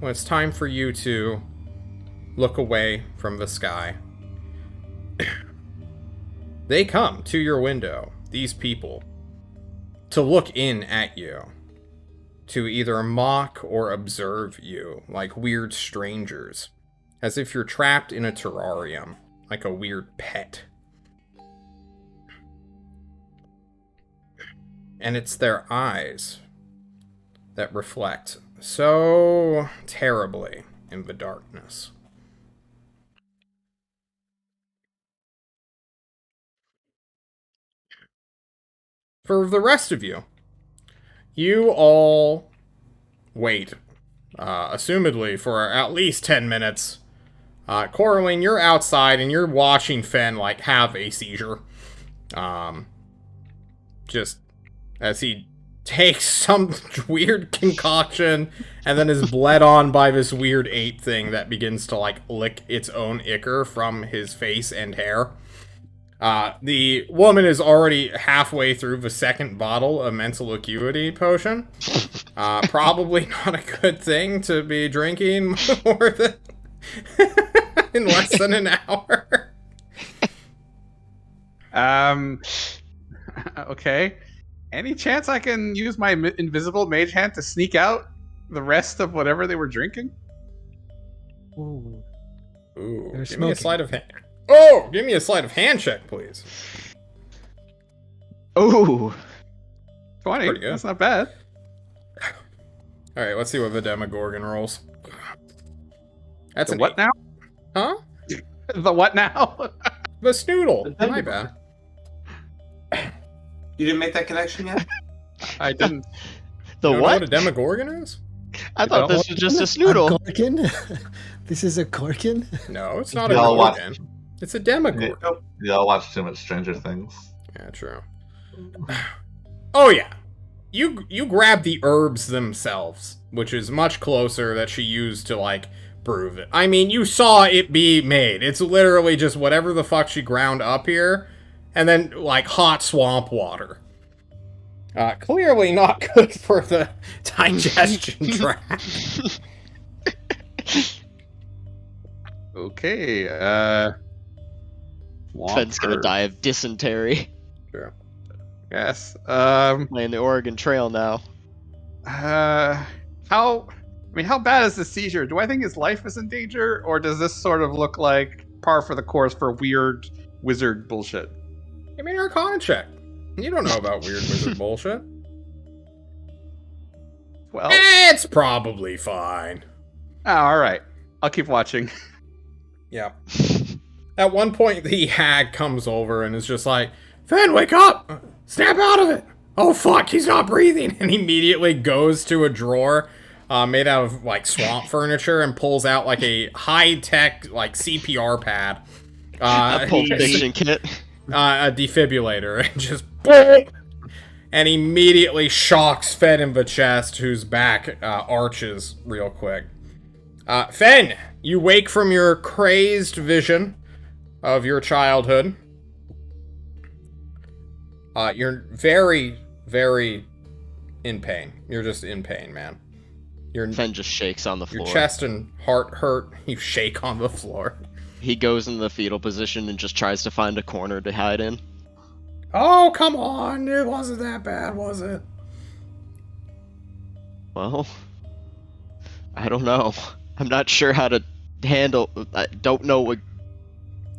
when it's time for you to look away from the sky, they come to your window, these people, to look in at you, to either mock or observe you like weird strangers, as if you're trapped in a terrarium, like a weird pet. And it's their eyes that reflect so terribly in the darkness. For the rest of you, you all wait, assumedly for at least 10 minutes. Coraline, you're outside and you're watching Fen, like, have a seizure. Just as he takes some weird concoction and then is bled on by this weird ape thing that begins to, like, lick its own ichor from his face and hair. The woman is already halfway through the second bottle of mental acuity potion. Probably not a good thing to be drinking more than in less than an hour. Okay. Any chance I can use my invisible mage hand to sneak out the rest of whatever they were drinking? Ooh. Ooh, They're give me a smoking. sleight of hand. Oh, give me a sleight of hand check, please. Ooh. 20. Pretty good. That's not bad. All right, let's see what the Demogorgon rolls. That's The an what 8. now? Huh? The what now? The Snoodle. The My Demogorgon. bad. You didn't make that connection yet? I didn't. The You don't know what? what a Demogorgon is? I thought this was just a snoodle. A Gorkin? This is a Gorkin? No, it's not a Y'all watch- Gorgon. It's a Demogorgon. Y'all watch too much Stranger Things. Yeah, true. Oh yeah, you grab the herbs themselves. which is much closer, that she used to, like, prove it. I mean, you saw it be made. It's literally just whatever the fuck she ground up here, and then, like, hot swamp water. Clearly not good for the digestion tract. Okay, Fenn's gonna die of dysentery. Sure. Yes. Playing the Oregon Trail now. How bad is the seizure? Do I think his life is in danger, or does this sort of look like par for the course for weird wizard bullshit? Give me an Arcana check. You don't know about weird wizard bullshit. Well, It's probably fine. all right. I'll keep watching. Yeah. At one point, the hag comes over and is just like, Fenn, wake up! Snap out of it! Oh fuck, he's not breathing! And immediately goes to a drawer made out of, like, swamp furniture and pulls out, like, a high-tech, like, CPR pad. A Pulp Fiction kit. A defibrillator, and just boom! And immediately shocks Fenn in the chest, whose back arches real quick. Fenn, you wake from your crazed vision of your childhood. You're very, very in pain. You're just in pain, man. Fenn just shakes on the floor. Your chest and heart hurt. You shake on the floor. He goes in the fetal position and just tries to find a corner to hide in. Oh, come on. It wasn't that bad, was it? Well, I don't know. I'm not sure how to handle... I don't know what...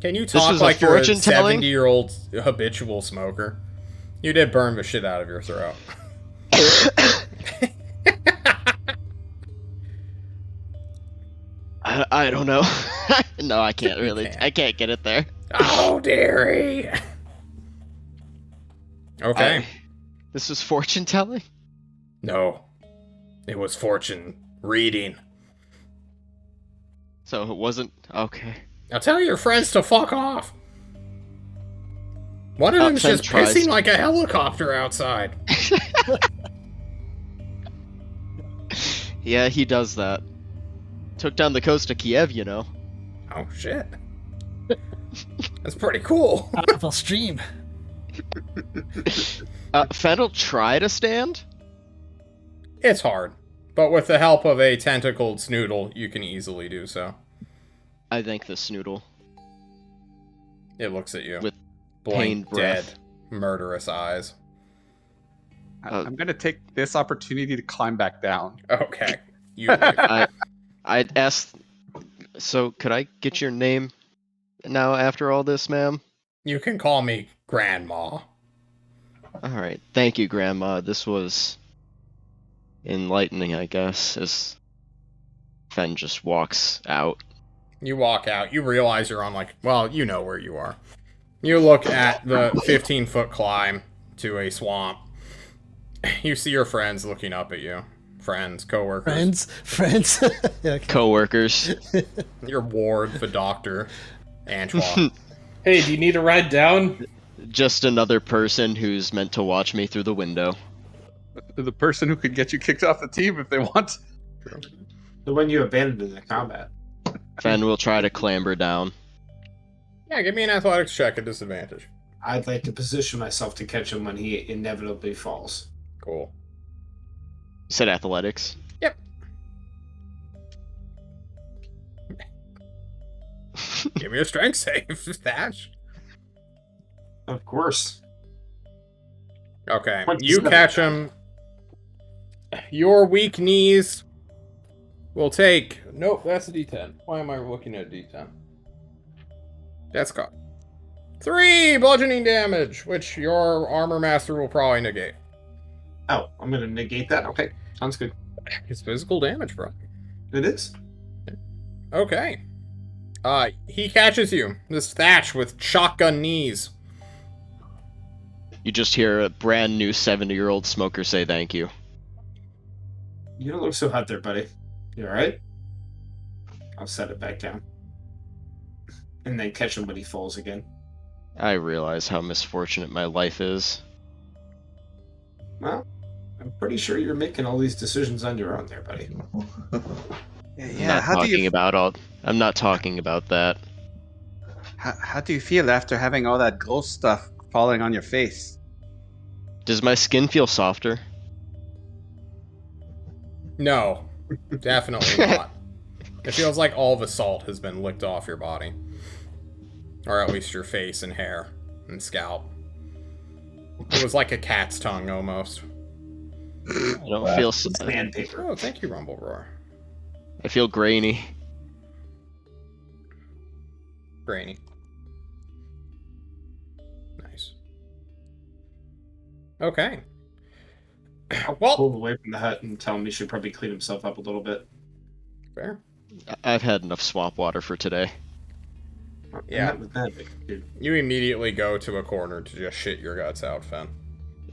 Can you This talk was a like you're a fortune-telling? 70-year-old habitual smoker? You did burn the shit out of your throat. I don't know. No, I can't really. can't. I can't get it there. Oh, dearie. Okay. This was fortune telling? No. It was fortune reading. So it wasn't... Okay. Now tell your friends to fuck off. One of them's Fenn just tries. pissing like a helicopter outside. Yeah, he does that. Took down the coast of Kiev, you know. Oh, shit. That's pretty cool. Powerful stream. Fenn will try to stand? It's hard. But with the help of a tentacled snoodle, you can easily do so. I think the snoodle. It looks at you. With blank, pained dead, breath. murderous eyes. I'm gonna take this opportunity to climb back down. Okay. You leave. I'd ask... So, could I get your name now after all this, ma'am? You can call me Grandma. Alright, thank you, Grandma. This was... enlightening, I guess, as Fenn just walks out. You walk out. You realize you're on, like, well, you know where you are. You look at the 15-foot climb to a swamp. You see your friends looking up at you. Friends, coworkers. Friends. Yeah, okay. Co-workers. Your ward, the doctor, Antoine. Hey, do you need a ride down? Just another person who's meant to watch me through the window. The person who could get you kicked off the team if they want. The one you abandoned in the combat. Fenn will try to clamber down. Yeah, give me an athletics check at disadvantage. I'd like to position myself to catch him when he inevitably falls. Cool. You said athletics? Yep. Give me a strength save, Thatch. Of course. Okay, 27. you catch him. Your weak knees will take... Nope, that's a D10. Why am I looking at a D10? That's caught. 3 bludgeoning damage, which your armor master will probably negate. Oh, I'm gonna negate that. Okay, sounds good. It's physical damage, bro. It is. Okay. He catches you. This Thatch with shotgun knees. You just hear a brand new 70-year-old smoker say thank you. You don't look so hot there, buddy. You alright? I'll set it back down. And then catch him when he falls again. I realize how misfortunate my life is. Well, I'm pretty sure you're making all these decisions on your own there, buddy. Yeah, how do you I'm not talking about that. how do you feel after having all that gross stuff falling on your face? Does my skin feel softer? No, definitely not. It feels like all the salt has been licked off your body. Or at least your face and hair and scalp. It was like a cat's tongue, almost. I don't feel. Sandpaper. Oh, thank you, Rumble Roar. I feel grainy. Grainy. Nice. Okay. I'll Well, pull away from the hut and tell him he should probably clean himself up a little bit. fair. I've had enough swamp water for today. Yeah. Not with that, dude. You immediately go to a corner to just shit your guts out, Finn.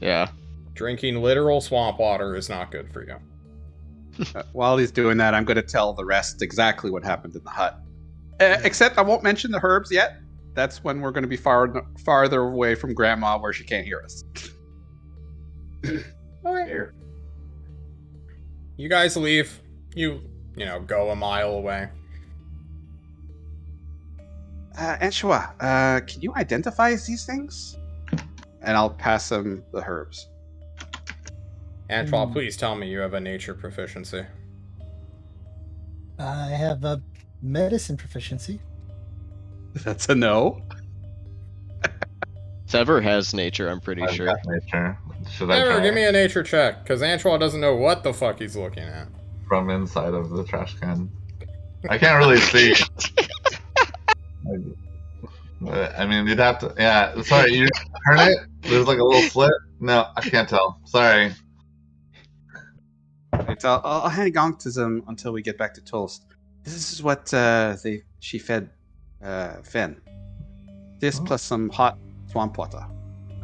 Yeah. Drinking literal swamp water is not good for you. While he's doing that, I'm going to tell the rest exactly what happened in the hut. Except I won't mention the herbs yet. That's when we're going to be farther away from Grandma where she can't hear us. Fair. You guys leave. You go a mile away. Anshua, can you identify these things? And I'll pass him the herbs. Antoine, please tell me you have a nature proficiency. I have a medicine proficiency. That's a no. Sever has nature, I'm pretty sure. Nature. Should I Never, try give me a nature check, because Antoine doesn't know what the fuck he's looking at. from inside of the trash can? I can't really see. I mean, you'd have to. Yeah, sorry, you heard it? There's like a little slit. No, I can't tell. Sorry. Right, I'll hang on to them until we get back to Toast. This is what she fed Finn. This plus some hot swamp water.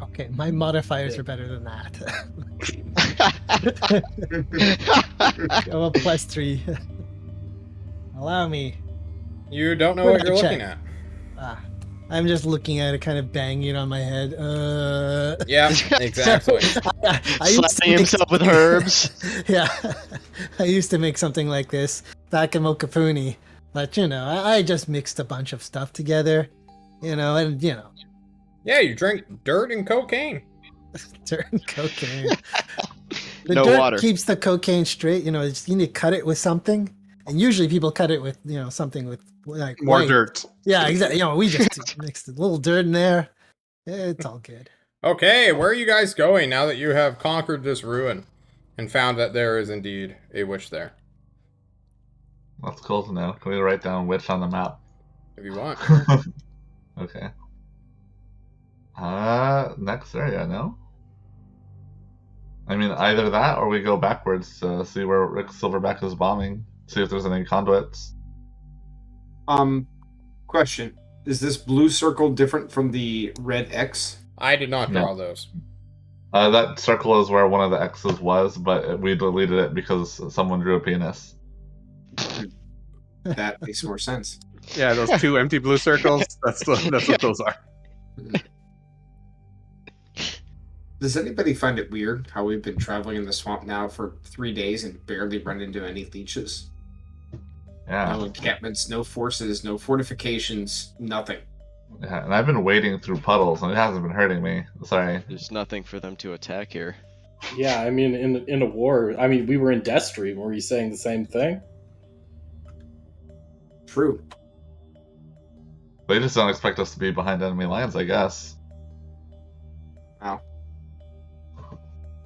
Okay, my modifiers are better than that. Go up +3. Allow me. You don't know Where what did you're I looking check? at. I'm just looking at it, kind of banging it on my head. Yeah, exactly. I used to Slapping make himself with herbs. Yeah, I used to make something like this back in Mokapuni, but I just mixed a bunch of stuff together, and Yeah, you drink dirt and cocaine. dirt and cocaine. The No dirt water. keeps the cocaine straight. You need to cut it with something, and usually people cut it with something with like More white. dirt. Yeah, exactly. We just mixed a little dirt in there. It's all good. Okay, where are you guys going now that you have conquered this ruin and found that there is indeed a witch there? That's cool to know. Can we write down witch on the map? If you want. Okay. Next area, no? I mean, either that or we go backwards to see where Rick Silverback is bombing. See if there's any conduits. Question. Is this blue circle different from the red X? I did not draw No. those. That circle is where one of the X's was, but we deleted it because someone drew a penis. That makes more sense. Yeah, those two empty blue circles. That's what those are. Does anybody find it weird how we've been traveling in the swamp now for 3 days and barely run into any leeches? Yeah. No encampments, no forces, no fortifications, nothing. Yeah, and I've been wading through puddles, and it hasn't been hurting me. Sorry. There's nothing for them to attack here. Yeah, I mean, in a war, I mean, we were in Deathstream. Were you saying the same thing? True. They just don't expect us to be behind enemy lines, I guess. Wow.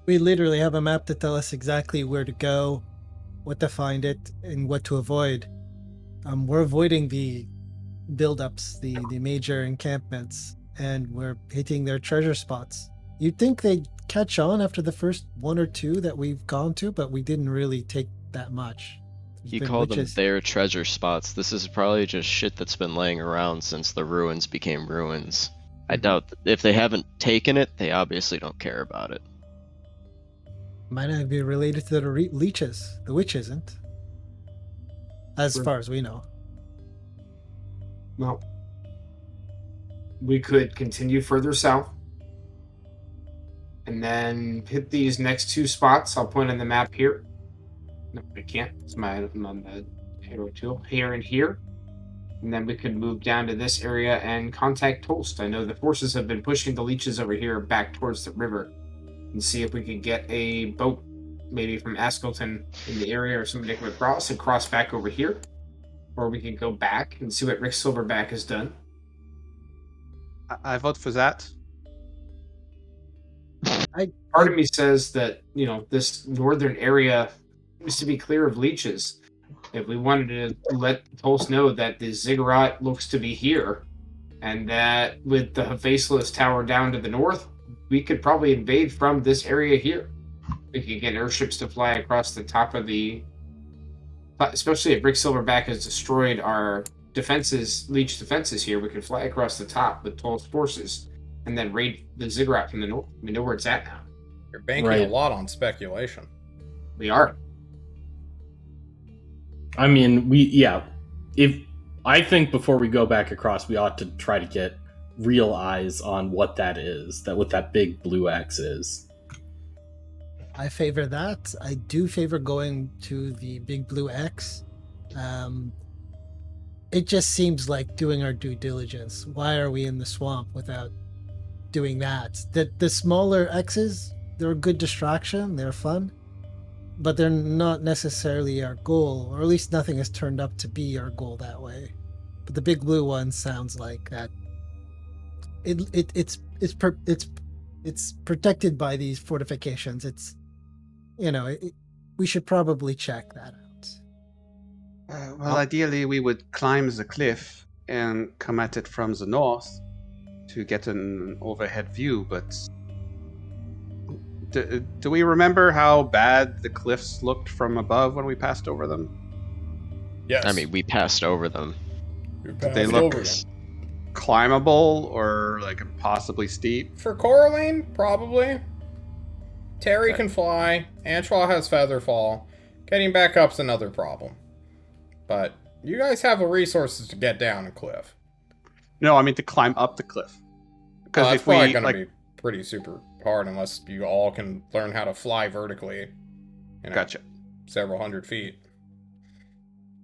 We literally have a map to tell us exactly where to go, what to find it, and what to avoid. We're avoiding the build-ups, the major encampments, and we're hitting their treasure spots. You'd think they'd catch on after the first one or two that we've gone to, but we didn't really take that much. There's You been call them witches. their treasure spots. This is probably just shit that's been laying around since the ruins became ruins. I doubt if they haven't taken it, they obviously don't care about it. Might not be related to the leeches. The witch isn't. As Sure. far as we know. Well, we could continue further south and then hit these next 2 spots. I'll point on the map here. No, I can't. It's my arrow tool here and here. And then we could move down to this area and contact Toast. I know the forces have been pushing the leeches over here back towards the river, and see if we could get a boat, maybe from Askleton in the area, or somebody to come across and cross back over here. Or we can go back and see what Rick Silverback has done. I vote for that. Part of me says that, this northern area seems to be clear of leeches. If we wanted to let Tulse know that the ziggurat looks to be here, and that with the Faceless Tower down to the north, we could probably invade from this area here. We could get airships to fly across the top of the... Especially if Rick Silverback has destroyed our leech defenses here, we could fly across the top with Tulse forces, and then raid the ziggurat from the north. We know where it's at now. You're banking a lot on speculation. We are. I mean, I think before we go back across, we ought to try to get real eyes on what that is, what that big blue X is. I favor that. I do favor going to the big blue X. It just seems like doing our due diligence. Why are we in the swamp without doing that? The smaller X's, they're a good distraction. They're fun. But they're not necessarily our goal, or at least nothing has turned up to be our goal that way. But the big blue one sounds like that. It's protected by these fortifications. We should probably check that out. Well, ideally, we would climb the cliff and come at it from the north to get an overhead view, but do we remember how bad the cliffs looked from above when we passed over them? Yes. I mean, we passed over them. Did they look climbable or like impossibly steep? For Coraline, probably. Terry can fly. Antoine has feather fall. Getting back up's another problem. But you guys have the resources to get down a cliff. No, I mean to climb up the cliff. Because it's probably going to be pretty super hard unless you all can learn how to fly vertically. Gotcha. Several hundred feet.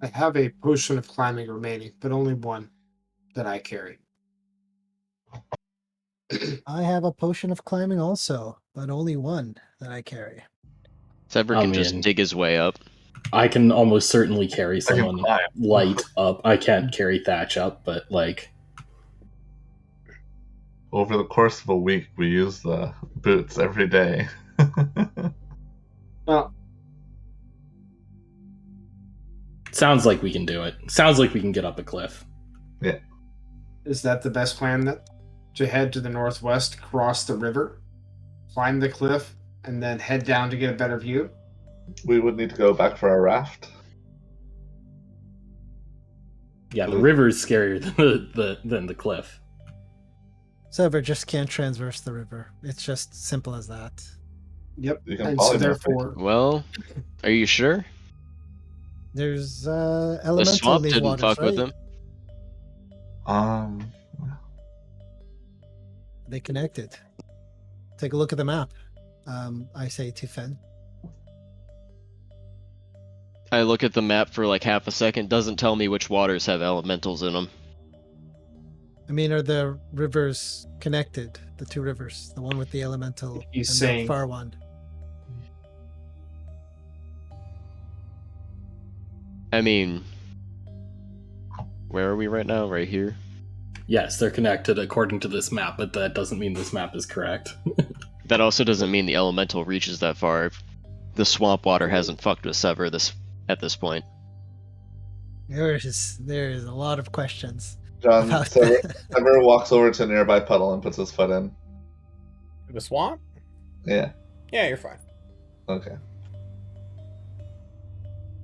I have a potion of climbing remaining, but only one that I carry. I have a potion of climbing also, but only one that I carry. Sever can just dig his way up. I can almost certainly carry someone light up. I can't carry Thatch up, but over the course of a week, we use the boots every day. Well, sounds like we can do it. Sounds like we can get up a cliff. Yeah. Is that the best plan? To head to the northwest, cross the river, climb the cliff, and then head down to get a better view? We would need to go back for our raft. Yeah, the river is scarier than the cliff. Sever just can't transverse the river. It's just simple as that. Yep. And so therefore... Well, are you sure? There's elemental the swamp in these didn't waters, fuck right? with him. They connected. Take a look at the map. I say to Fen. I look at the map for like half a second. Doesn't tell me which waters have elementals in them. I mean, are the rivers connected? The two rivers, the one with the elemental He's and saying, the far one. I mean, where are we right now? Right here? Yes, they're connected according to this map, but that doesn't mean this map is correct. That also doesn't mean the elemental reaches that far. The swamp water hasn't fucked with Sever at this point. There is a lot of questions. John, Sever walks over to a nearby puddle and puts his foot in. The swamp? Yeah. Yeah, you're fine. Okay.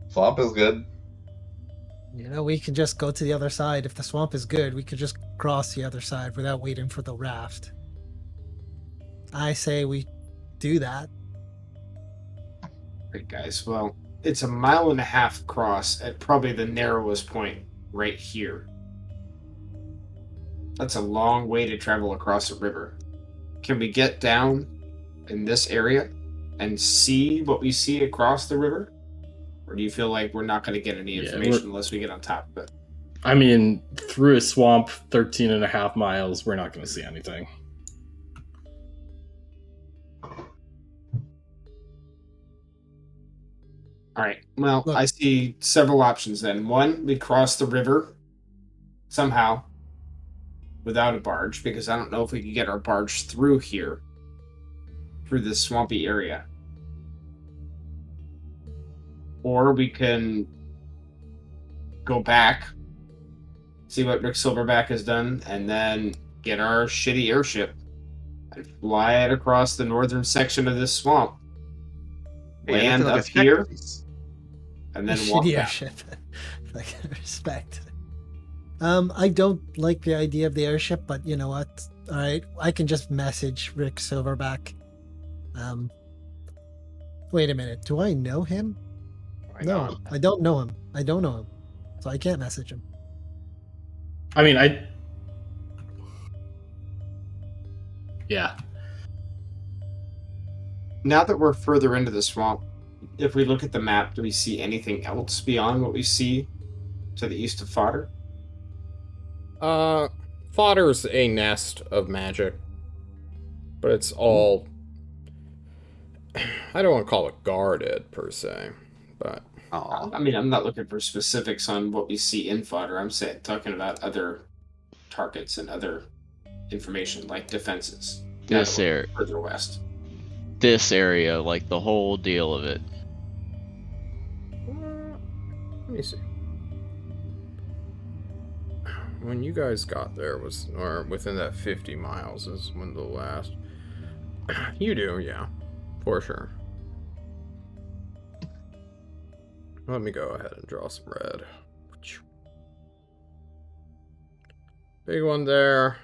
Swamp is good. We can just go to the other side. If the swamp is good, we could just cross the other side without waiting for the raft. I say we do that. Great, guys. Well, it's a 1.5 mile cross at probably the narrowest point right here. That's a long way to travel across a river. Can we get down in this area and see what we see across the river? Or do you feel like we're not going to get any information unless we get on top of it? I mean, through a swamp 13 and a half miles, we're not going to see anything. All right. Well, Look. I see several options then. One, we cross the river somehow without a barge, because I don't know if we can get our barge through here, through this swampy area. Or we can go back, see what Rick Silverback has done, and then get our shitty airship and fly it across the northern section of this swamp. Land up here, and then walk shitty back. airship. Like, respect. I don't like the idea of the airship, but you know what? All right, I can just message Rick Silverback. Wait a minute. Do I know him? No, I don't know him. I don't know him, so I can't message him. I mean, yeah. Now that we're further into the swamp, if we look at the map, do we see anything else beyond what we see to the east of Fodder? Fodder's a nest of magic, but it's all, I don't want to call it guarded per se, but I mean, I'm not looking for specifics on what we see in Fodder. I'm talking about other targets and other information like defenses. This area, further west. this area, like the whole deal of it. let me see. When you guys got there or within that 50 miles is when the last. You do, yeah, for sure. Let me go ahead and draw some red. Big one there.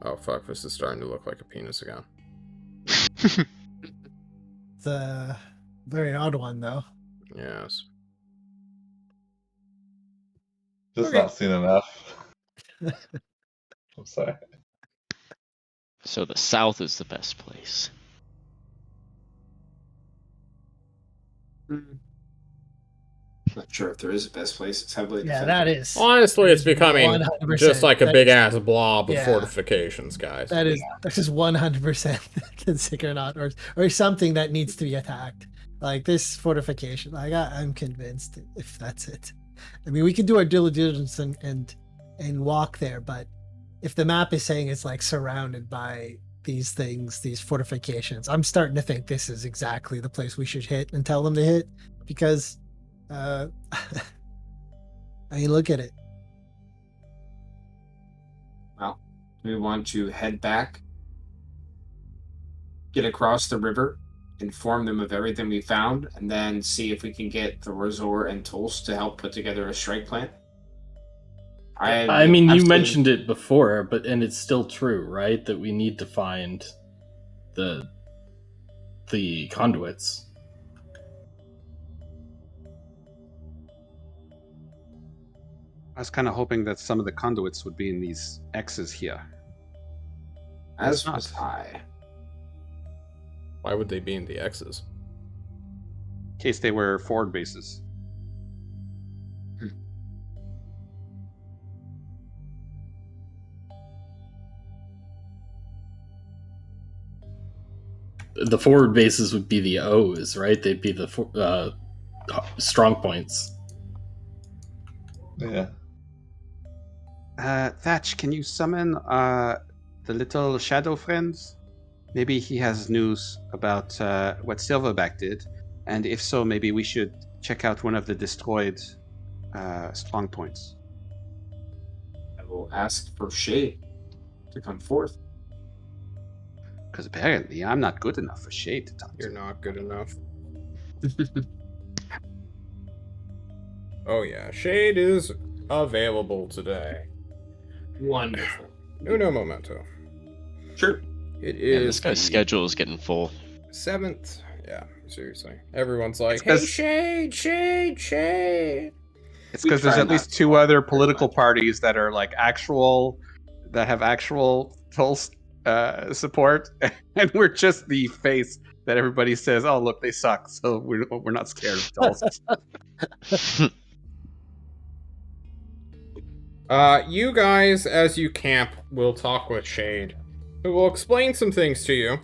Oh fuck, this is starting to look like a penis again. It's a very odd one, though. Yes. Just Okay. not seen enough. I'm sorry. So the south is the best place. Not sure if there is a best place. It's heavily Yeah, defended. that is. Honestly, it's becoming 100%. just like a That big is- ass blob of yeah. fortifications, guys. That is 100% consider not or something that needs to be attacked. Like this fortification. Like I'm convinced if that's it. I mean, we can do our due diligence and walk there, but if the map is saying it's like surrounded by these things, these fortifications, I'm starting to think this is exactly the place we should hit and tell them to hit because I mean, look at it. Well, we want to head back, get across the river, inform them of everything we found, and then see if we can get the Razor and Tulst to help put together a strike plan. I mean, you mentioned it before, and it's still true, right? That we need to find the conduits. I was kind of hoping that some of the conduits would be in these X's here. As not. was I. Why would they be in the X's? In case they were forward bases. The forward bases would be the O's, right? They'd be the strong points. Yeah. Thatch, can you summon the little shadow friends? Maybe he has news about what Silverback did, and if so, maybe we should check out one of the destroyed strong points. I will ask for Shade to come forth. Because apparently I'm not good enough for Shade to talk You're to. not good enough. Oh yeah, Shade is available today. Wonderful. Uno momento. Sure. It Yeah, is this guy's the schedule is getting full. 7th. Yeah, seriously. Everyone's like, It's hey, 'cause- Shade, Shade, Shade. It's We because there's try at least not to two talk other very political much. parties that are like actual that have actual Tulsk support, and we're just the face that everybody says, "Oh, look, they suck," so we're not scared of Tulsk. You guys, as you camp, will talk with Shade, who will explain some things to you.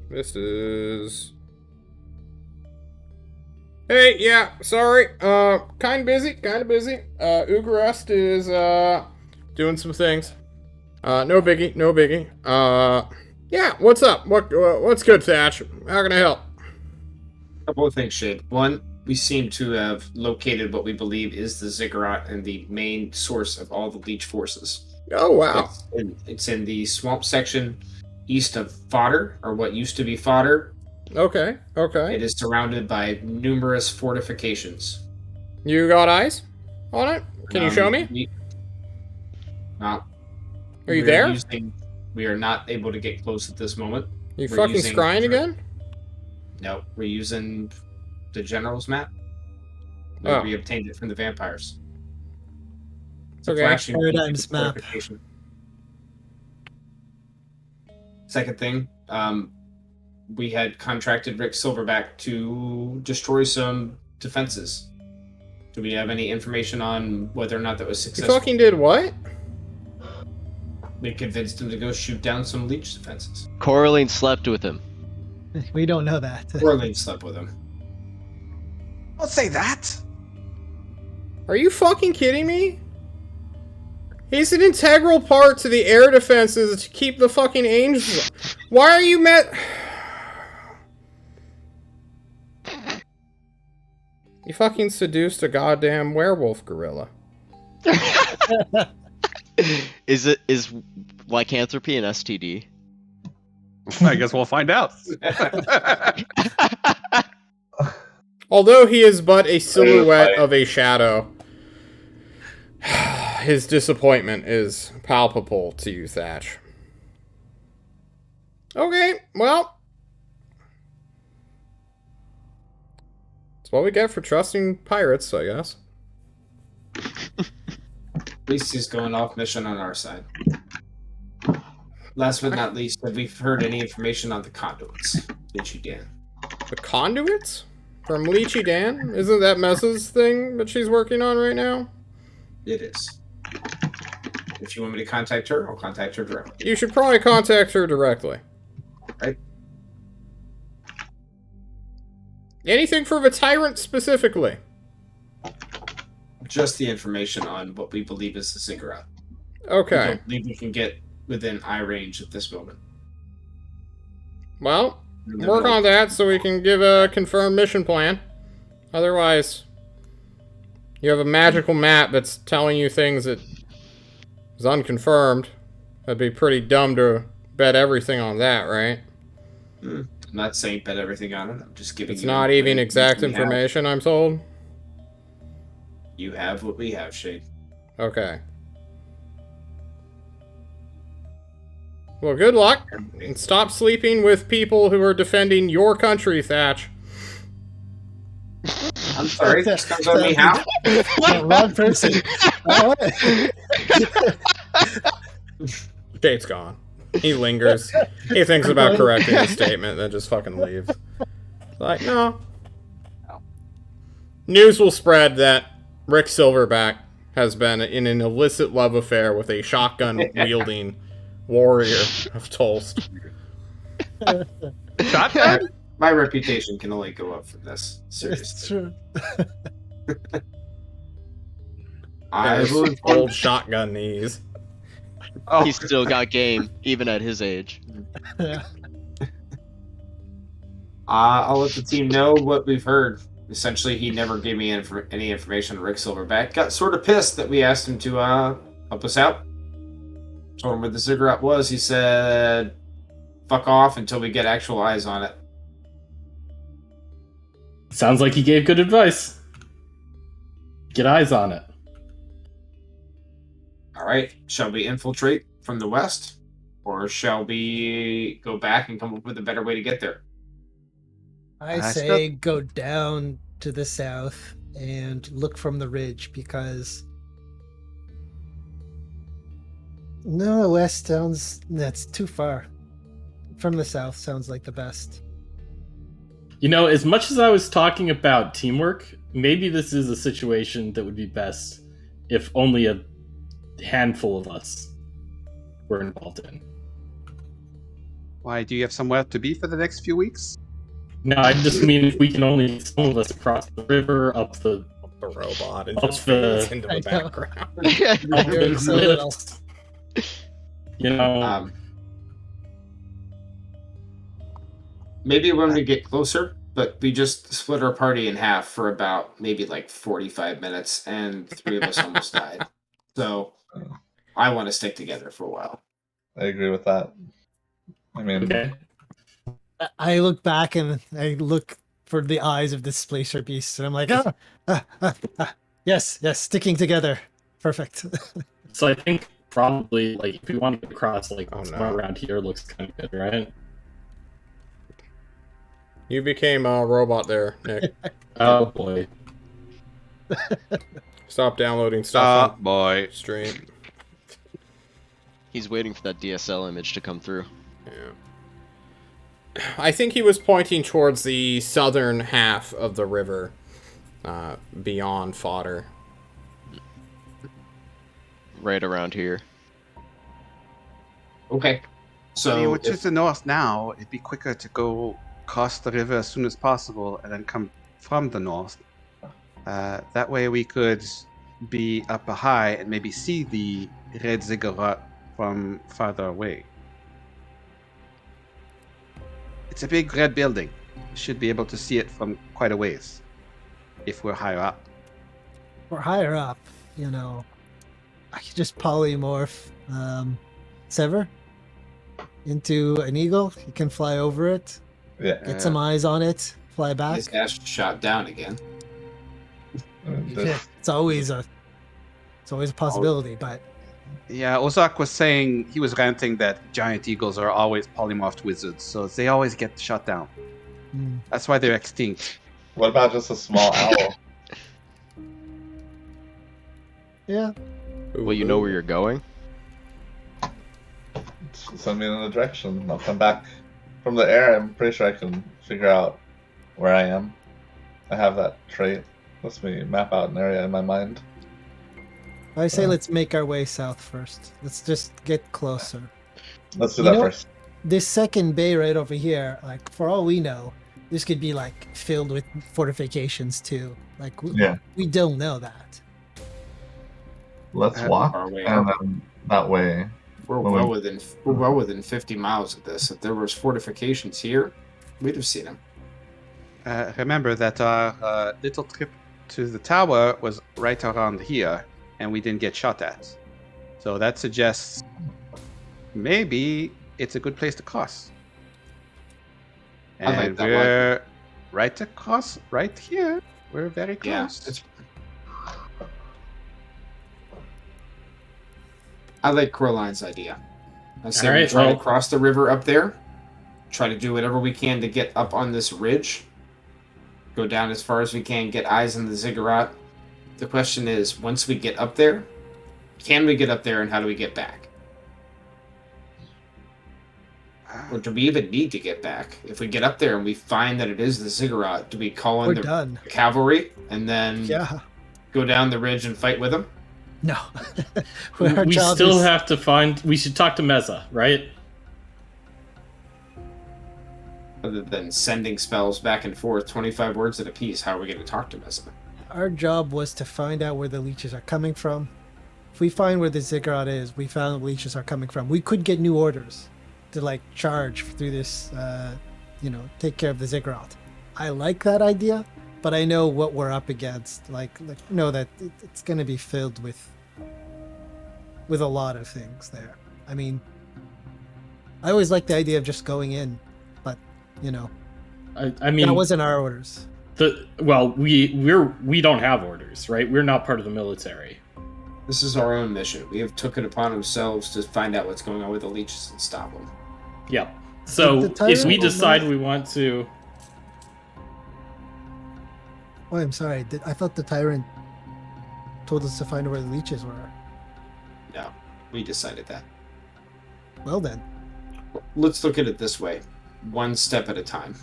This is... Hey, yeah, sorry, kinda busy. Ugarest is, doing some things. No biggie. Yeah, what's up? What's good, Thatch? How can I help? Couple of things, Shade. One, we seem to have located what we believe is the ziggurat and the main source of all the leech forces. Oh, wow. It's in the swamp section east of Fodder, or what used to be Fodder. Okay. It is surrounded by numerous fortifications. You got eyes on it? Can you show me? Are you there? We are not able to get close at this moment. You fucking scrying again? No, we're using the general's map. We obtained it from the vampires. It's a flashing Paradigm's map. fortification. Second thing, we had contracted Rick Silverback to destroy some defenses. Do we have any information on whether or not that was successful? You fucking did what? We convinced him to go shoot down some leech defenses. Coraline slept with him. We don't know that. Orlane slept with him. Don't say that. Are you fucking kidding me? He's an integral part to the air defenses to keep the fucking angels. Why are you You fucking seduced a goddamn werewolf gorilla. Is lycanthropy an STD? I guess we'll find out. Although he is but a silhouette of a shadow, his disappointment is palpable to you, Thatch. Okay, well. That's what we get for trusting pirates, I guess. At least he's going off mission on our side. Last but not least, have we heard any information on the conduits? Lychee Dan. The conduits? From Lychee Dan? Isn't that Messa's thing that she's working on right now? It is. If you want me to contact her, I'll contact her directly. You should probably contact her directly. Right? Anything for the Tyrant specifically? Just the information on what we believe is the ziggurat. Okay. I don't believe we can get within eye range at this moment. Well, work on that so we can give a confirmed mission plan. Otherwise, you have a magical map that's telling you things that is unconfirmed. That'd be pretty dumb to bet everything on that, right? I'm not saying bet everything on it. I'm just giving It's you... not even exact information, I'm told. You have what we have, Shade. Okay. Well, good luck. And stop sleeping with people who are defending your country, Thatch. I'm sorry, this comes on me how? Wrong person. Jade's gone. He lingers. He thinks about correcting his statement, then just fucking leaves. Like, no. News will spread that Rick Silverback has been in an illicit love affair with a shotgun-wielding warrior of Tulsk. Shotgun? My reputation can only go up from this. It's Seriously. true. I will inform Old shotgun knees. Oh, He's still got game, even at his age. I'll let the team know what we've heard. Essentially, he never gave me any information on Rick Silverback. Got sort of pissed that we asked him to help us out. Told him where the ziggurat was. He said, fuck off until we get actual eyes on it. Sounds like he gave good advice. Get eyes on it. All right. Shall we infiltrate from the west? Or shall we go back and come up with a better way to get there? I I say go down to the south and look from the ridge because no, west that's too far. From the south sounds like the best. You know, as much as I was talking about teamwork, maybe this is a situation that would be best if only a handful of us were involved in. Why, do you have somewhere to be for the next few weeks? No, I just mean if we can only get some of us across the river, up the robot and Up just the- fades into I the know. background. up You're the so little. cliffs. You know, Maybe when we get closer, but we just split our party in half for about maybe like 45 minutes, and 3 of us almost died. So I want to stick together for a while. I agree with that. I mean, okay. I look back and I look for the eyes of this Splacer beast, and I'm like, yes, sticking together. Perfect. So I think probably, like, if we want to get across, like, Oh, no. somewhere around here looks kind of good, right? You became a robot there, Nick. Oh, boy. Stop downloading stuff on Boy. stream. He's waiting for that DSL image to come through. Yeah. I think he was pointing towards the southern half of the river, beyond Fodder. Right around here. Okay. So I mean, which if- is the north now, it'd be quicker to go cross the river as soon as possible and then come from the north. That way we could be up high and maybe see the red ziggurat from farther away. It's a big red building. Should be able to see it from quite a ways if we're higher up. Or higher up, you know, I could just polymorph Sever into an eagle. You can fly over it, yeah. get some eyes on it, fly back. his ass shot down again. I mean, Yeah, this- it's always a possibility, but Yeah, Ozak was saying, he was ranting that giant eagles are always polymorphed wizards, so they always get shot down. That's why they're extinct. What about just a small owl? yeah. Well, you know where you're going? Send me in a direction. I'll come back from the air. I'm pretty sure I can figure out where I am. I have that trait. Lets me map out an area in my mind. I say let's make our way south first. Let's just get closer. Let's do You that know- first. This second bay right over here, like for all we know, this could be like filled with fortifications too. Like Yeah. we don't know that. Let's Uh, walk, Our way and up. then that way. We're Well, well within 50 miles of this. If there was fortifications here, we'd have seen them. Remember that our little trip to the tower was right around here, and we didn't get shot at. So that suggests maybe it's a good place to cross. I like And that we're right across, right here. We're very Yeah, close. it's. I like Coraline's idea. I say we Alright, try well- to cross the river up there, try to do whatever we can to get up on this ridge, go down as far as we can, get eyes on the ziggurat. The question is, once we get up there, can we get up there and how do we get back? Or do we even need to get back? If we get up there and we find that it is the ziggurat, do we call in We're the done. cavalry and then Yeah. go down the ridge and fight with them? No. Our We job still is- have to find. We should talk to Meza, right? Other than sending spells back and forth, 25 words at a piece, how are we going to talk to Mesa? Our job was to find out where the leeches are coming from. If we find where the ziggurat is, we found the leeches are coming from. We could get new orders to like charge through this, take care of the ziggurat. I like that idea, but I know what we're up against. Like know that it's going to be filled with a lot of things there. I mean, I always like the idea of just going in, but I mean, that wasn't our orders. we don't have orders, right? We're not part of the military. This is our own mission. We have took it upon ourselves to find out what's going on with the leeches and stop them. Yep. So The if we tyrant- decide we want to, Oh, I'm sorry. I thought the tyrant told us to find where the leeches were. No, we decided that. Well then. Let's look at it this way, one step at a time.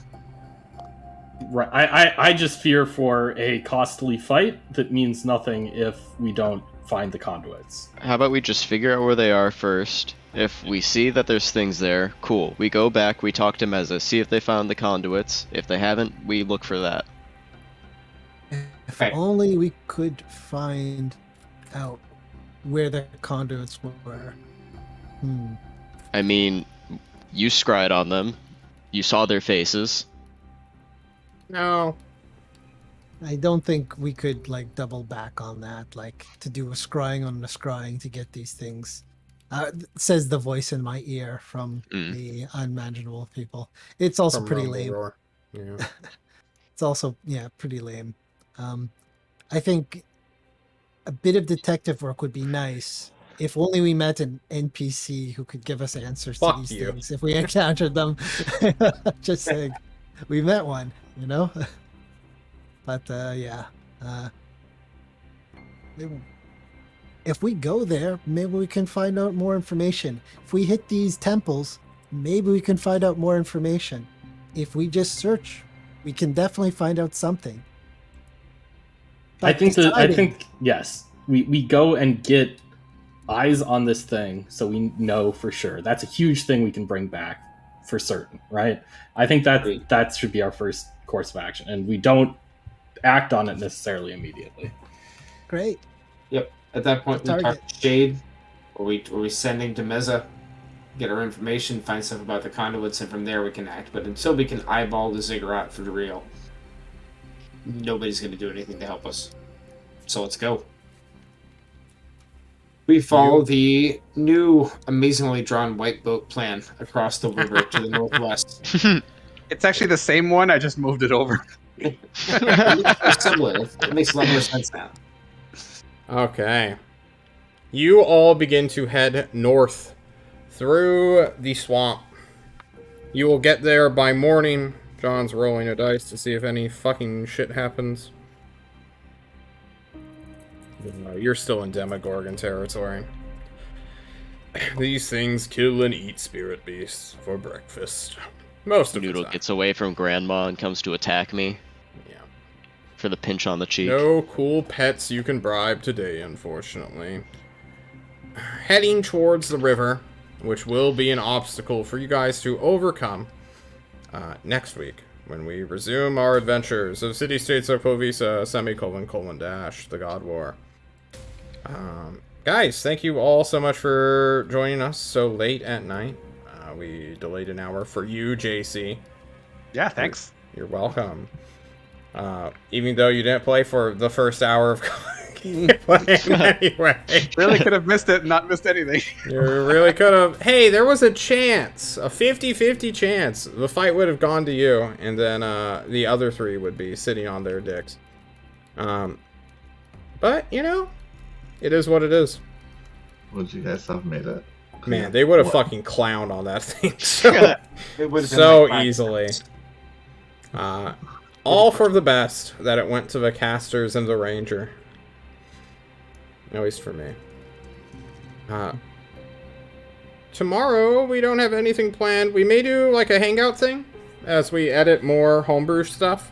Right. I just fear for a costly fight that means nothing if we don't find the conduits. How about we just figure out where they are first? If we see that there's things there, cool. We go back, we talk to Meza, see if they found the conduits. If they haven't, we look for that. If Okay. only we could find out where the conduits were. I mean, you scryed on them. You saw their faces. No. I don't think we could like double back on that, like to do a scrying on a scrying to get these things. Says the voice in my ear from the unmanageable people. It's also From pretty Rumble lame. Roar. Yeah. It's also pretty lame. I think a bit of detective work would be nice. If only we met an NPC who could give us answers Fuck to these you. things if we encountered them. Just saying, we met one, you know. But yeah, if we go there, maybe we can find out more information. If we hit these temples, maybe we can find out more information. If we just search, we can definitely find out something. I But think deciding- yes. We go and get eyes on this thing so we know for sure. That's a huge thing we can bring back for certain, right? I think that should be our first course of action, and we don't act on it necessarily immediately. Great. Yep. At that point, we Target. talk to Shade, or we send him to Meza, get our information, find stuff about the conduits, and from there we can act. But until we can eyeball the ziggurat for the real, nobody's going to do anything to help us. So let's go. We follow the new, amazingly drawn white boat plan across the river to the northwest. It's actually the same one. I just moved it over. It's similar. It makes a lot more sense now. Okay. You all begin to head north through the swamp. You will get there by morning. John's rolling a dice to see if any fucking shit happens. You're still in Demogorgon territory. These things kill and eat spirit beasts for breakfast. Most of the Noodle time. gets away from Grandma and comes to attack me Yeah. for the pinch on the cheek. No cool pets you can bribe today, unfortunately. Heading towards the river, which will be an obstacle for you guys to overcome next week, when we resume our adventures of City-States of Klovisa, _:, the God War. Guys, thank you all so much for joining us so late at night. We delayed an hour for you, JC. Yeah, thanks. You're welcome. Even though you didn't play for the first hour of playing anyway. Really could have missed it and not missed anything. You really could have. Hey, there was a chance. A 50-50 chance. The fight would have gone to you, and then the other three would be sitting on their dicks. But, you know, it is what it is. Would you guys have made it? Man, they would have What? fucking clowned on that thing so, It would have been so like 5 easily. minutes. All for the best that it went to the casters and the ranger. At least for me. Tomorrow, we don't have anything planned. We may do like a hangout thing as we edit more homebrew stuff.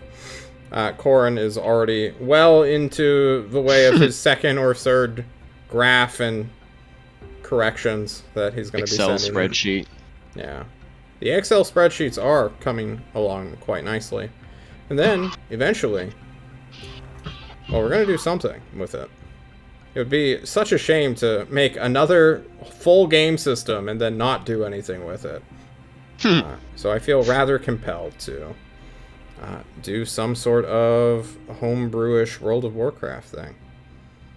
Corin is already well into the way of his second or third graph and corrections that he's going to be Excel sending in. spreadsheet. Yeah. The Excel spreadsheets are coming along quite nicely. And then, eventually, well, we're going to do something with it. It would be such a shame to make another full game system and then not do anything with it. So I feel rather compelled to do some sort of homebrewish World of Warcraft thing.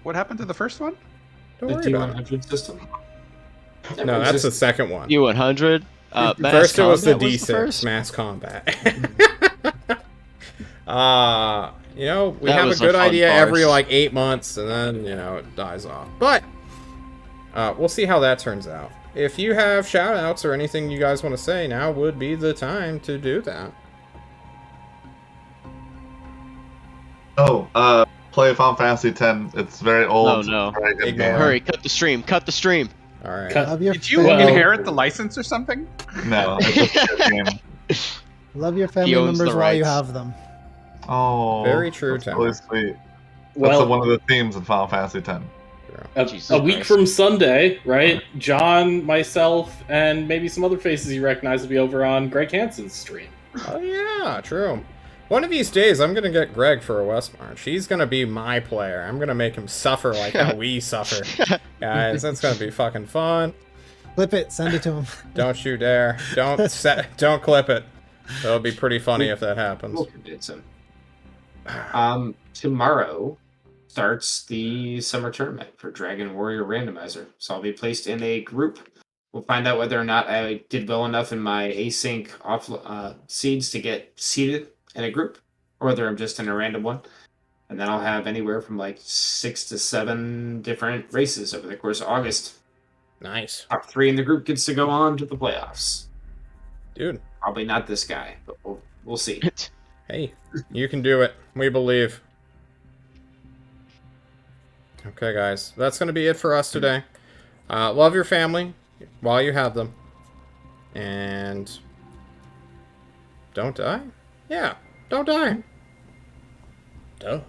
What happened to the first one? Don't The worry about it. D100 system. No, that's the second one. U100. Mass First it was the Combat D6, first? Mass Combat. You know, we That have a was a good fun idea every farce. like 8 months, and then, you know, it dies off. But, we'll see how that turns out. If you have shout-outs or anything you guys want to say, now would be the time to do that. Play Final Fantasy X. It's very old. No. Very good Ignore game. Hurry, cut the stream. Cut the stream. All right. Cut. Love your Did you family. inherit the license or something? No, it's just a good game. Love your family He owns members the while you rights. have them. Oh, Very true, That's Tim. really sweet. Well, That's one of the themes in Final Fantasy X. Jesus a week Christ. from Sunday, right? John, myself, and maybe some other faces you recognize will be over on Greg Hansen's stream. Oh yeah, true. One of these days, I'm gonna get Greg for a West March. He's gonna be my player. I'm gonna make him suffer like how we suffer, guys. That's gonna be fucking fun. Clip it, send it to him. Don't you dare! Don't clip it. It'll be pretty funny if that happens. We'll convince him. Tomorrow starts the summer tournament for Dragon Warrior Randomizer. So I'll be placed in a group. We'll find out whether or not I did well enough in my async off seeds to get seeded in a group, or whether I'm just in a random one. And then I'll have anywhere from like 6 to 7 different races over the course of August. Nice, Top 3 in the group gets to go on to the playoffs. dude. Probably not this guy, but we'll see. Hey, you can do it. We believe. Okay, guys, that's gonna be it for us today. Love your family while you have them, and don't die. Yeah, don't die. Duh.